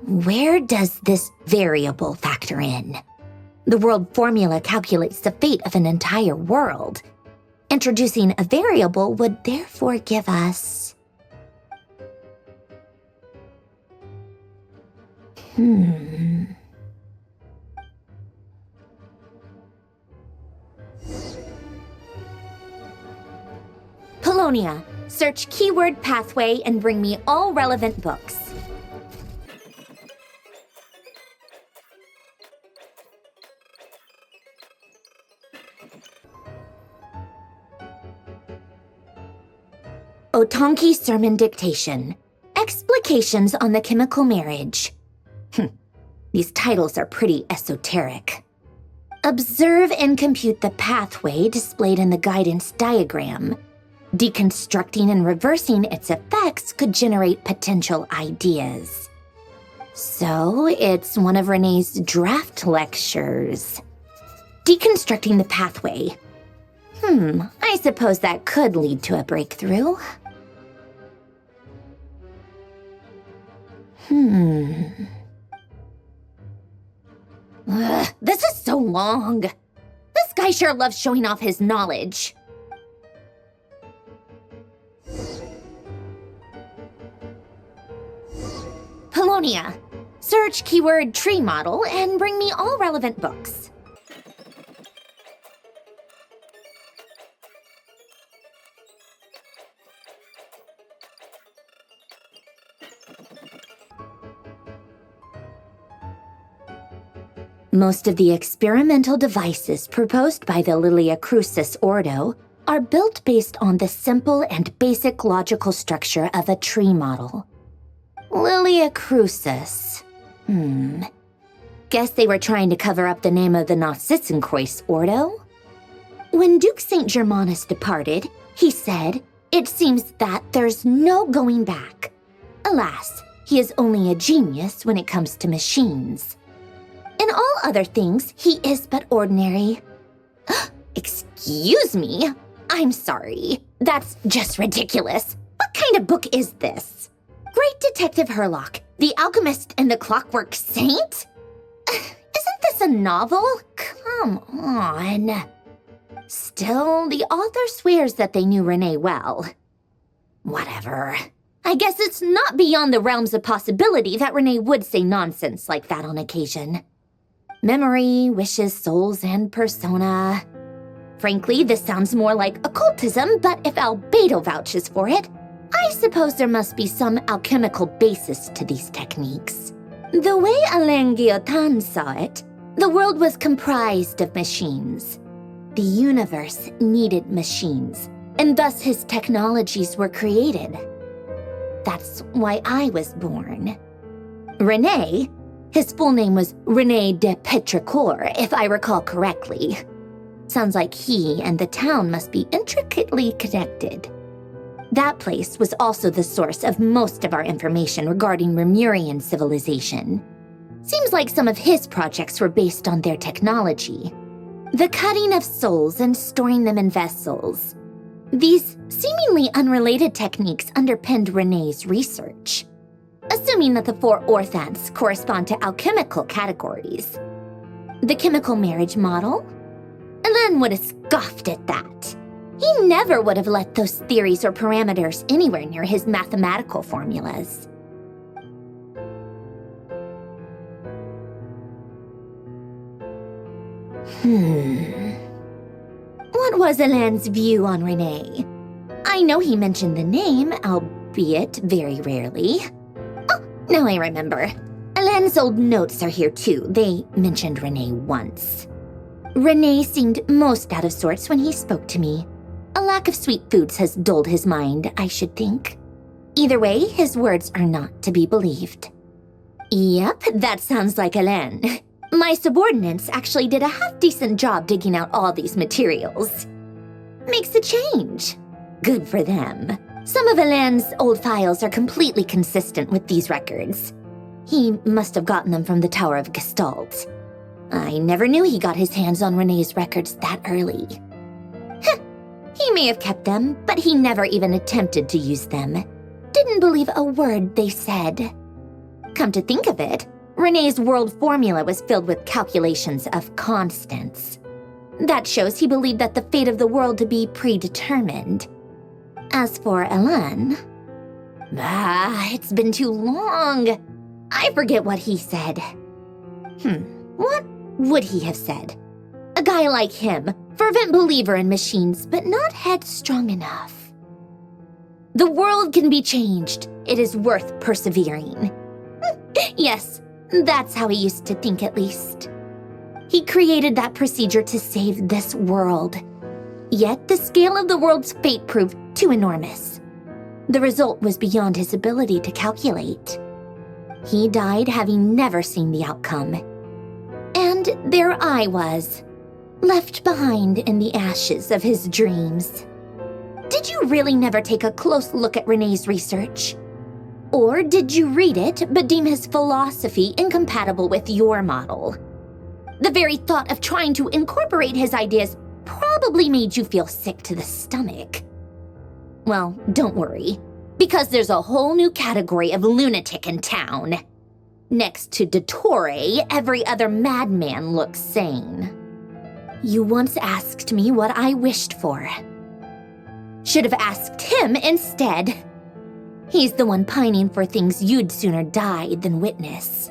Where does this variable factor in? The world formula calculates the fate of an entire world. Introducing a variable would therefore give us... Polonia. Search keyword pathway and bring me all relevant books. Otonki sermon dictation. Explications on the chemical marriage. These titles are pretty esoteric. Observe and compute the pathway displayed in the guidance diagram. Deconstructing and reversing its effects could generate potential ideas. So, it's one of Renee's draft lectures. Deconstructing the pathway. I suppose that could lead to a breakthrough. Ugh, this is so long. This guy sure loves showing off his knowledge. Polonia. Search keyword tree model and bring me all relevant books. Most of the experimental devices proposed by the Lilia Crucis Ordo are built based on the simple and basic logical structure of a tree model. Lilia Crucis. Guess they were trying to cover up the name of the Narcissenkreuz Ordo? When Duke St. Germanus departed, he said, "It seems that there's no going back. Alas, he is only a genius when it comes to machines. In all other things, he is but ordinary." Excuse me? I'm sorry. That's just ridiculous. What kind of book is this? Great Detective Herlock, The Alchemist and the Clockwork Saint? Isn't this a novel? Come on. Still, the author swears that they knew Renee well. Whatever. I guess it's not beyond the realms of possibility that Renee would say nonsense like that on occasion. Memory, wishes, souls, and persona. Frankly, this sounds more like occultism, but if Albedo vouches for it, I suppose there must be some alchemical basis to these techniques. The way Alain Guillotin saw it, the world was comprised of machines. The universe needed machines, and thus his technologies were created. That's why I was born. René, his full name was René de Petrichor, if I recall correctly. Sounds like he and the town must be intricately connected. That place was also the source of most of our information regarding Remurian civilization. Seems like some of his projects were based on their technology. The cutting of souls and storing them in vessels. These seemingly unrelated techniques underpinned René's research. Assuming that the 4 orthants correspond to alchemical categories. The chemical marriage model? Alain would have scoffed at that. He never would have let those theories or parameters anywhere near his mathematical formulas. What was Alain's view on René? I know he mentioned the name, albeit very rarely. Oh, now I remember. Alain's old notes are here too. They mentioned René once. René seemed most out of sorts when he spoke to me. A lack of sweet foods has dulled his mind, I should think. Either way, his words are not to be believed. Yep, that sounds like Alain. My subordinates actually did a half-decent job digging out all these materials. Makes a change. Good for them. Some of Alain's old files are completely consistent with these records. He must have gotten them from the Tower of Gestalt. I never knew he got his hands on René's records that early. He may have kept them, but he never even attempted to use them. Didn't believe a word they said. Come to think of it, René's world formula was filled with calculations of constants. That shows he believed that the fate of the world to be predetermined. As for Alain... it's been too long. I forget what he said. What would he have said? A guy like him, fervent believer in machines, but not headstrong enough. The world can be changed. It is worth persevering. Yes, that's how he used to think at least. He created that procedure to save this world. Yet the scale of the world's fate proved too enormous. The result was beyond his ability to calculate. He died having never seen the outcome. And there I was, left behind in the ashes of his dreams. Did you really never take a close look at Renee's research? Or did you read it but deem his philosophy incompatible with your model? The very thought of trying to incorporate his ideas probably made you feel sick to the stomach. Well, don't worry, because there's a whole new category of lunatic in town. Next to dottore, every other madman looks sane. You once asked me what I wished for. Should have asked him instead. He's the one pining for things you'd sooner die than witness.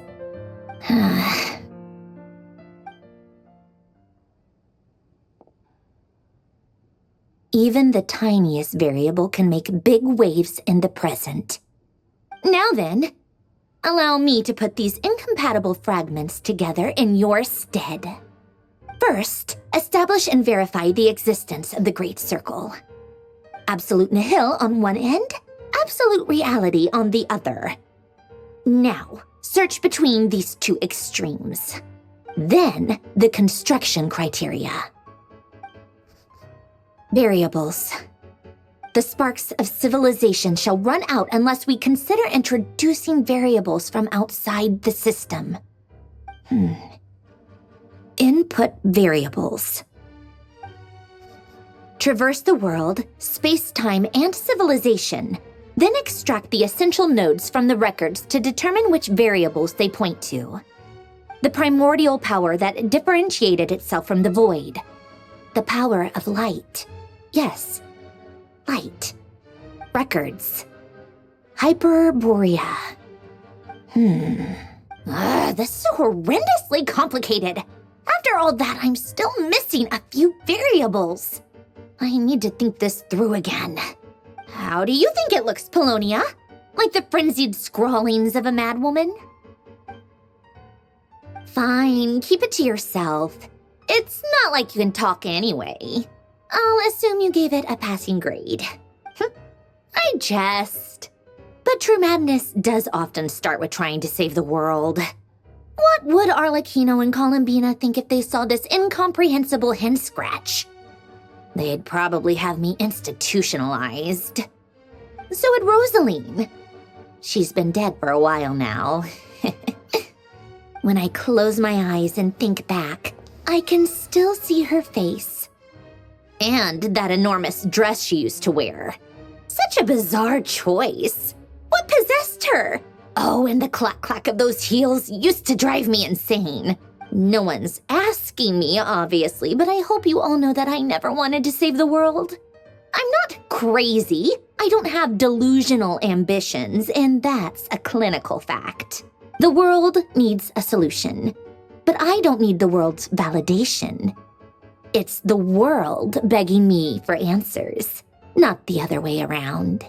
Even the tiniest variable can make big waves in the present. Now then, allow me to put these incompatible fragments together in your stead. First, establish and verify the existence of the Great Circle. Absolute nihil on one end, absolute reality on the other. Now, search between these two extremes. Then, the construction criteria. Variables. The sparks of civilization shall run out unless we consider introducing variables from outside the system. Input variables. Traverse the world, space-time, and civilization, then extract the essential nodes from the records to determine which variables they point to. The primordial power that differentiated itself from the void. The power of light. Yes, light. Records. Hyperborea. This is so horrendously complicated. After all that, I'm still missing a few variables. I need to think this through again. How do you think it looks, Polonia? Like the frenzied scrawlings of a madwoman? Fine, keep it to yourself. It's not like you can talk anyway. I'll assume you gave it a passing grade. I jest. But true madness does often start with trying to save the world. What would Arlecchino and Columbina think if they saw this incomprehensible hen scratch? They'd probably have me institutionalized. So would Rosaline. She's been dead for a while now. When I close my eyes and think back, I can still see her face. And that enormous dress she used to wear. Such a bizarre choice. What possessed her? Oh, and the clack-clack of those heels used to drive me insane. No one's asking me, obviously, but I hope you all know that I never wanted to save the world. I'm not crazy. I don't have delusional ambitions, and that's a clinical fact. The world needs a solution, but I don't need the world's validation. It's the world begging me for answers, not the other way around.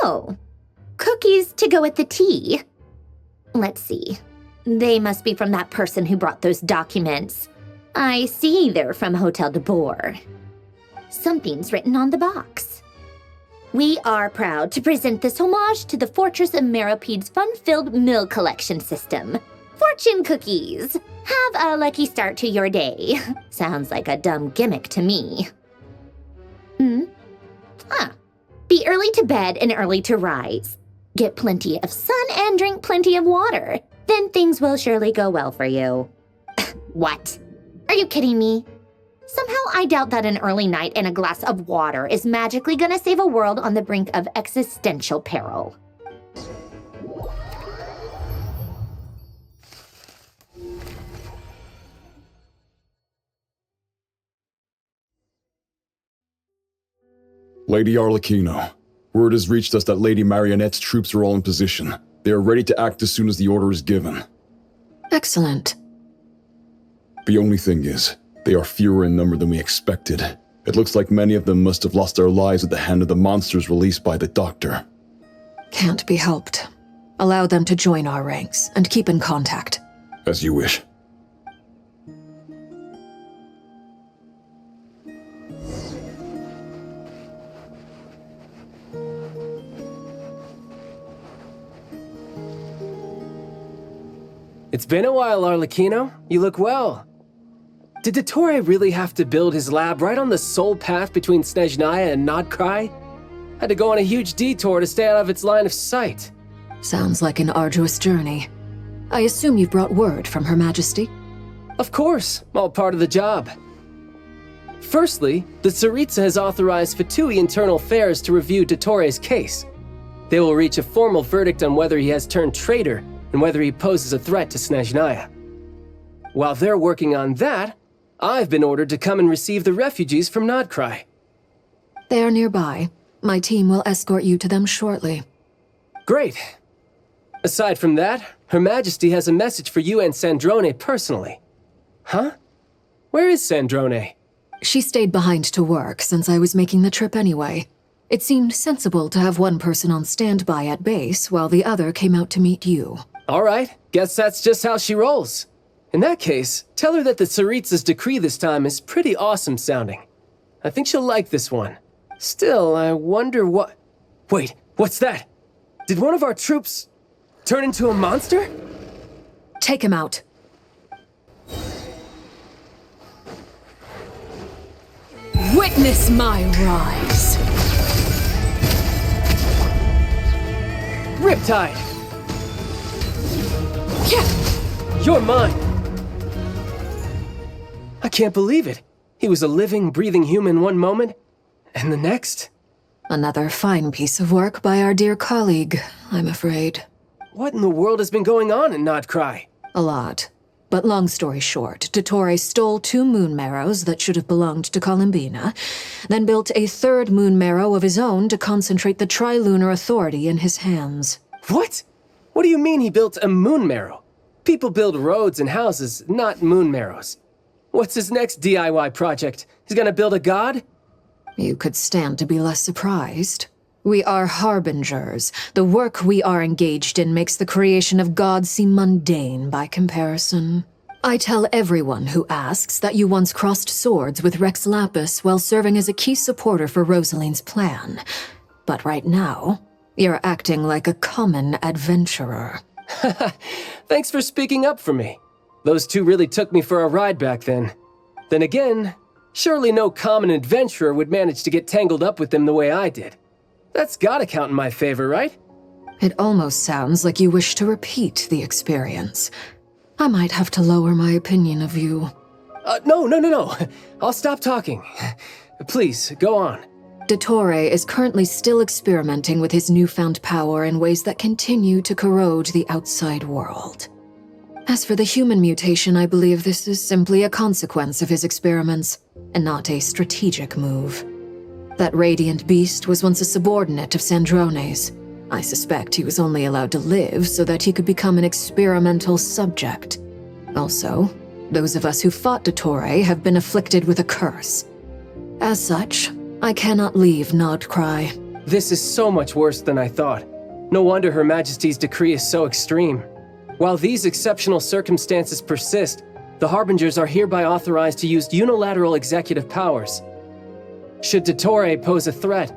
Oh, cookies to go with the tea. Let's see. They must be from that person who brought those documents. I see they're from Hotel de Boer. Something's written on the box. We are proud to present this homage to the Fortress of Meropede's fun-filled meal collection system. Fortune cookies. Have a lucky start to your day. Sounds like a dumb gimmick to me. Be early to bed and early to rise. Get plenty of sun and drink plenty of water. Then things will surely go well for you. What? Are you kidding me? Somehow I doubt that an early night and a glass of water is magically gonna save a world on the brink of existential peril. Lady Arlecchino, word has reached us that Lady Marionette's troops are all in position. They are ready to act as soon as the order is given. Excellent. The only thing is, they are fewer in number than we expected. It looks like many of them must have lost their lives at the hand of the monsters released by the Doctor. Can't be helped. Allow them to join our ranks and keep in contact. As you wish. It's been a while, Arlecchino. You look well. Did dottore really have to build his lab right on the sole path between Snezhnaya and nod-krai? Had to go on a huge detour to stay out of its line of sight. Sounds like an arduous journey. I assume you've brought word from Her Majesty? Of course, all part of the job. Firstly, the Tsaritsa has authorized Fatui Internal Affairs to review dottore's case. They will reach a formal verdict on whether he has turned traitor and whether he poses a threat to Snezhnaya. While they're working on that, I've been ordered to come and receive the refugees from nod-krai. They are nearby. My team will escort you to them shortly. Great. Aside from that, Her Majesty has a message for you and Sandrone personally. Huh? Where is Sandrone? She stayed behind to work since I was making the trip anyway. It seemed sensible to have one person on standby at base while the other came out to meet you. All right, guess that's just how she rolls. In that case, tell her that the Tsaritsa's decree this time is pretty awesome sounding. I think she'll like this one. Still, I wonder what... Wait, what's that? Did one of our troops turn into a monster? Take him out. Witness my rise. Riptide! Yeah. You're mine! I can't believe it. He was a living, breathing human one moment, and the next? Another fine piece of work by our dear colleague, I'm afraid. What in the world has been going on in nod-krai? A lot. But long story short, dottore stole 2 moon marrows that should have belonged to Columbina, then built a 3rd moon marrow of his own to concentrate the Trilunar Authority in his hands. What? What do you mean he built a moon marrow? People build roads and houses, not moon marrows. What's his next DIY project? He's gonna build a god? You could stand to be less surprised. We are harbingers. The work we are engaged in makes the creation of gods seem mundane by comparison. I tell everyone who asks that you once crossed swords with Rex Lapis while serving as a key supporter for Rosaline's plan. But right now, you're acting like a common adventurer. Thanks for speaking up for me. Those 2 really took me for a ride back then. Then again, surely no common adventurer would manage to get tangled up with them the way I did. That's gotta count in my favor, right? It almost sounds like you wish to repeat the experience. I might have to lower my opinion of you. No. I'll stop talking. Please, go on. Dottore is currently still experimenting with his newfound power in ways that continue to corrode the outside world. As for the human mutation, I believe this is simply a consequence of his experiments, and not a strategic move. That radiant beast was once a subordinate of Sandrone's. I suspect he was only allowed to live so that he could become an experimental subject. Also, those of us who fought dottore have been afflicted with a curse. As such, I cannot leave nod-krai. This is so much worse than I thought. No wonder Her Majesty's decree is so extreme. While these exceptional circumstances persist, the Harbingers are hereby authorized to use unilateral executive powers. Should dottore pose a threat,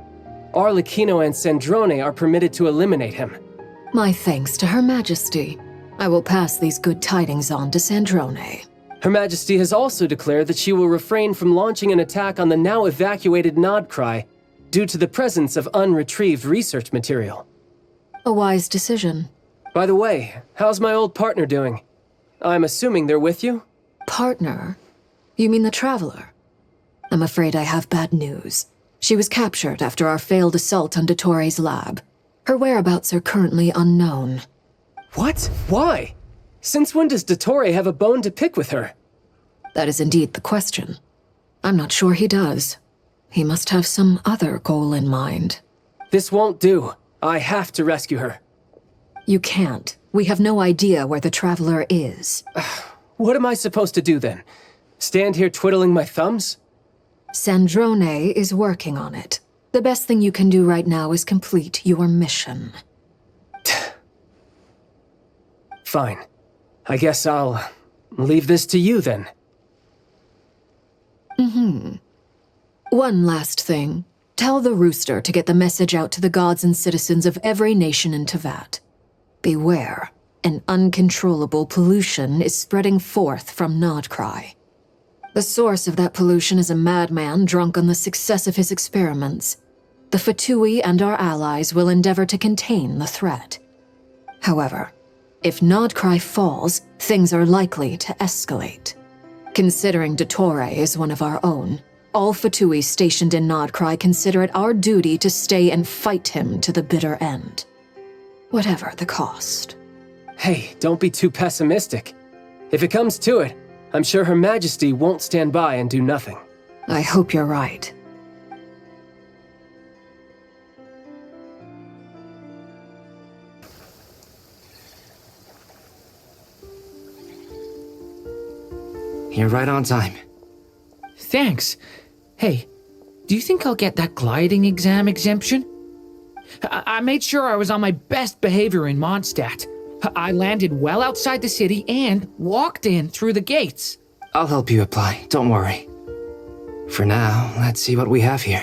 Arlecchino and Sandrone are permitted to eliminate him. My thanks to Her Majesty. I will pass these good tidings on to Sandrone. Her Majesty has also declared that she will refrain from launching an attack on the now evacuated nod-krai due to the presence of unretrieved research material. A wise decision. By the way, how's my old partner doing? I'm assuming they're with you? Partner? You mean the Traveler? I'm afraid I have bad news. She was captured after our failed assault on dottore's lab. Her whereabouts are currently unknown. What? Why? Since when does dottore have a bone to pick with her? That is indeed the question. I'm not sure he does. He must have some other goal in mind. This won't do. I have to rescue her. You can't. We have no idea where the Traveler is. What am I supposed to do then? Stand here twiddling my thumbs? Sandrone is working on it. The best thing you can do right now is complete your mission. Fine. I guess I'll leave this to you then. One last thing. Tell the rooster to get the message out to the gods and citizens of every nation in Teyvat. Beware. An uncontrollable pollution is spreading forth from nod-krai. The source of that pollution is a madman drunk on the success of his experiments. The Fatui and our allies will endeavor to contain the threat. However, if nod-krai falls, things are likely to escalate. Considering dottore is one of our own, all Fatui stationed in nod-krai consider it our duty to stay and fight him to the bitter end. Whatever the cost. Hey, don't be too pessimistic. If it comes to it, I'm sure Her Majesty won't stand by and do nothing. I hope you're right. You're right on time. Thanks. Hey, do you think I'll get that gliding exam exemption? I made sure I was on my best behavior in Mondstadt. I landed well outside the city and walked in through the gates. I'll help you apply, don't worry. For now, let's see what we have here.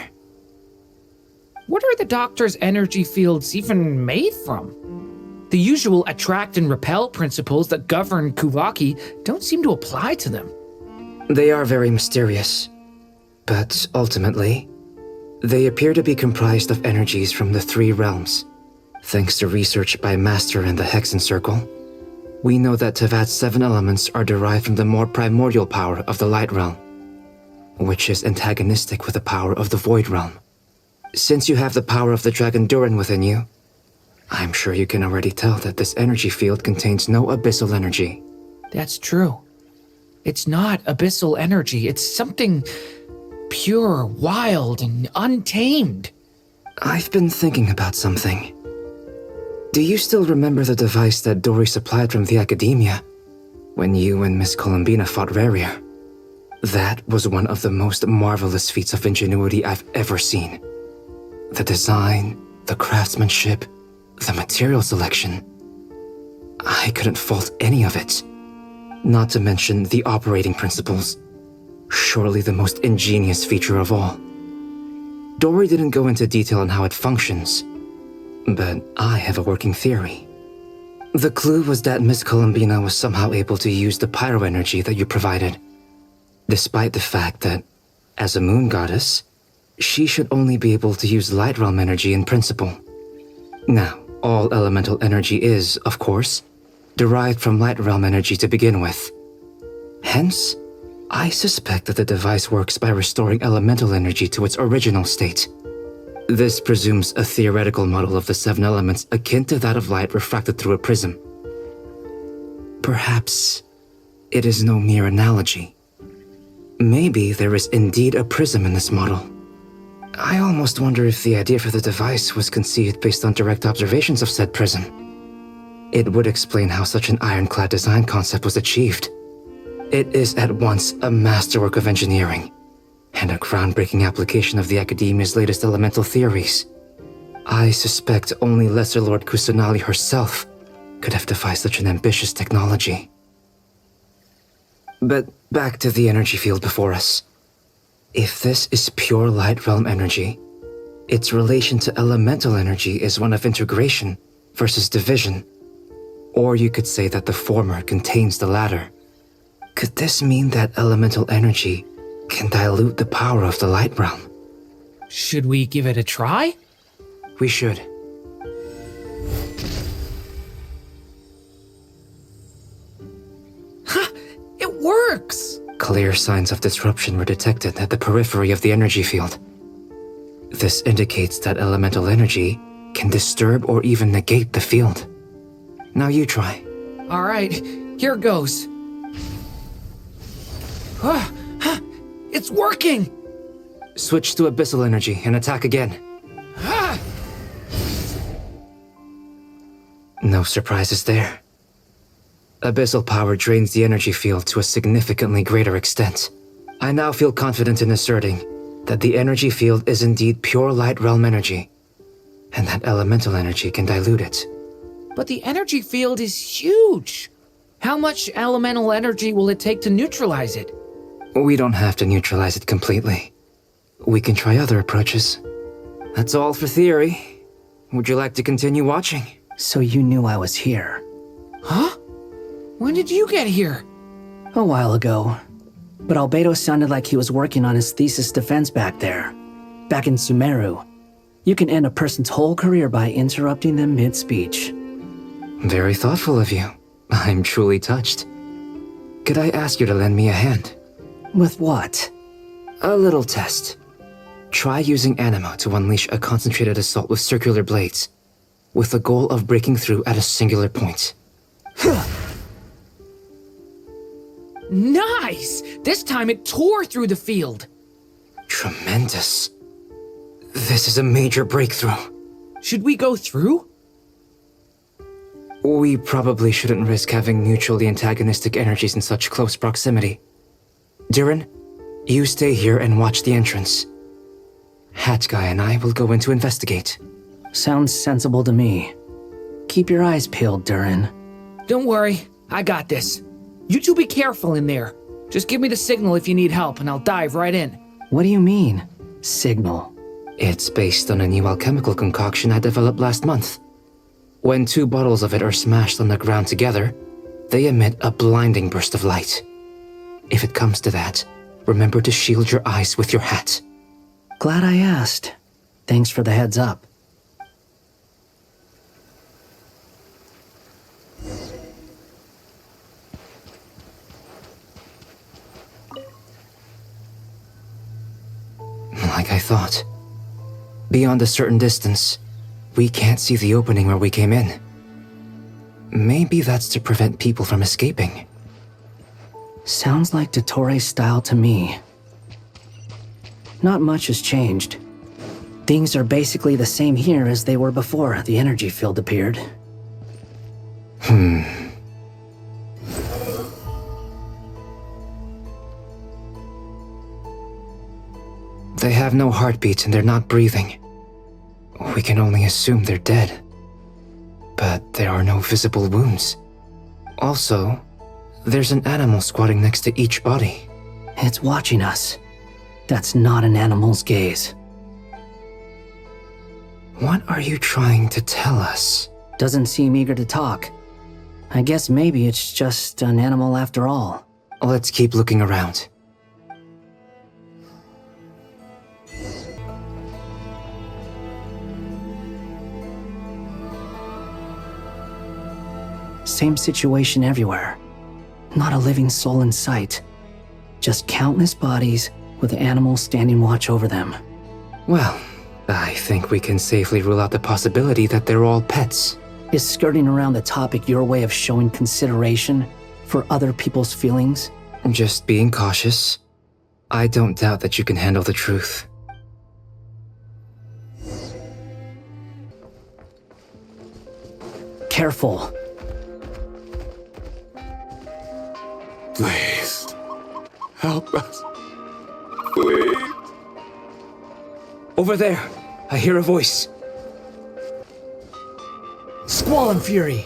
What are the doctor's energy fields even made from? The usual attract and repel principles that govern Kuvaki don't seem to apply to them. They are very mysterious, but ultimately, they appear to be comprised of energies from the three realms. Thanks to research by Master in the Hexen Circle, we know that Tevat's 7 elements are derived from the more primordial power of the Light Realm, which is antagonistic with the power of the Void Realm. Since you have the power of the Dragon Durin within you, I'm sure you can already tell that this energy field contains no abyssal energy. That's true. It's not abyssal energy, it's something pure, wild, and untamed. I've been thinking about something. Do you still remember the device that Dory supplied from the Academia when you and Miss Columbina fought Raria? That was one of the most marvelous feats of ingenuity I've ever seen. The design, the craftsmanship, the material selection. I couldn't fault any of it. Not to mention the operating principles. Surely the most ingenious feature of all. Dory didn't go into detail on how it functions, but I have a working theory. The clue was that Miss Columbina was somehow able to use the pyro energy that you provided, despite the fact that, as a moon goddess, she should only be able to use light realm energy in principle. Now, all elemental energy is, of course, derived from light realm energy to begin with. Hence, I suspect that the device works by restoring elemental energy to its original state. This presumes a theoretical model of the 7 elements akin to that of light refracted through a prism. Perhaps it is no mere analogy. Maybe there is indeed a prism in this model. I almost wonder if the idea for the device was conceived based on direct observations of said prism. It would explain how such an ironclad design concept was achieved. It is at once a masterwork of engineering and a groundbreaking application of the Academia's latest elemental theories. I suspect only Lesser Lord Kusanali herself could have devised such an ambitious technology. But back to the energy field before us. If this is pure light realm energy, its relation to elemental energy is one of integration versus division. Or you could say that the former contains the latter. Could this mean that elemental energy can dilute the power of the light realm? Should we give it a try? We should. Ha! It works! Clear signs of disruption were detected at the periphery of the energy field. This indicates that elemental energy can disturb or even negate the field. Now you try. All right, here goes. It's working! Switch to abyssal energy and attack again. No surprises there. Abyssal power drains the energy field to a significantly greater extent. I now feel confident in asserting that the energy field is indeed pure light realm energy, and that elemental energy can dilute it. But the energy field is huge! How much elemental energy will it take to neutralize it? We don't have to neutralize it completely. We can try other approaches. That's all for theory. Would you like to continue watching? So you knew I was here. Huh? When did you get here? A while ago. But Albedo sounded like he was working on his thesis defense back there. Back in Sumeru. You can end a person's whole career by interrupting them mid-speech. Very thoughtful of you. I'm truly touched. Could I ask you to lend me a hand? With what? A little test. Try using anima to unleash a concentrated assault with circular blades, with the goal of breaking through at a singular point. Nice! This time it tore through the field. Tremendous. This is a major breakthrough. Should we go through? We probably shouldn't risk having mutually antagonistic energies in such close proximity. Durin, you stay here and watch the entrance. Hat Guy and I will go in to investigate. Sounds sensible to me. Keep your eyes peeled, Durin. Don't worry, I got this. You two be careful in there. Just give me the signal if you need help and I'll dive right in. What do you mean, signal? It's based on a new alchemical concoction I developed last month. When 2 bottles of it are smashed on the ground together, they emit a blinding burst of light. If it comes to that, remember to shield your eyes with your hat. Glad I asked. Thanks for the heads up. Like I thought. Beyond a certain distance, we can't see the opening where we came in. Maybe that's to prevent people from escaping. Sounds like Dottore's style to me. Not much has changed. Things are basically the same here as they were before the energy field appeared. They have no heartbeats and they're not breathing. We can only assume they're dead. But there are no visible wounds. Also, there's an animal squatting next to each body. It's watching us. That's not an animal's gaze. What are you trying to tell us? Doesn't seem eager to talk. I guess maybe it's just an animal after all. Let's keep looking around. Same situation everywhere. Not a living soul in sight. Just countless bodies with animals standing watch over them. Well, I think we can safely rule out the possibility that they're all pets. Is skirting around the topic your way of showing consideration for other people's feelings? Just being cautious. I don't doubt that you can handle the truth. Careful. Please, help us. Please. Over there, I hear a voice. Squall and Fury.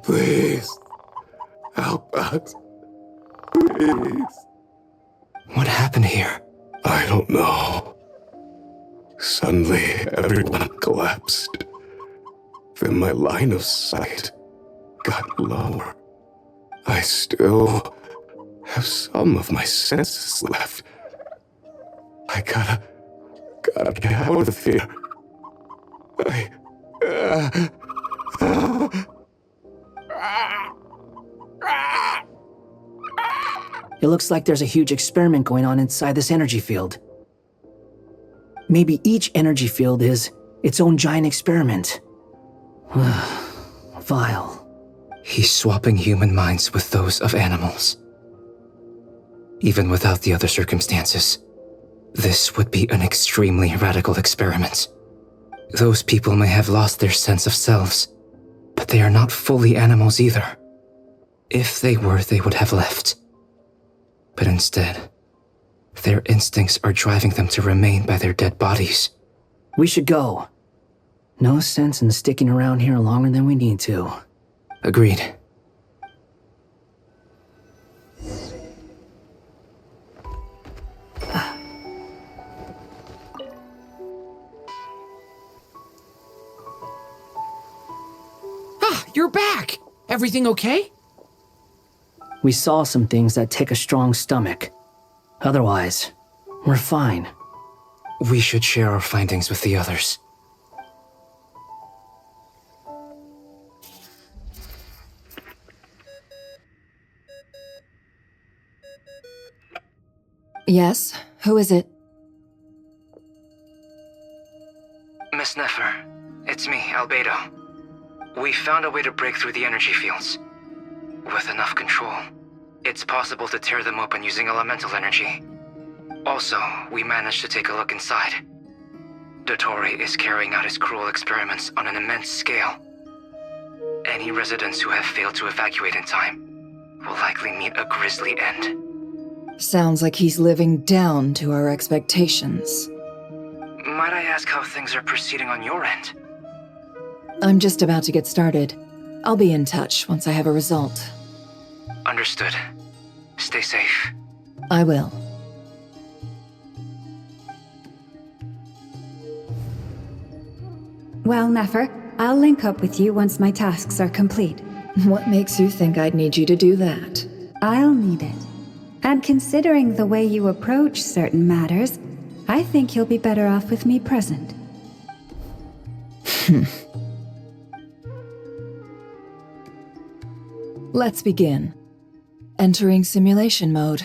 Please, help us. Please. What happened here? I don't know. Suddenly, everyone collapsed. Then my line of sight got lower. I still have some of my senses left. I gotta get out of here. It looks like there's a huge experiment going on inside this energy field. Maybe each energy field is its own giant experiment. Vile. He's swapping human minds with those of animals. Even without the other circumstances, this would be an extremely radical experiment. Those people may have lost their sense of selves, but they are not fully animals either. If they were, they would have left. But instead, their instincts are driving them to remain by their dead bodies. We should go. No sense in sticking around here longer than we need to. Agreed. You're back! Everything okay? We saw some things that take a strong stomach. Otherwise, we're fine. We should share our findings with the others. Yes? Who is it? Miss Nefer, it's me, Albedo. We found a way to break through the energy fields. With enough control, it's possible to tear them open using elemental energy. Also, we managed to take a look inside. Dottore is carrying out his cruel experiments on an immense scale. Any residents who have failed to evacuate in time will likely meet a grisly end. Sounds like he's living down to our expectations. Might I ask how things are proceeding on your end? I'm just about to get started. I'll be in touch once I have a result. Understood. Stay safe. I will. Well, Nefer, I'll link up with you once my tasks are complete. What makes you think I'd need you to do that? I'll need it. And considering the way you approach certain matters, I think you'll be better off with me present. Let's begin. Entering simulation mode.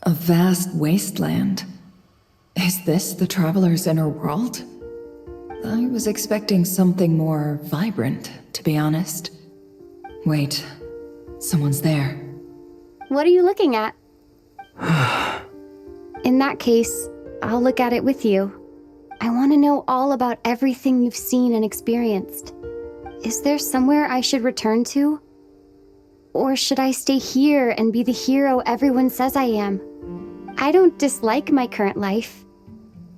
A vast wasteland. Is this the Traveler's inner world? I was expecting something more vibrant, to be honest. Wait, someone's there. What are you looking at? In that case, I'll look at it with you. I want to know all about everything you've seen and experienced. Is there somewhere I should return to? Or should I stay here and be the hero everyone says I am? I don't dislike my current life.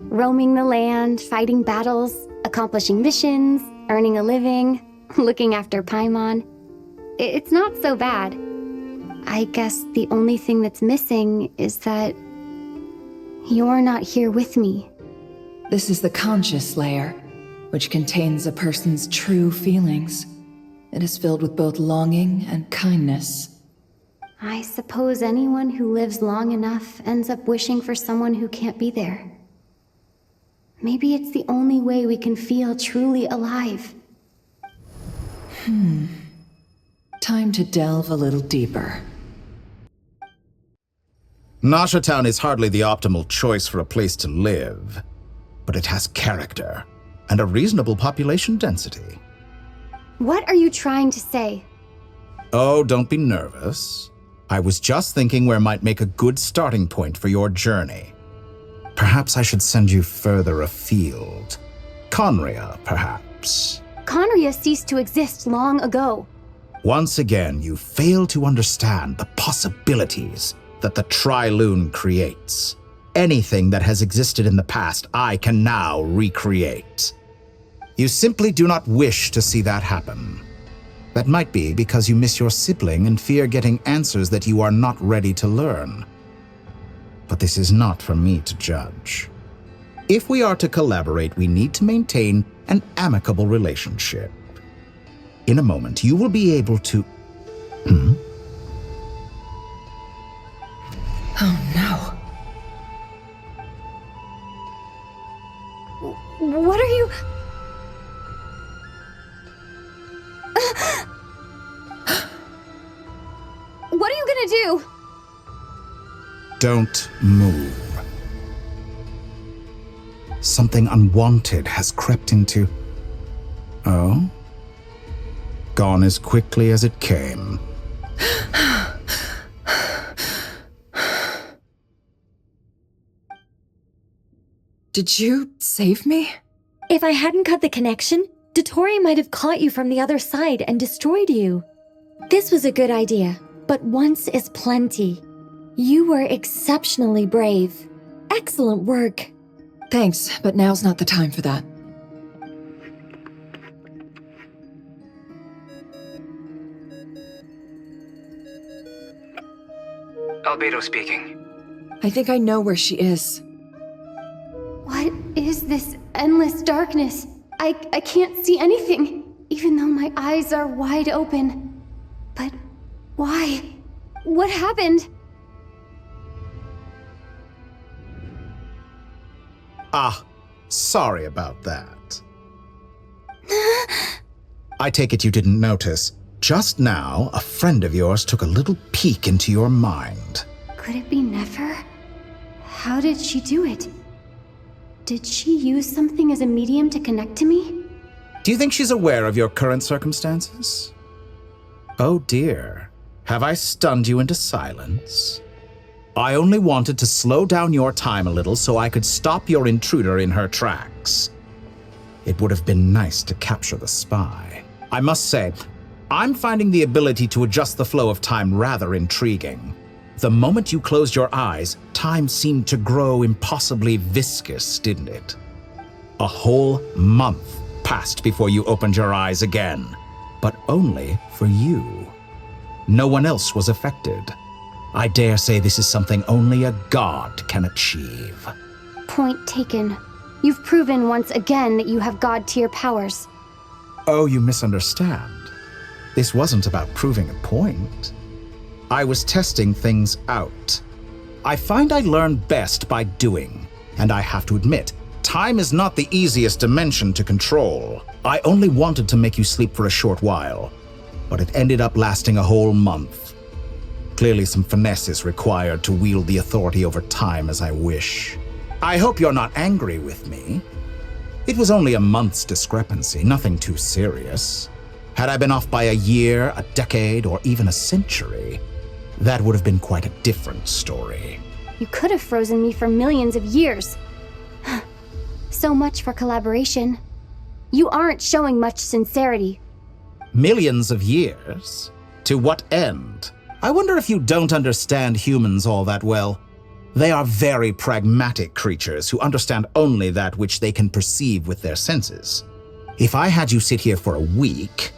Roaming the land, fighting battles, accomplishing missions, earning a living, looking after Paimon. It's not so bad. I guess the only thing that's missing is that you're not here with me. This is the conscious layer, which contains a person's true feelings. It is filled with both longing and kindness. I suppose anyone who lives long enough ends up wishing for someone who can't be there. Maybe it's the only way we can feel truly alive. Time to delve a little deeper. Nasha Town is hardly the optimal choice for a place to live, but it has character and a reasonable population density. What are you trying to say? Oh, don't be nervous. I was just thinking where might make a good starting point for your journey. Perhaps I should send you further afield. Conria, perhaps. Conria ceased to exist long ago. Once again, you fail to understand the possibilities that the Tri-Lune creates. Anything that has existed in the past, I can now recreate. You simply do not wish to see that happen. That might be because you miss your sibling and fear getting answers that you are not ready to learn. But this is not for me to judge. If we are to collaborate, we need to maintain an amicable relationship. In a moment, you will be able to... Oh no. What are you... What are you gonna do? Don't move. Something unwanted has crept into... Oh? Gone as quickly as it came. Did you save me? If I hadn't cut the connection, dottore might have caught you from the other side and destroyed you. This was a good idea, but once is plenty. You were exceptionally brave. Excellent work. Thanks, but now's not the time for that. Albedo speaking. I think I know where she is. What is this endless darkness. I can't see anything, even though my eyes are wide open. But why? What happened? Ah, sorry about that. I take it you didn't notice. Just now, a friend of yours took a little peek into your mind. Could it be Nefer? How did she do it? Did she use something as a medium to connect to me? Do you think she's aware of your current circumstances? Oh dear. Have I stunned you into silence? I only wanted to slow down your time a little so I could stop your intruder in her tracks. It would have been nice to capture the spy. I must say, I'm finding the ability to adjust the flow of time rather intriguing. The moment you closed your eyes, time seemed to grow impossibly viscous, didn't it? A whole month passed before you opened your eyes again, but only for you. No one else was affected. I dare say this is something only a god can achieve. Point taken. You've proven once again that you have god-tier powers. Oh, you misunderstand. This wasn't about proving a point. I was testing things out. I find I learn best by doing, and I have to admit, time is not the easiest dimension to control. I only wanted to make you sleep for a short while, but it ended up lasting a whole month. Clearly some finesse is required to wield the authority over time as I wish. I hope you're not angry with me. It was only a month's discrepancy, nothing too serious. Had I been off by a year, a decade, or even a century, that would have been quite a different story. You could have frozen me for millions of years. So much for collaboration. You aren't showing much sincerity. Millions of years? To what end? I wonder if you don't understand humans all that well. They are very pragmatic creatures who understand only that which they can perceive with their senses. If I had you sit here for a week,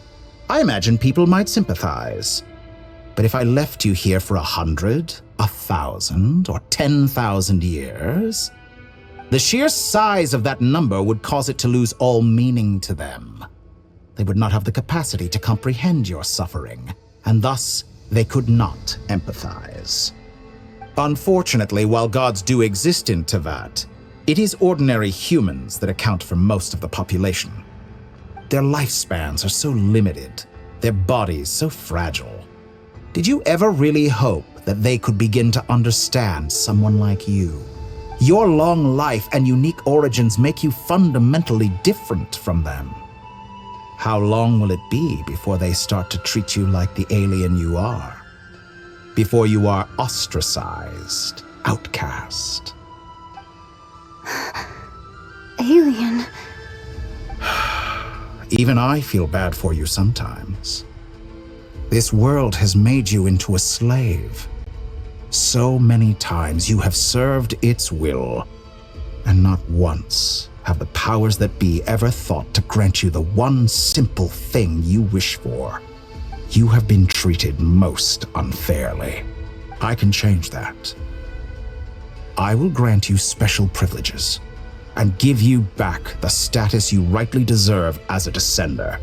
I imagine people might sympathize. But if I left you here for 100, 1,000, or 10,000 years, the sheer size of that number would cause it to lose all meaning to them. They would not have the capacity to comprehend your suffering, and thus they could not empathize. Unfortunately, while gods do exist in Teyvat, it is ordinary humans that account for most of the population. Their lifespans are so limited, their bodies so fragile. Did you ever really hope that they could begin to understand someone like you? Your long life and unique origins make you fundamentally different from them. How long will it be before they start to treat you like the alien you are? Before you are ostracized, outcast? Alien. Even I feel bad for you sometimes. This world has made you into a slave. So many times you have served its will, and not once have the powers that be ever thought to grant you the one simple thing you wish for. You have been treated most unfairly. I can change that. I will grant you special privileges and give you back the status you rightly deserve as a descender.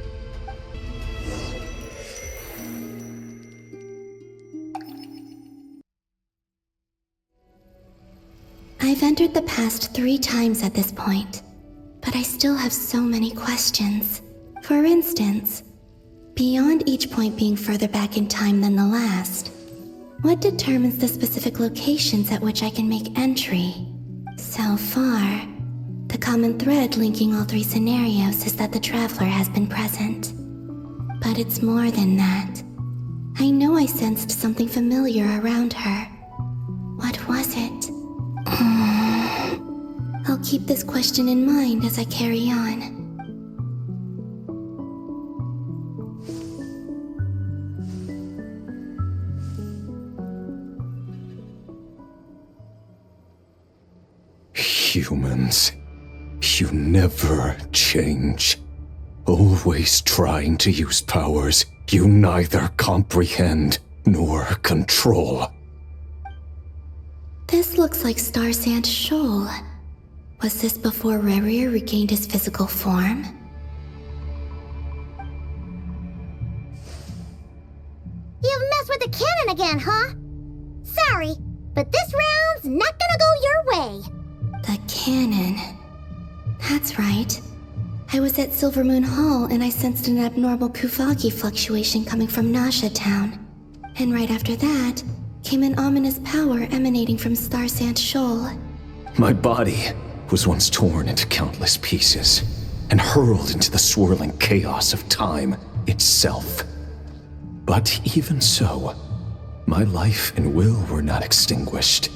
I've entered the past 3 times at this point, but I still have so many questions. For instance, beyond each point being further back in time than the last, what determines the specific locations at which I can make entry? So far, the common thread linking all 3 scenarios is that the Traveler has been present. But it's more than that. I know I sensed something familiar around her. What was it? I'll keep this question in mind as I carry on. Humans, you never change. Always trying to use powers you neither comprehend nor control. This looks like Star Sand Shoal. Was this before Rerir regained his physical form? You've messed with the cannon again, huh? Sorry, but this round's not gonna go your way. The cannon. That's right. I was at Silvermoon Hall and I sensed an abnormal Kuvaki fluctuation coming from Nasha Town. And right after that, came an ominous power emanating from Star Sand Shoal. My body was once torn into countless pieces and hurled into the swirling chaos of time itself. But even so, my life and will were not extinguished.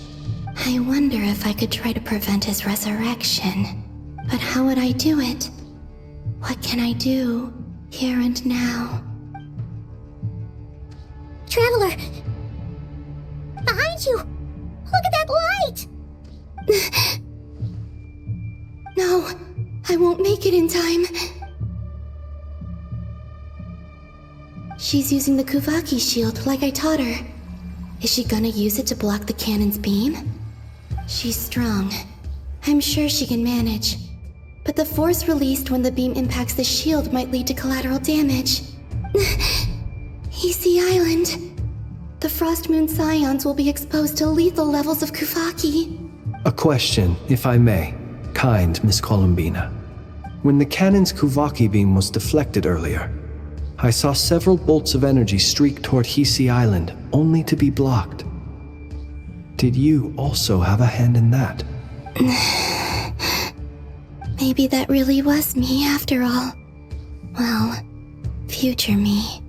I wonder if I could try to prevent his resurrection. But how would I do it? What can I do, here and now? Traveler! Behind you! Look at that light! No, I won't make it in time. She's using the Kuvaki shield like I taught her. Is she gonna use it to block the cannon's beam? She's strong. I'm sure she can manage. But the force released when the beam impacts the shield might lead to collateral damage. VII Island. The Frost Moon Scions will be exposed to lethal levels of Kuvaki. A question, if I may, kind Miss Columbina. When the cannon's Kuvaki beam was deflected earlier, I saw several bolts of energy streak toward VII Island, only to be blocked. Did you also have a hand in that? Maybe that really was me after all. Well, future me.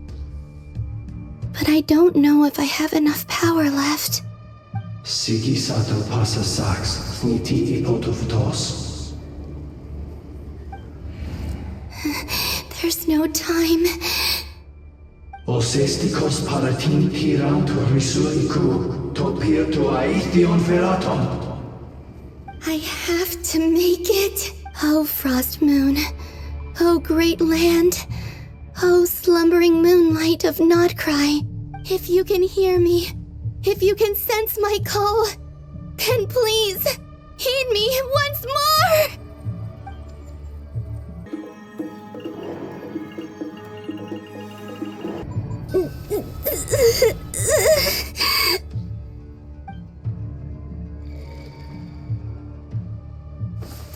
But I don't know if I have enough power left. Siki sato pasa sax, sniti ipotuvtos. There's no time. Osestikos paratin tirantu risuiku, topirtu aithion veraton. I have to make it. Oh, Frost Moon. Oh, great land. Oh, slumbering moonlight of nod-krai. If you can hear me, if you can sense my call, then please, heed me once more!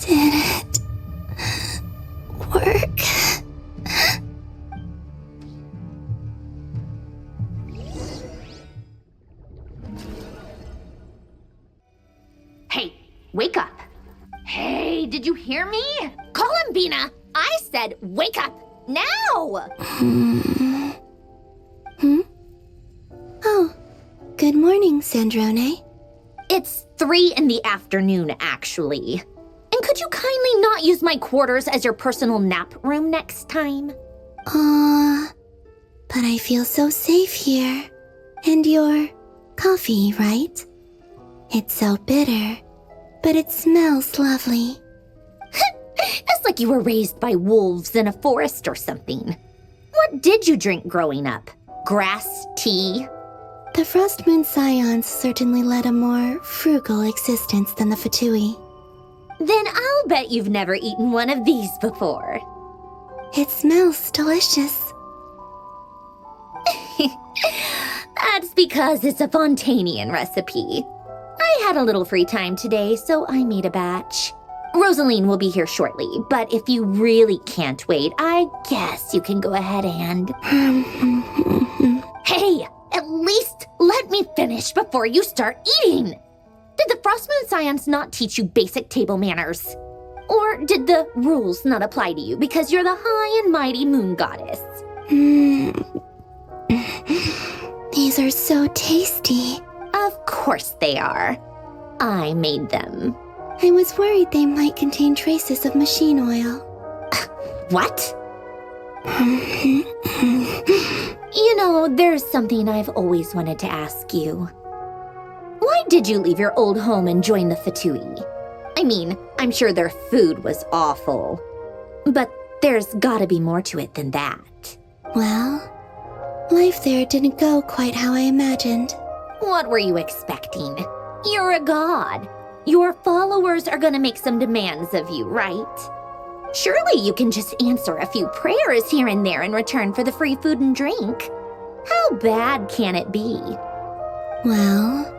Did it work? Hey, wake up. Hey, did you hear me? Columbina, I said wake up now! Oh, good morning, Sandrone. It's 3 in the afternoon, actually. And could you kindly not use my quarters as your personal nap room next time? But I feel so safe here. And your coffee, right? It's so bitter, but it smells lovely. It's like you were raised by wolves in a forest or something. What did you drink growing up? Grass tea? The Frost Moon Scions certainly led a more frugal existence than the Fatui. Then I'll bet you've never eaten one of these before. It smells delicious. That's because it's a Fontanian recipe. I had a little free time today, so I made a batch. Rosaline will be here shortly, but if you really can't wait, I guess you can go ahead and... Hey, at least let me finish before you start eating! Did the Frost Moon Scions not teach you basic table manners? Or did the rules not apply to you because you're the high and mighty moon goddess? These are so tasty. Of course they are. I made them. I was worried they might contain traces of machine oil. What? You know, there's something I've always wanted to ask you. Why did you leave your old home and join the Fatui? I mean, I'm sure their food was awful. But there's gotta be more to it than that. Well, life there didn't go quite how I imagined. What were you expecting? You're a god. Your followers are gonna make some demands of you, right? Surely you can just answer a few prayers here and there in return for the free food and drink. How bad can it be? Well,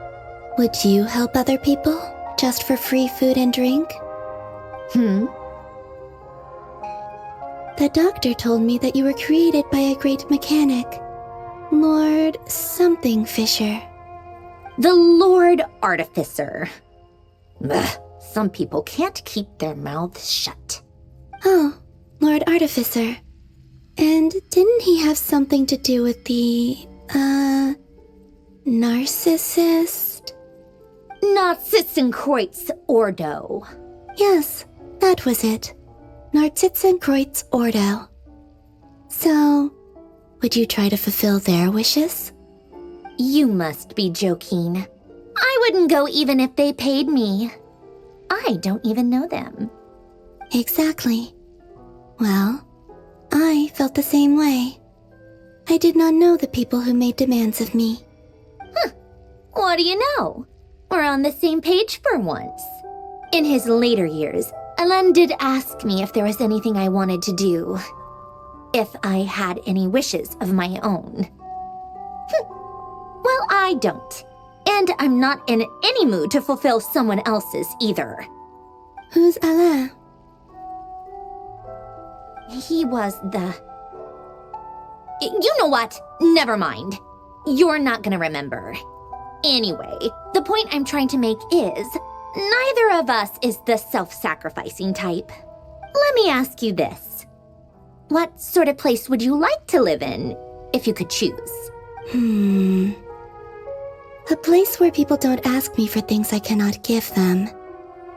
would you help other people just for free food and drink? The doctor told me that you were created by a great mechanic, Lord something Fisher. The Lord Artificer. Ugh, some people can't keep their mouths shut. Oh, Lord Artificer. And didn't he have something to do with the, narcissist? Narcissenkreuz Ordo. Yes, that was it. Narcissenkreuz Ordo. So, would you try to fulfill their wishes? You must be joking. I wouldn't go even if they paid me. I don't even know them. Exactly. Well, I felt the same way. I did not know the people who made demands of me. What do you know? We're on the same page for once. In his later years, Alain did ask me if there was anything I wanted to do. If I had any wishes of my own. Well, I don't. And I'm not in any mood to fulfill someone else's either. Who's Alain? He was the... You know what? Never mind. You're not gonna remember. Anyway, the point I'm trying to make is, neither of us is the self-sacrificing type. Let me ask you this. What sort of place would you like to live in, if you could choose? A place where people don't ask me for things I cannot give them.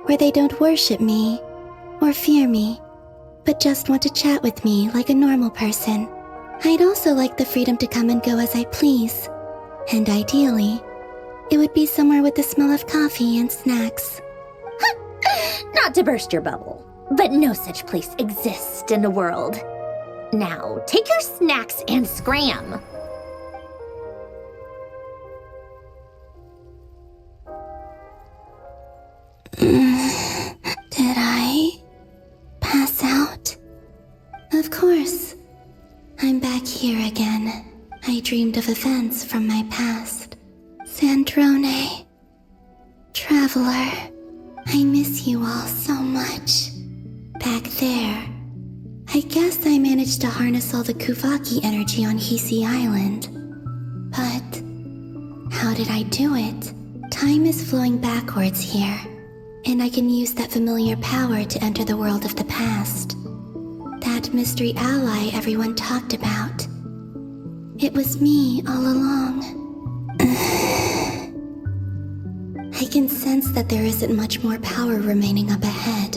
Where they don't worship me, or fear me, but just want to chat with me like a normal person. I'd also like the freedom to come and go as I please. And ideally, it would be somewhere with the smell of coffee and snacks. Not to burst your bubble, but no such place exists in the world. Now, take your snacks and scram. Did I pass out? Of course. I'm back here again. I dreamed of events from my past. Sandrone. Traveler. I miss you all so much. Back there. I guess I managed to harness all the Kuvaki energy on Hisi Island. But how did I do it? Time is flowing backwards here, and I can use that familiar power to enter the world of the past. That mystery ally everyone talked about. It was me all along. I can sense that there isn't much more power remaining up ahead.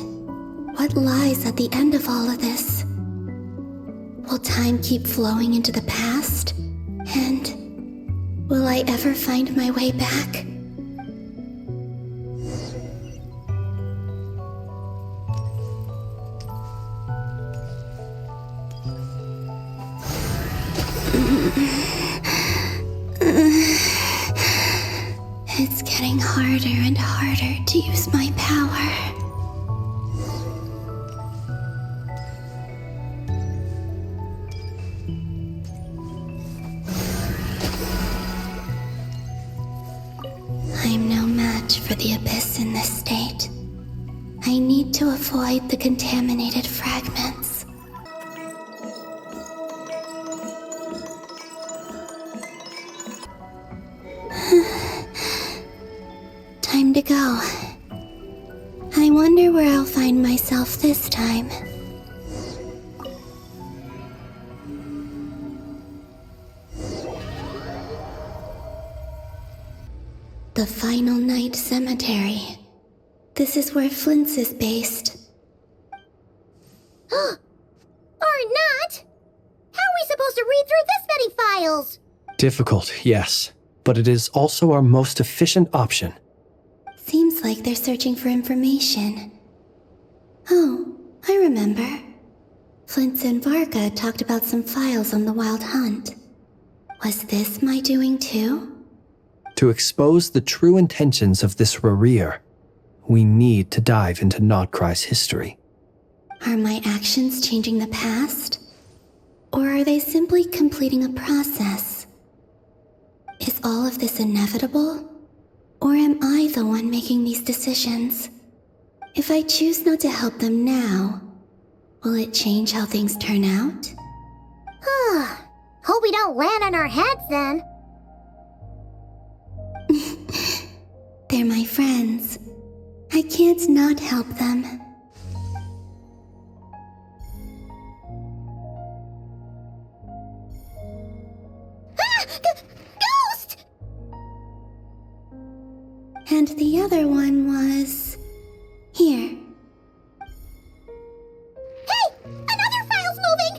What lies at the end of all of this? Will time keep flowing into the past? And will I ever find my way back? It's getting harder and harder to use my power. I'm no match for the abyss in this state. I need to avoid the contaminated fragments. Time to go. I wonder where I'll find myself this time. The Final Night Cemetery. This is where Flint's is based. Or not? How are we supposed to read through this many files? Difficult, yes, but it is also our most efficient option. Seems like they're searching for information. Oh, I remember. Flint's and Varga talked about some files on the Wild Hunt. Was this my doing too? To expose the true intentions of this Rarir, We need to dive into nod-krai's history. Are my actions changing the past? Or are they simply completing a process? Is all of this inevitable? Or am I the one making these decisions? If I choose not to help them now, will it change how things turn out? Hope we don't land on our heads then. They're my friends. I can't not help them. Ghost! And the other one was... here. Hey! Another file's moving!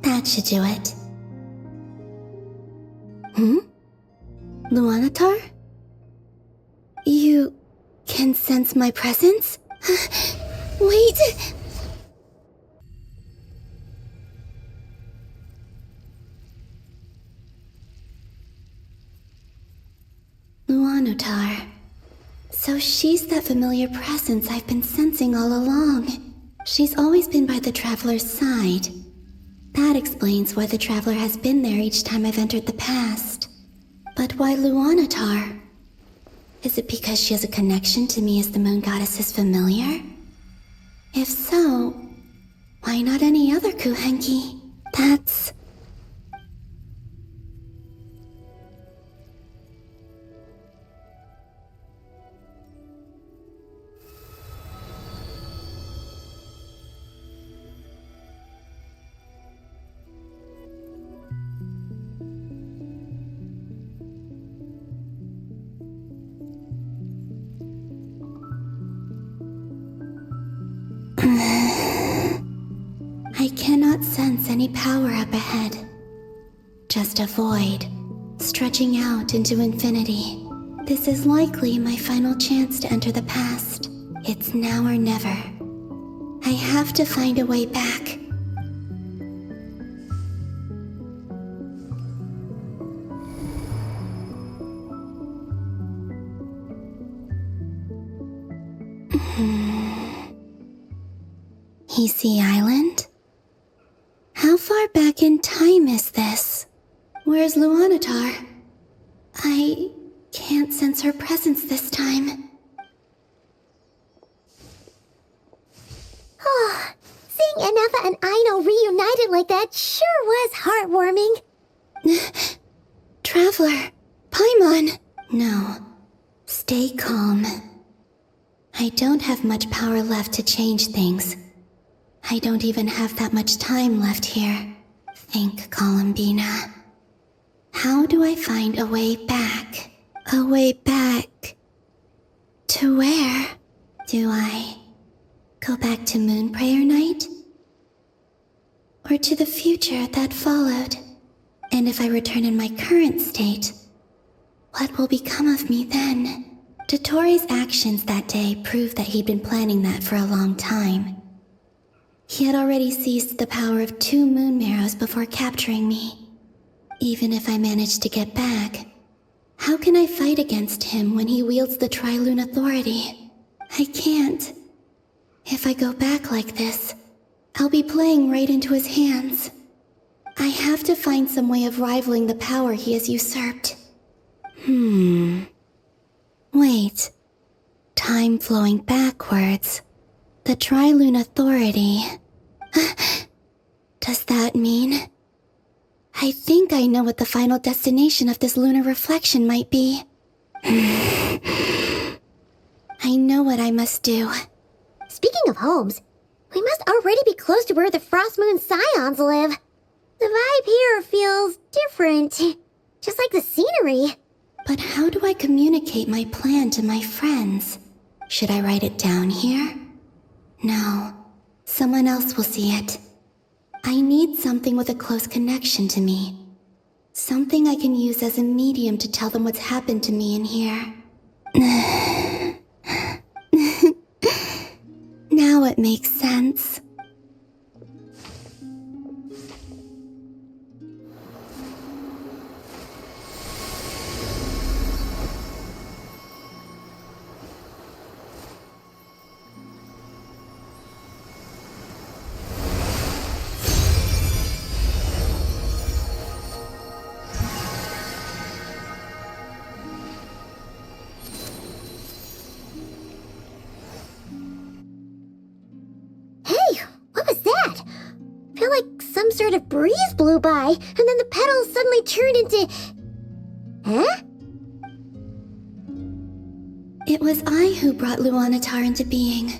That should do it. Luanatar? You can sense my presence? Wait! Luanatar. So she's that familiar presence I've been sensing all along. She's always been by the Traveler's side. That explains why the Traveler has been there each time I've entered the past. But why Luanatar? Is it because she has a connection to me as the Moon Goddess's familiar? If so, why not any other Kuhenki? That's... I cannot sense any power up ahead. Just a void, stretching out into infinity. This is likely my final chance to enter the past. It's now or never. I have to find a way back. Easy Island? How far back in time is this? Where's Luanatar? I can't sense her presence this time. Oh, seeing Enefa and Aino reunited like that sure was heartwarming. Traveler, Paimon. No, stay calm. I don't have much power left to change things. I don't even have that much time left here. Think, Columbina. How do I find a way back? A way back... to where? Do I go back to Moon Prayer Night? Or to the future that followed? And if I return in my current state, what will become of me then? Dottore's actions that day proved that he'd been planning that for a long time. He had already seized the power of 2 moon marrows before capturing me. Even if I managed to get back, how can I fight against him when he wields the Tri-Lune Authority? I can't. If I go back like this, I'll be playing right into his hands. I have to find some way of rivaling the power he has usurped. Wait. Time flowing backwards. The Tri-Lune Authority. Does that mean... I think I know what the final destination of this lunar reflection might be. I know what I must do. Speaking of homes, we must already be close to where the Frost Moon Scions live. The vibe here feels different, just like the scenery. But how do I communicate my plan to my friends? Should I write it down here? No, someone else will see it. I need something with a close connection to me. Something I can use as a medium to tell them what's happened to me in here. Now it makes sense. Some sort of breeze blew by, and then the petals suddenly turned into... Huh? It was I who brought Luanatar into being.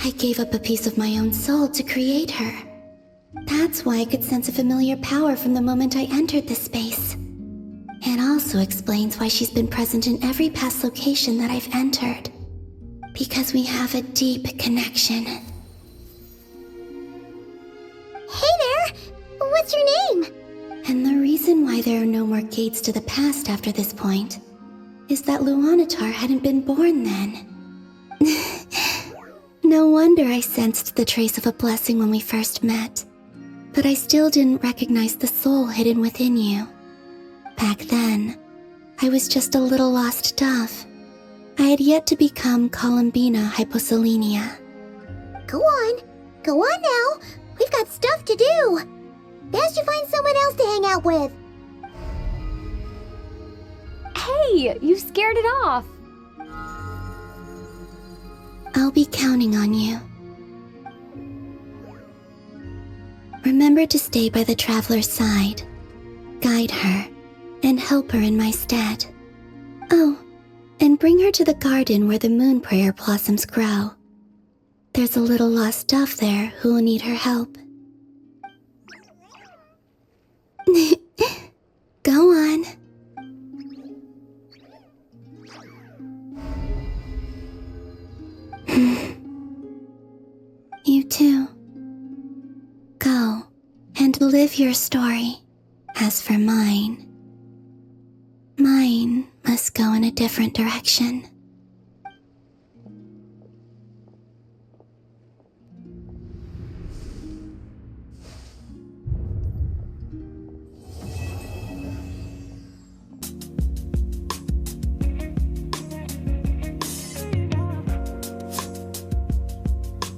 I gave up a piece of my own soul to create her. That's why I could sense a familiar power from the moment I entered this space. It also explains why she's been present in every past location that I've entered. Because we have a deep connection. Hey there! What's your name? And the reason why there are no more gates to the past after this point is that Luanatar hadn't been born then. No wonder I sensed the trace of a blessing when we first met. But I still didn't recognize the soul hidden within you. Back then, I was just a little lost dove. I had yet to become Columbina Hyposelenia. Go on now. We've got stuff to do. Best you find someone else to hang out with. Hey, you scared it off. I'll be counting on you. Remember to stay by the traveler's side, guide her, and help her in my stead. Oh, and bring her to the garden where the moon prayer blossoms grow. There's a little lost dove there who will need her help. Go on. You too. Go and live your story. As for mine must go in a different direction.